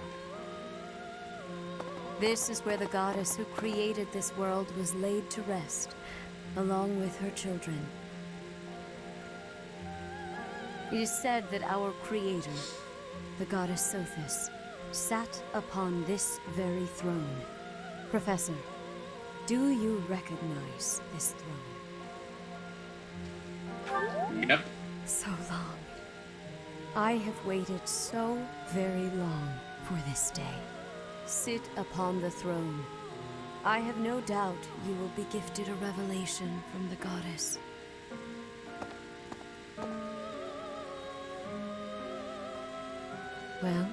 This is where the goddess who created this world was laid to rest, along with her children. It is said that our creator, the goddess Sothis, sat upon this very throne. Professor, do you recognize this throne? Yep. So long. I have waited so very long for this day. Sit upon the throne. I have no doubt you will be gifted a revelation from the goddess. Well,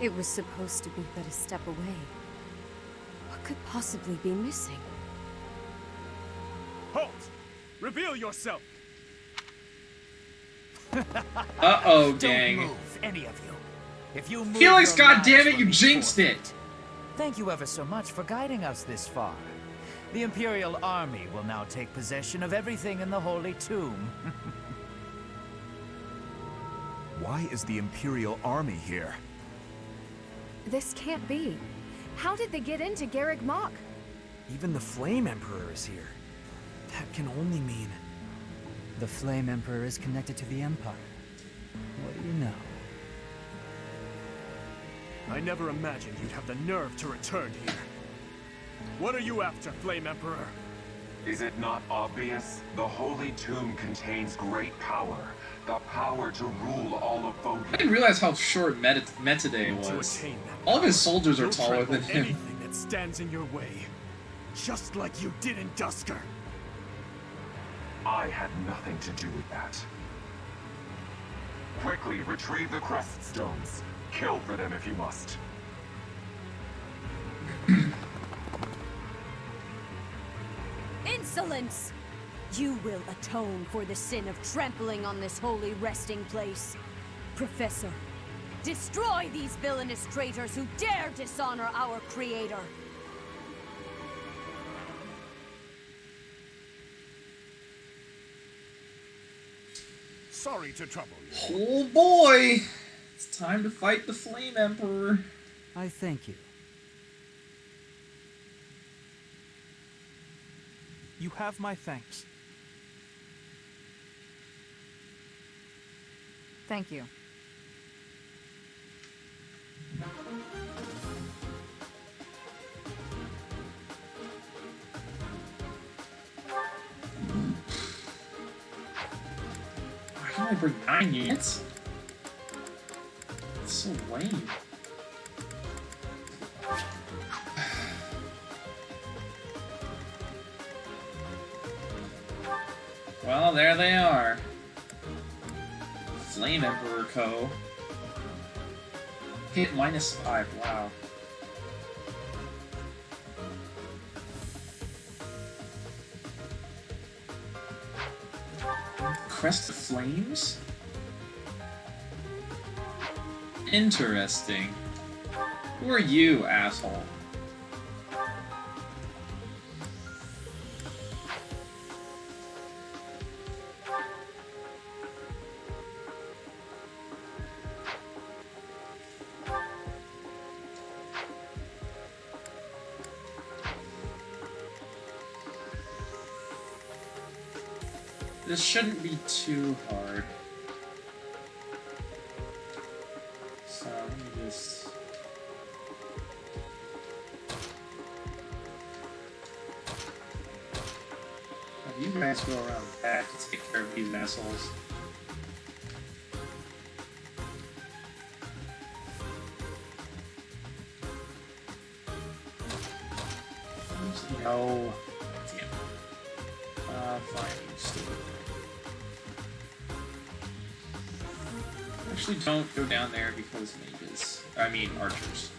it was supposed to be but a step away. What could possibly be missing? Halt! Reveal yourself! Uh-oh, gang. Don't move, any of you. If you move, Felix, your goddammit, lives you will be jinxed forfeit. it! Thank you ever so much for guiding us this far. The Imperial Army will now take possession of everything in the Holy Tomb. Why is the Imperial Army here? This can't be. How did they get into Garreg Mach? Even the Flame Emperor is here. That can only mean... The Flame Emperor is connected to the Empire. What do you know? I never imagined you'd have the nerve to return here. What are you after, Flame Emperor? Is it not obvious? The Holy Tomb contains great power. The power to rule all of Fodlan. I didn't realize how short Metaday To was. attain that All of his power, soldiers are you'll taller trample than him. anything that stands in your way. Just like you did in Dusker. I had nothing to do with that. Quickly retrieve the crest stones. Kill for them if you must. Insolence! You will atone for the sin of trampling on this holy resting place. Professor, destroy these villainous traitors who dare dishonor our creator. Sorry to trouble you. Oh boy! It's time to fight the Flame Emperor. I thank you. You have my thanks. Thank you. I can only bring 9 units? That's so lame. Well, there they are. Flame Emperor Co. Hit -5, wow. Crest of Flames? Interesting. Who are you, asshole? This shouldn't be too hard. So let me just... Have you guys go around back to take care of these assholes. No. Fine, stay there. Actually, don't go down there because mages. I mean, archers.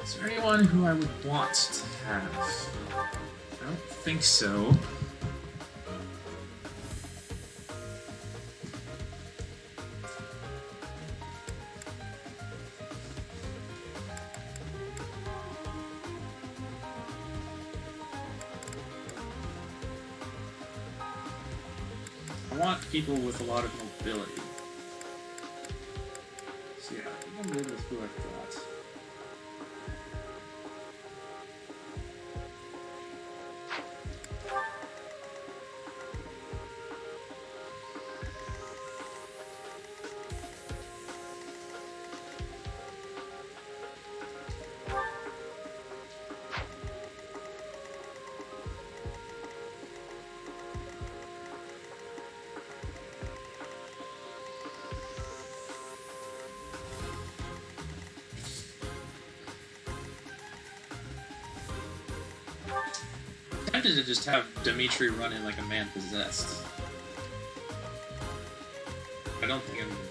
Is there anyone who I would want to have? I don't think so. I want people with a lot of mobility. So yeah, I think I'm good with who I've got. To just have Dimitri run in like a man possessed. I don't think I'm gonna do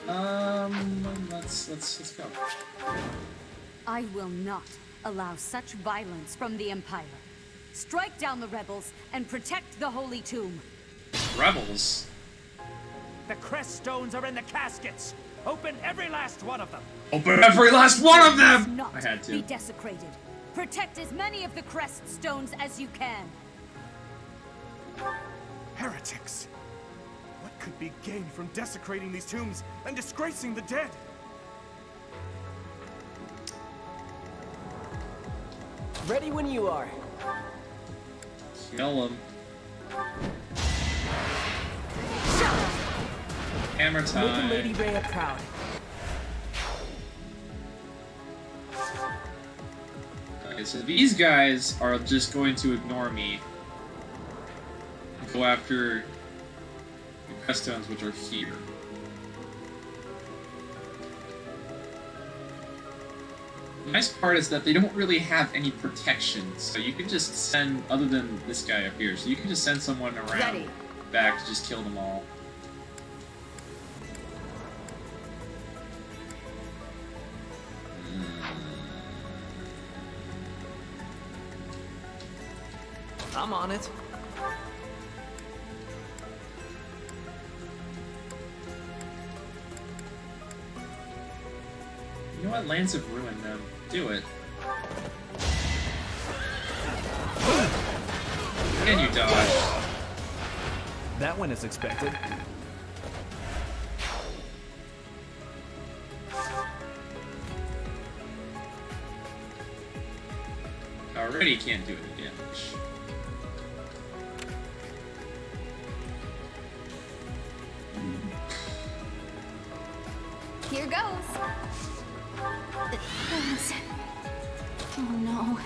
that. Let's go. I will not allow such violence from the Empire. Strike down the rebels and protect the Holy Tomb. Rebels? The crest stones are in the caskets. Open every last one of them. Open every last one of them! Not I had to. be desecrated. Protect as many of the crest stones as you can. Heretics! What could be gained from desecrating these tombs and disgracing the dead? Ready when you are. Kill him. Hammer time. Making Lady Rhea proud. Okay, so these guys are just going to ignore me and go after the crest stones, which are here. The nice part is that they don't really have any protection, so you can just send, other than this guy up here, so you can just send someone around back to just kill them all. I'm on it. You know what? Lands have ruined them. Do it. And you dodge. That went as expected. Already can't do any damage. Here goes. Thanks. Oh no.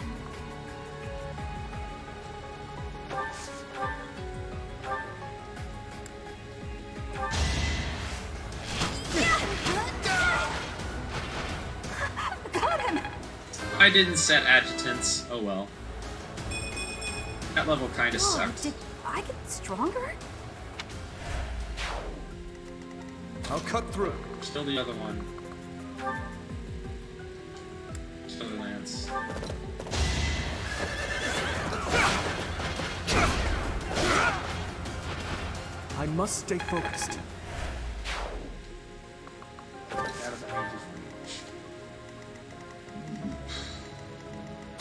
Got him. I didn't set adjutants. Oh well. That level kind of Whoa, sucked. did I get stronger? I'll cut through. Still the other one. Still the lance. I must stay focused.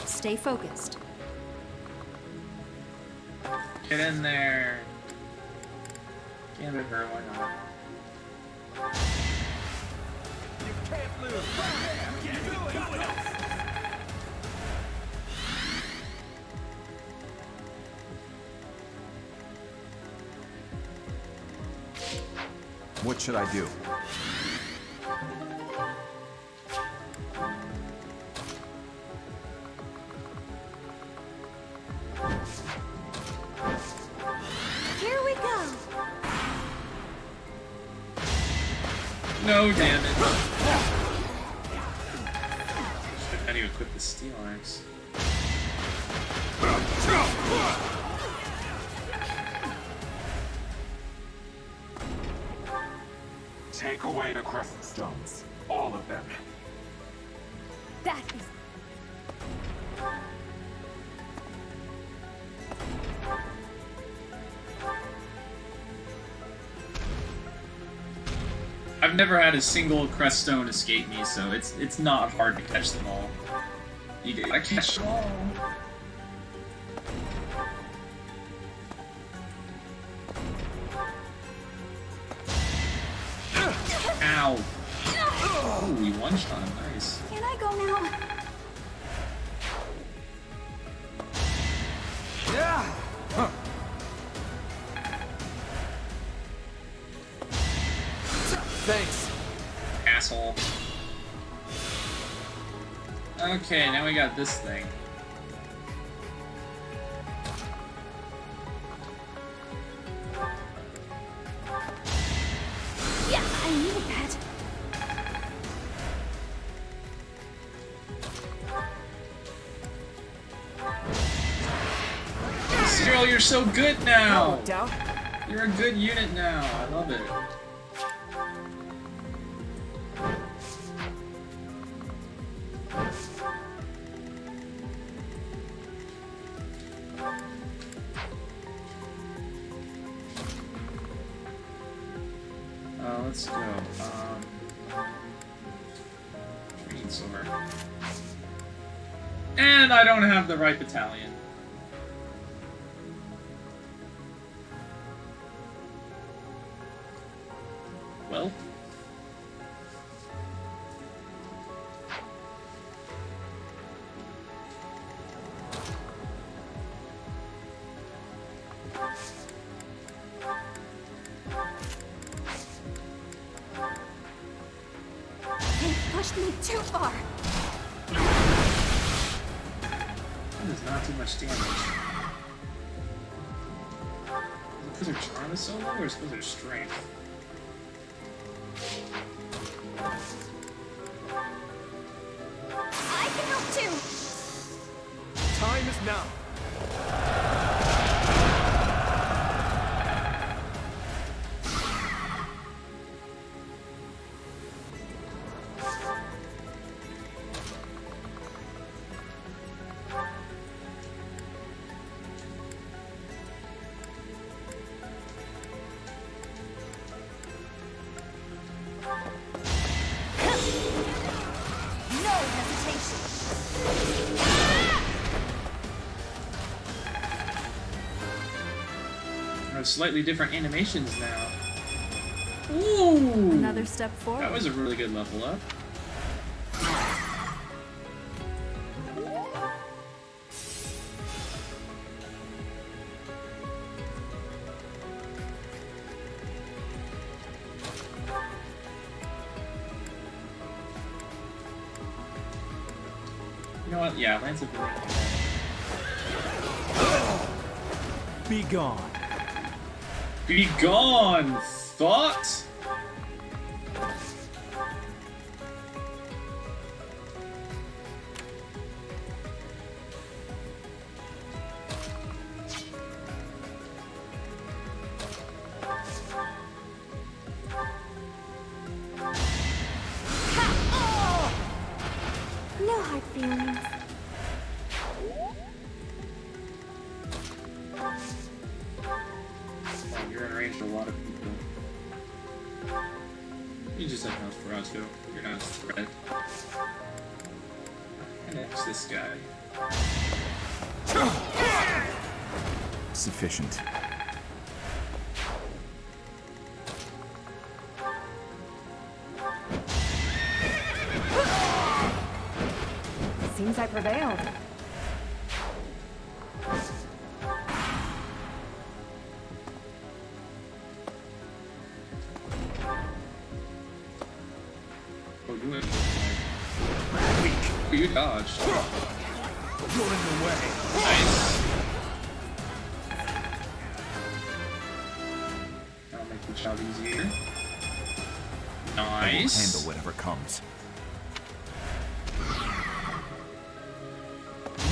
Stay focused. Get in there. Get at her, why not? You can't lose. What should I do? Here we go. No, damn it. I didn't even equip the steel axe. Take away the crescent stones. All of them. That is. I've never had a single crest stone escape me, so it's not hard to catch them all. You gotta catch them all. Ow! Oh, we one-shot him, nice. Can I go now? Yeah. Huh. Thanks. Asshole. Okay, now we got this thing. Yeah, I needed that. Cyril, you're so good now! No doubt. You're a good unit now. I love it. Let's go. Green sword. And I don't have the right battalion. Well. They pushed me too far. That is not too much damage. Is it because her charm is so low, or is it because of her strength? I can help too. Time is now. slightly different animations now. Ooh! Another step forward. That was a really good level up. You know what? Yeah, Lance of Be gone. Be gone, thought! No hard feelings. Oh, you're in range of a lot of people. You just have enough for us, too. You're not spread. Next, this guy. Sufficient. Seems I prevailed. Oh, you went weak. You dodged. You're in the way. Nice. That'll make the job easier. I will Nice. handle whatever comes.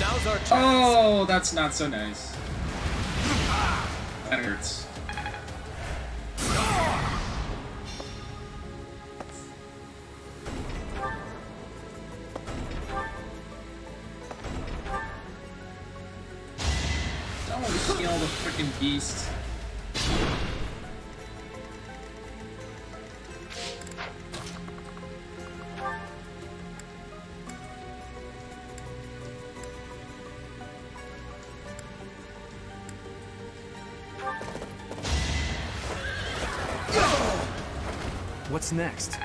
Now's our chance. Oh, that's not so nice. That hurts. Don't steal the freaking beast. What's next?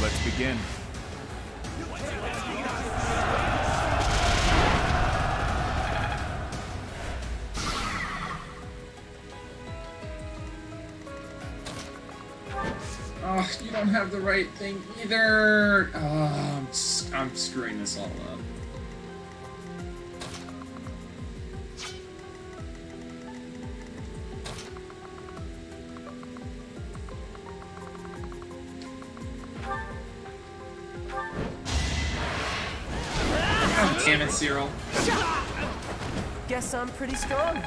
Let's begin. Oh, you don't have the right thing either. Oh, I'm screwing this all up. Oh, damn it, Cyril. Guess I'm pretty strong.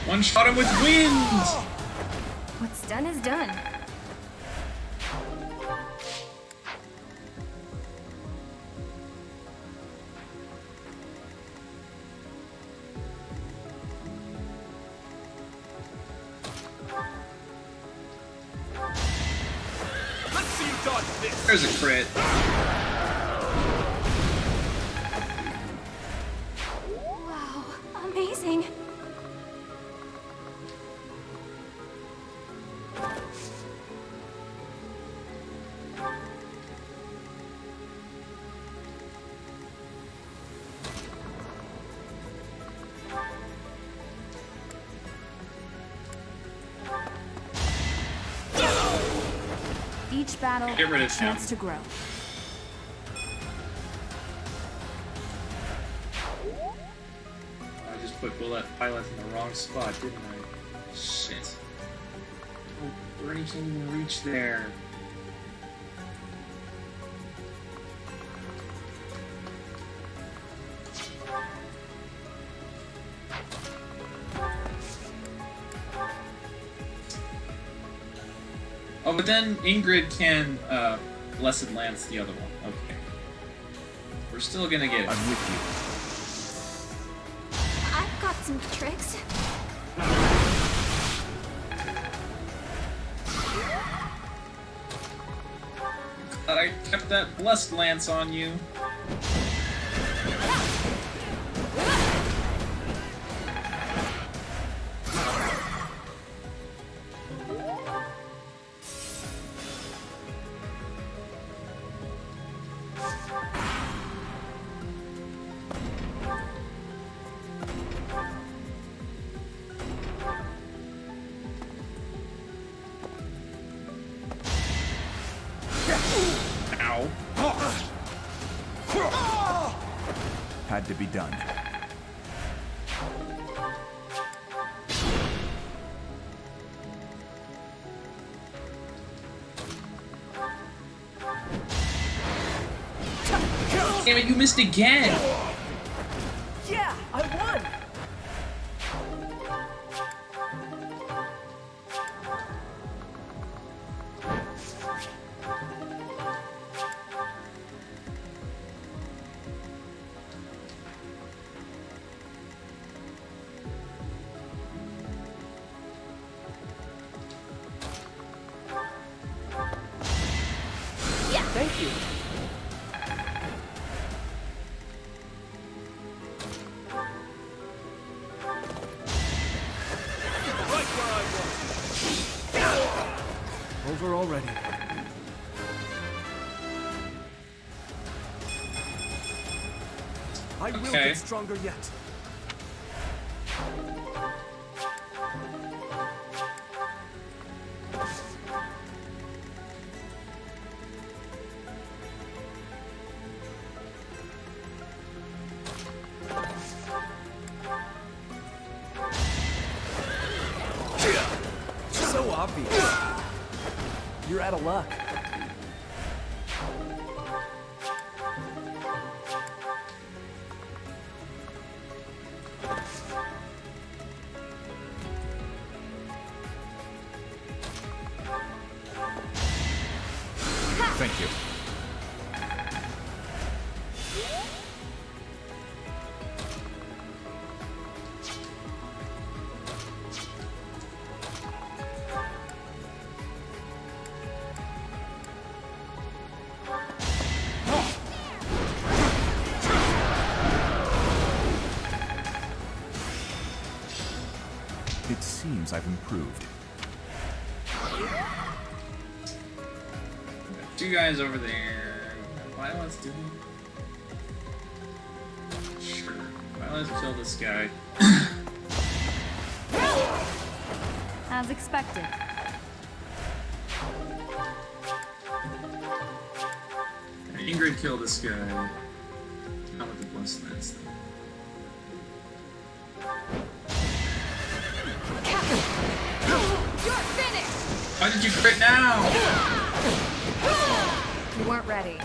One shot him with wind! What's done is done. Let's see you dodge this. There's a crit. Wow, amazing. Each battle, Get rid a of chance him. to grow. I just put bullet pilots in the wrong spot, didn't I? Shit. Oh, Bernie can't even reach there. Oh, but then Ingrid can Blessed Lance the other one. Okay. We're still gonna get it. I'm with you. I've got some tricks. Glad I kept that Blessed Lance on you. Had to be done. Damn it, you missed again! Yeah, I won! Thank you. Right where I was. Over already. I will get stronger yet. So obvious. You're out of luck. Thank you. It seems I've improved. Two guys over there. Violet's doing. Sure. Violet's kill this guy. As expected. Ingrid kill this guy. Not with the Blessed Lance though. You're finished! Why did you crit now? You weren't ready.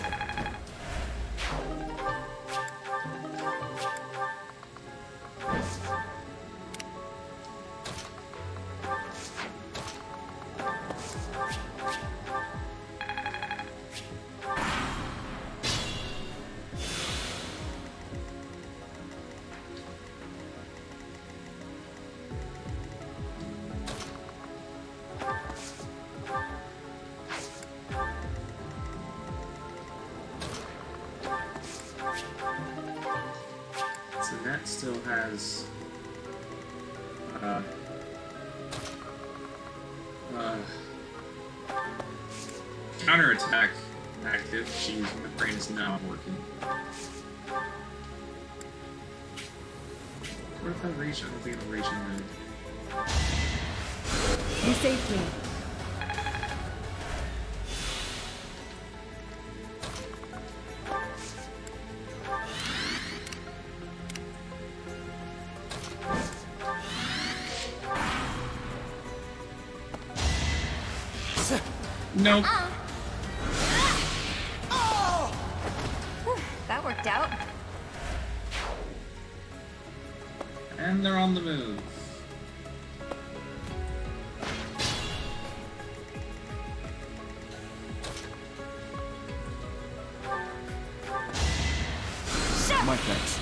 So that still has counterattack active. Jeez, my brain is not working. What if I reach? I don't think it'll reach in You saved me. Nope. That worked out. And they're on the move. My thanks.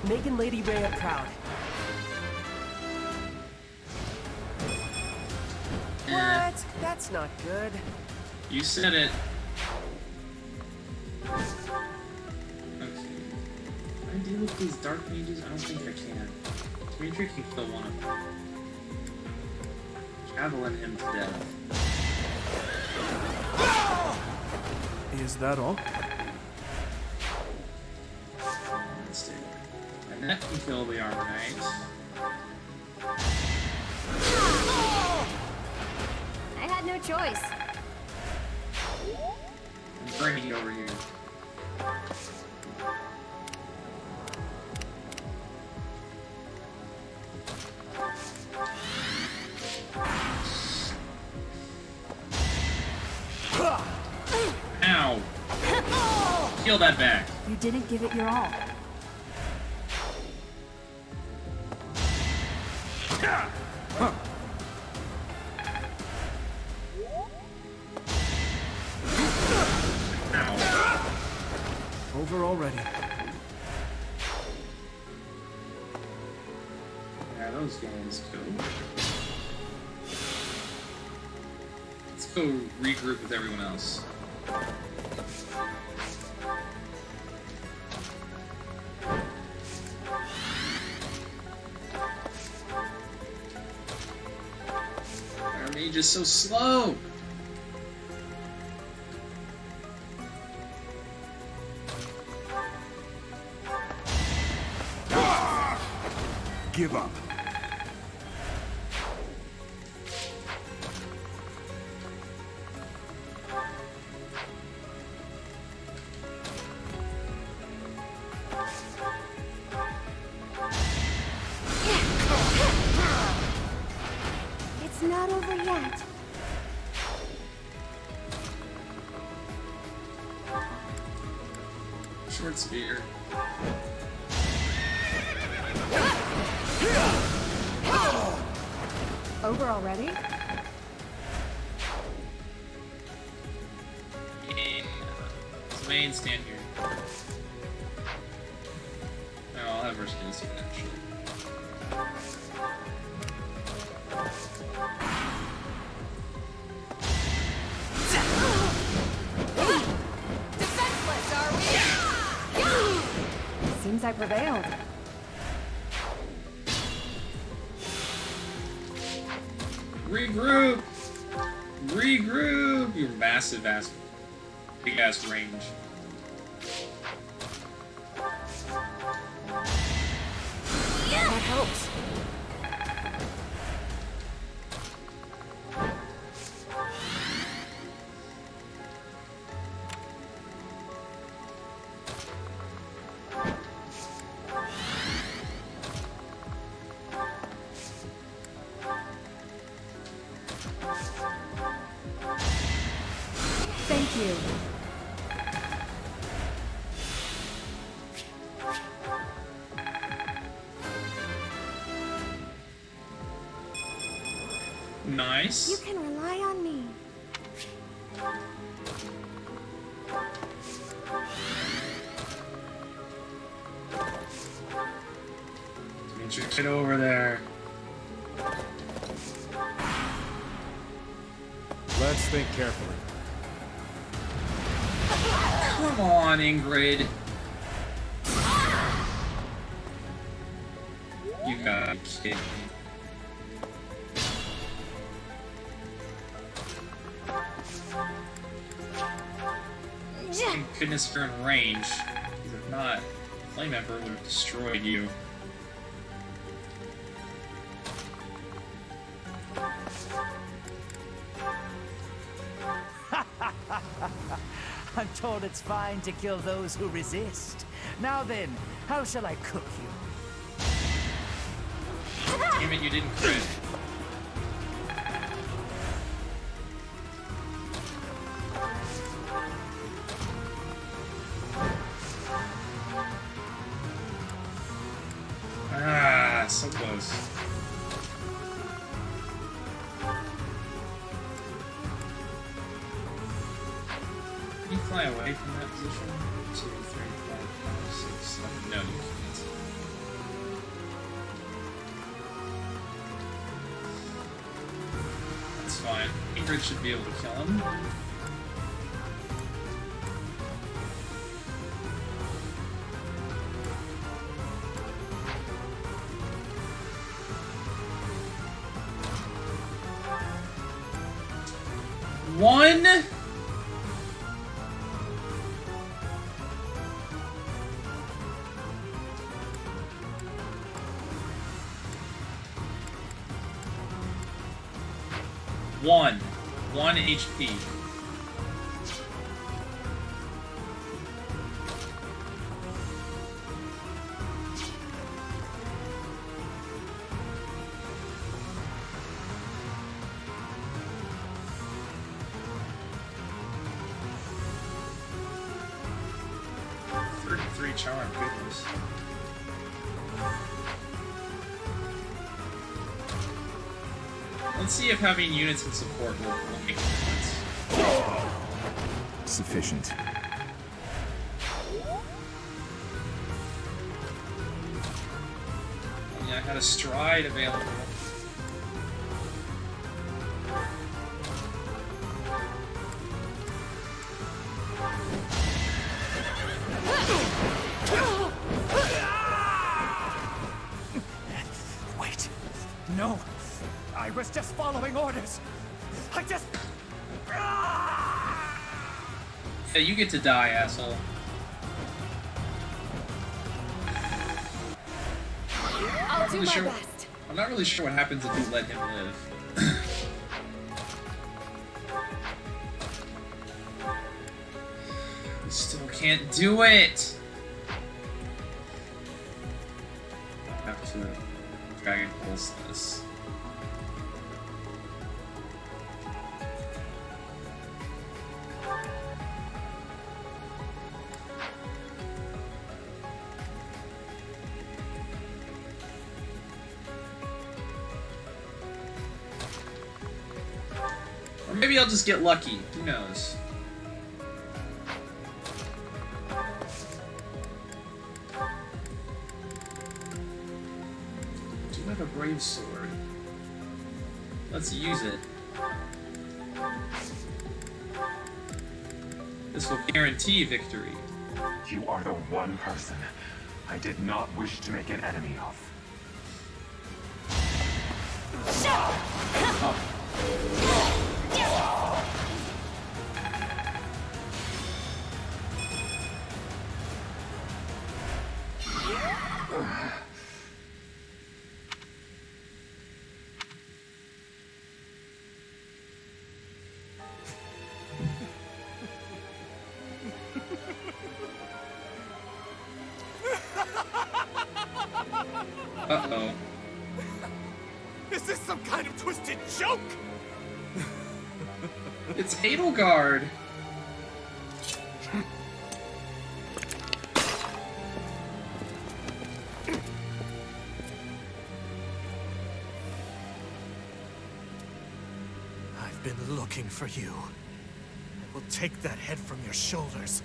Making Lady Rhea proud. What? That's not good. You said it. Okay. Can I deal with these dark mages? I don't think I can. Dimitri can kill one of them. Javelin him to death. Is that all? Let's see. And that can kill the armor knight. I had no choice. And Bernie over here. Ow! Kill that back. You didn't give it your all. Huh. Over already. Yeah, those guys go. Let's go regroup with everyone else. Our mage is so slow. Give up. It's not over yet. Short spear. Over already? Main, stand here. No, I'll have her stand soon, actually. Defenseless, are we? Seems I prevailed. Regroup! Regroup! Your massive ass, big ass range. That helps. Thank you. Nice. You can rely on me. Dimitri, get over there. Let's think carefully. Come on, Ingrid. You gotta be kidding me. Thank goodness you're in range. Because if not, Flame Emperor would have destroyed you. I'm told it's fine to kill those who resist. Now then, how shall I cook you? Damn it, you didn't crit. Ah, so close. Can you fly away from that position? 2, 3, 4, 5, 6, 7. No, you can't. That's fine. Ingrid should be able to kill him. One. One HP. Charm, goodness. Let's see if having units in support will make a difference. Sufficient. Yeah, I had a stride available. Wait. No. I was just following orders. I just... Yeah, you get to die, asshole. I'll do my best. I'm not really sure what happens if you let him live. We still can't do it! I have to Dragon Pulse this. Or maybe I'll just get lucky. Who knows? I do have a brave sword. Let's use it. This will guarantee victory. You are the one person I did not wish to make an enemy of. Uh-oh. Is this some kind of twisted joke? It's Edelgard! I've been looking for you. I will take that head from your shoulders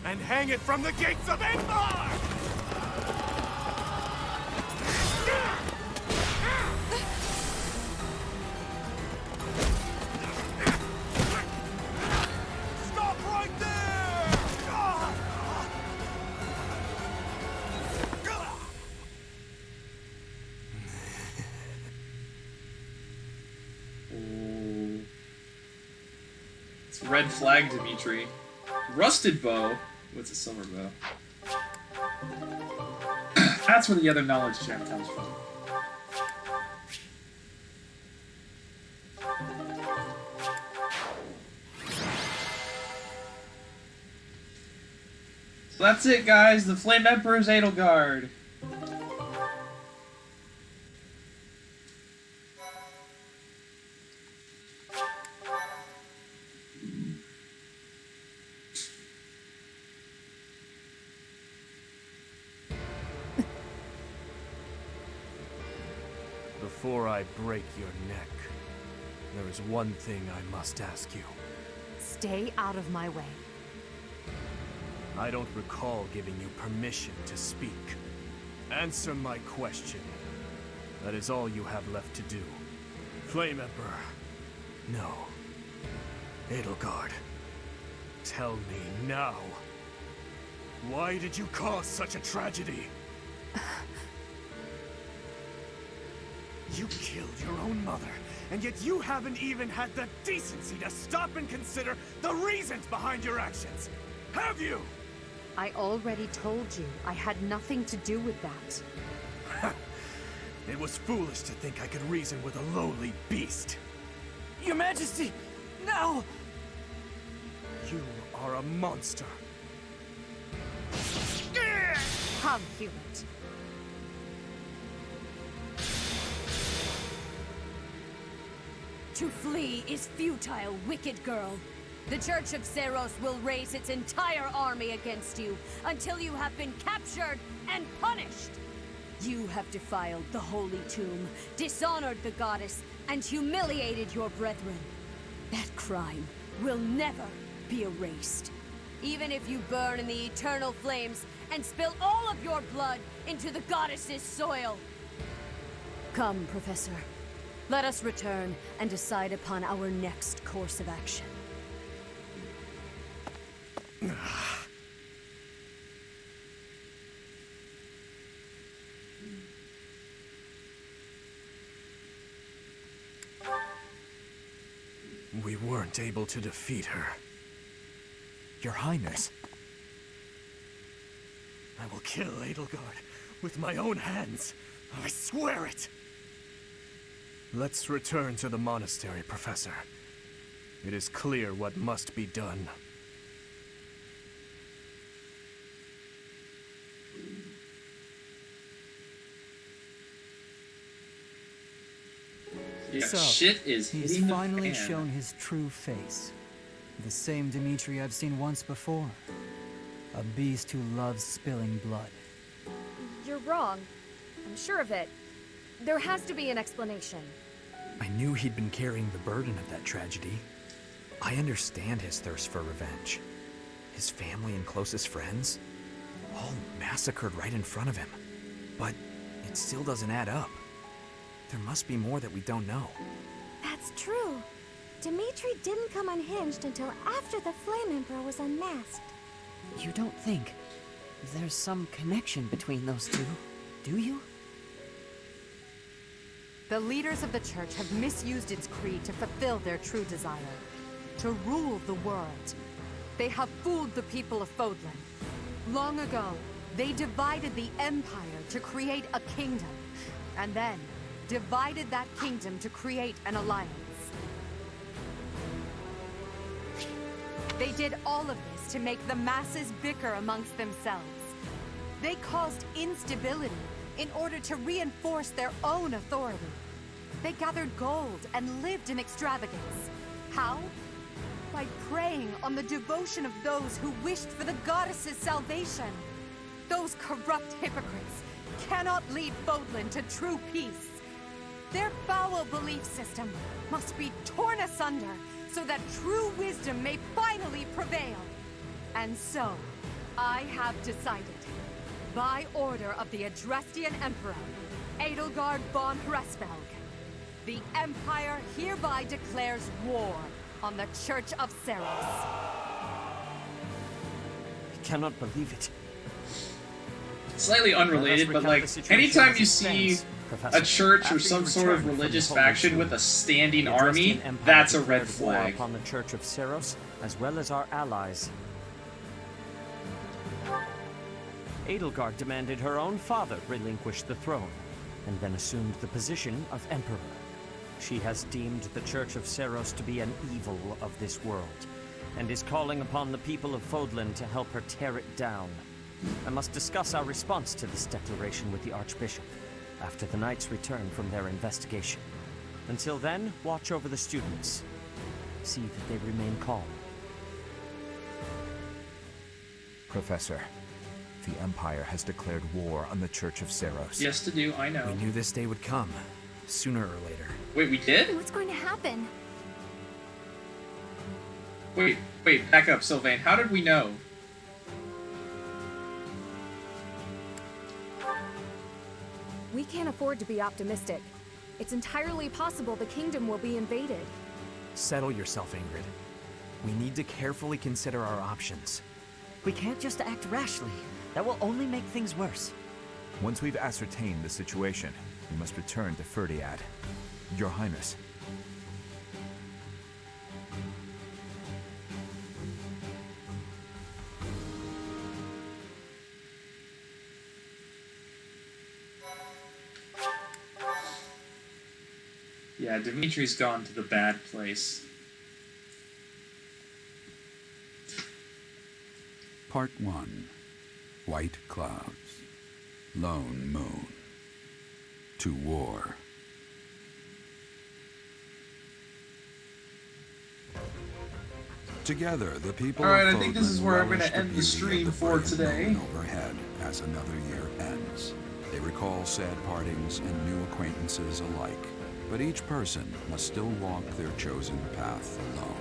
And hang it from the gates of Endor! Stop right there! Ooh. It's red flag, Dimitri. Rusted bow. What's a silver bow? That's where the other knowledge gem comes from. So that's it, guys. The Flame Emperor's Edelgard. Before I break your neck, there is one thing I must ask you. Stay out of my way. I don't recall giving you permission to speak. Answer my question. That is all you have left to do. Flame Emperor. No. Edelgard. Tell me now. Why did you cause such a tragedy? You killed your own mother, and yet you haven't even had the decency to stop and consider the reasons behind your actions. Have you? I already told you I had nothing to do with that. It was foolish to think I could reason with a lowly beast. Your Majesty, no! You are a monster. Come, Hubert. To flee is futile, wicked girl. The Church of Seros will raise its entire army against you until you have been captured and punished. You have defiled the Holy Tomb, dishonored the goddess, and humiliated your brethren. That crime will never be erased. Even if you burn in the eternal flames and spill all of your blood into the goddess's soil. Come, Professor. Let us return and decide upon our next course of action. We weren't able to defeat her. Your Highness. I will kill Edelgard with my own hands. I swear it! Let's return to the monastery, Professor. It is clear what must be done. Yeah, So, shit is he's hitting the finally fan. shown his true face. The same Dimitri I've seen once before. A beast who loves spilling blood. You're wrong. I'm sure of it. There has to be an explanation. I knew he'd been carrying the burden of that tragedy. I understand his thirst for revenge. His family and closest friends, all massacred right in front of him. But it still doesn't add up. There must be more that we don't know. That's true. Dimitri didn't come unhinged until after the Flame Emperor was unmasked. You don't think there's some connection between those two, do you? The leaders of the Church have misused its creed to fulfill their true desire. To rule the world. They have fooled the people of Fodlan. Long ago, they divided the Empire to create a kingdom. And then, divided that kingdom to create an alliance. They did all of this to make the masses bicker amongst themselves. They caused instability in order to reinforce their own authority. They gathered gold and lived in extravagance. How? By preying on the devotion of those who wished for the goddess's salvation. Those corrupt hypocrites cannot lead Fodlan to true peace. Their foul belief system must be torn asunder so that true wisdom may finally prevail. And so, I have decided, by order of the Adrestian Emperor, Edelgard von Hresvelg, the Empire hereby declares war on the Church of Seros. I cannot believe it. Slightly unrelated, but like, anytime you see a church or some sort of religious faction with a standing army, that's a red flag. Upon the Church of Seros, as well as our allies. Edelgard demanded her own father relinquish the throne, and then assumed the position of Emperor. She has deemed the Church of Seros to be an evil of this world, and is calling upon the people of Fodlan to help her tear it down. I must discuss our response to this declaration with the Archbishop, after the Knights return from their investigation. Until then, watch over the students. See that they remain calm. Professor, the Empire has declared war on the Church of Seros. Yes to do, I know. We knew this day would come, sooner or later. Wait, we did? What's going to happen? Wait, back up, Sylvain. How did we know? We can't afford to be optimistic. It's entirely possible the kingdom will be invaded. Settle yourself, Ingrid. We need to carefully consider our options. We can't just act rashly. That will only make things worse. Once we've ascertained the situation, we must return to Ferdiad. Your Highness. Yeah, Dimitri's gone to the bad place. Part 1. White Clouds. Lone Moon. To War. Together, the people Alright, of I think this is where I'm going relish to end the beauty stream of for bright today. moon overhead as another year ends. They recall sad partings and new acquaintances alike, but each person must still walk their chosen path alone.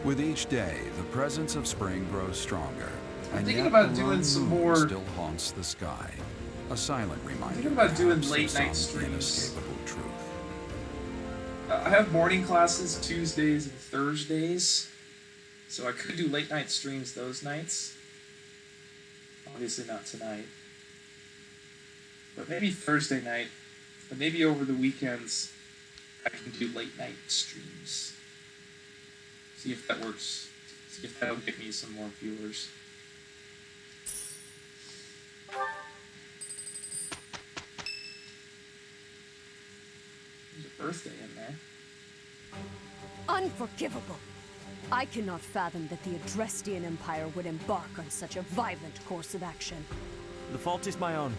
With each day, the presence of spring grows stronger, I'm and thinking yet about the doing lone some moon more. still haunts the sky, a silent reminder. Thinking about doing perhaps, of late some night streams. inescapable truth. I have morning classes Tuesdays and Thursdays, so I could do late night streams those nights. Obviously not tonight. But maybe Thursday night, but maybe over the weekends I can do late night streams. See if that works. See if that'll get me some more viewers. There's a birthday in there. Unforgivable! I cannot fathom that the Adrestian Empire would embark on such a violent course of action. The fault is my own.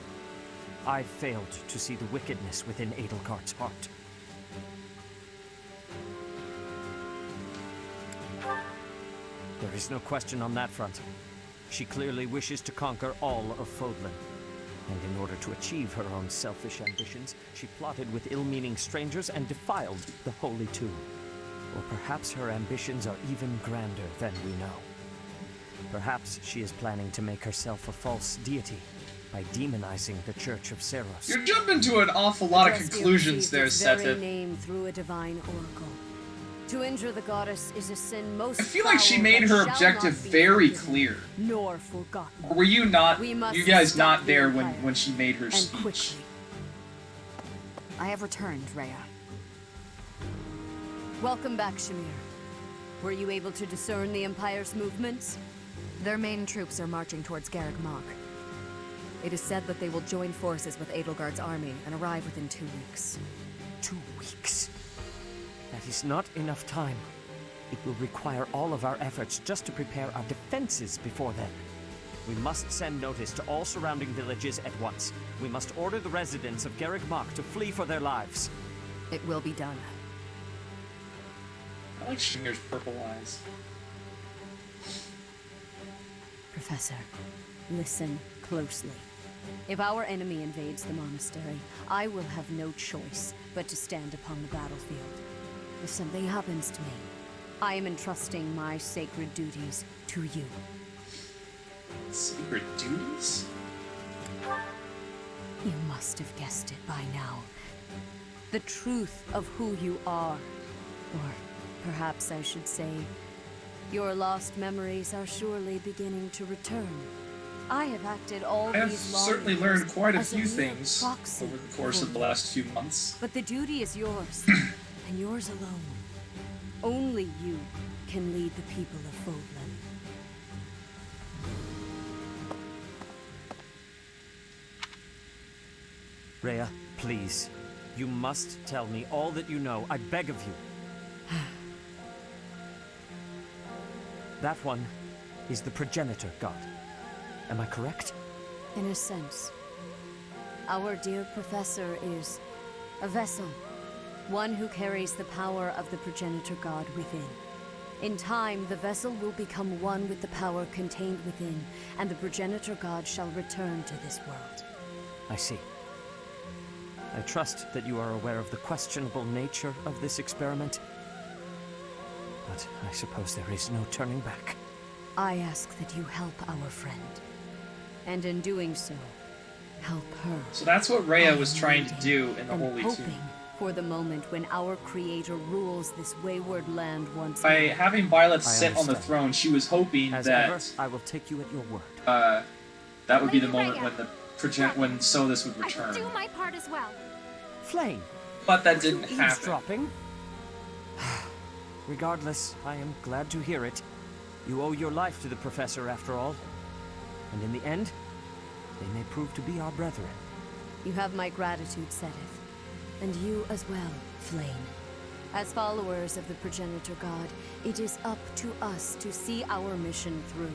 I failed to see the wickedness within Edelgard's heart. There is no question on that front. She clearly wishes to conquer all of Fodlan. And in order to achieve her own selfish ambitions, she plotted with ill-meaning strangers and defiled the Holy Tomb. Or perhaps her ambitions are even grander than we know. Perhaps she is planning to make herself a false deity by demonizing the Church of Seros. You're jumping to an awful lot of Adrestian conclusions achieved there, its very Seth. name through a divine oracle. To injure the goddess is a sin most I feel like she foul made that her shall objective not be very forgiven, clear. Nor forgotten. Or were you not, We must you guys stop not the there Empire, when she made her and speech? quickly. I have returned, Rhea. Welcome back, Shamir. Were you able to discern the Empire's movements? Their main troops are marching towards Garreg Mach. It is said that they will join forces with Edelgard's army and arrive within 2 weeks. 2 weeks? That is not enough time. It will require all of our efforts just to prepare our defenses before then. We must send notice to all surrounding villages at once. We must order the residents of Garreg Mach to flee for their lives. It will be done. I like Shinger's purple eyes. Professor, listen closely. If our enemy invades the monastery, I will have no choice but to stand upon the battlefield. If something happens to me, I am entrusting my sacred duties to you. Sacred duties? You must have guessed it by now. The truth of who you are. Or perhaps I should say, your lost memories are surely beginning to return. I have acted all I have these long certainly years learned quite a as few mere things proxy over the course for of the you. last few months. But the duty is yours, and yours alone. Only you can lead the people of Fodlan. Rhea, please. You must tell me all that you know. I beg of you. That one is the progenitor god. Am I correct? In a sense. Our dear professor is a vessel. One who carries the power of the progenitor god within. In time, the vessel will become one with the power contained within, and the progenitor god shall return to this world. I see. I trust that you are aware of the questionable nature of this experiment. But I suppose there is no turning back. I ask that you help our friend. And in doing so, help her. So that's what Rhea was trying to do in the and Holy hoping Tomb. For the moment when our creator rules this wayward land once By more. having Violet sit on the understand. throne, she was hoping As that ever, I will take you at your word. that would be the Lady moment Rhea. when Solis would I will return. do my part as well. Flame! But that Are didn't you happen. eavesdropping? Regardless, I am glad to hear it. You owe your life to the Professor, after all. And in the end, they may prove to be our brethren. You have my gratitude, Sedith. And you as well, Flame. As followers of the progenitor god, it is up to us to see our mission through.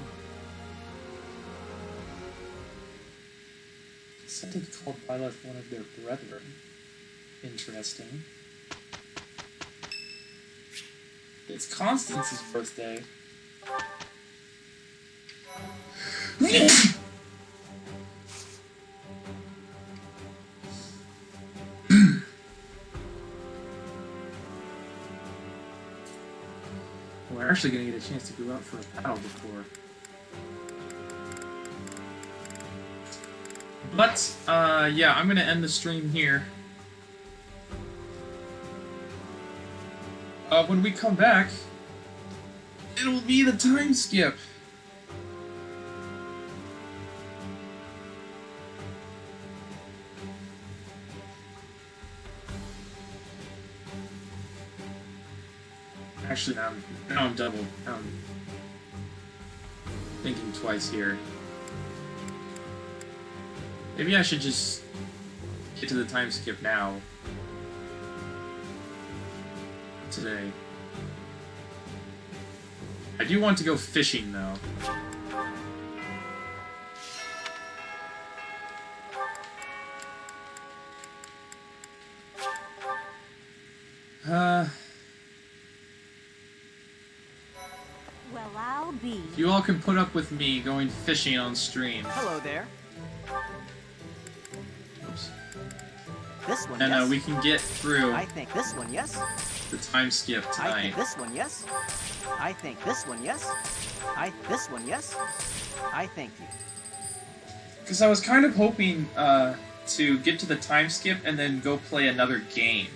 Something called Violet one of their brethren. Interesting. It's Constance's birthday. We're actually gonna get a chance to go out for a battle before. But, yeah, I'm gonna end the stream here. When we come back, it'll be the time skip. Actually, now I'm double. Now I'm thinking twice here. Maybe I should just get to the time skip now. Today. I do want to go fishing, though. Well, I'll be. You all can put up with me going fishing on stream. Hello there. Oops. This one, And yes. we can get through I think this one, yes. the time skip I tonight. think this one, yes. I think this one, yes. This one, yes. I thank you. Because I was kind of hoping to get to the time skip and then go play another game.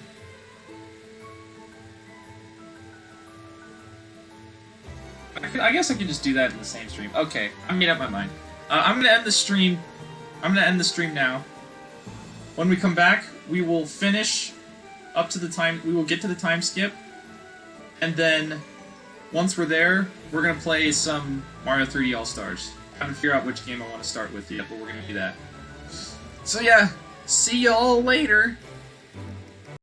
I guess I could just do that in the same stream. Okay, I made up my mind. I'm gonna end the stream. I'm gonna end the stream now. When we come back, we will finish up to the time. We will get to the time skip, and then once we're there, we're gonna play some Mario 3D All Stars. I haven't figured out which game I want to start with yet, but we're gonna do that. So yeah, see y'all later.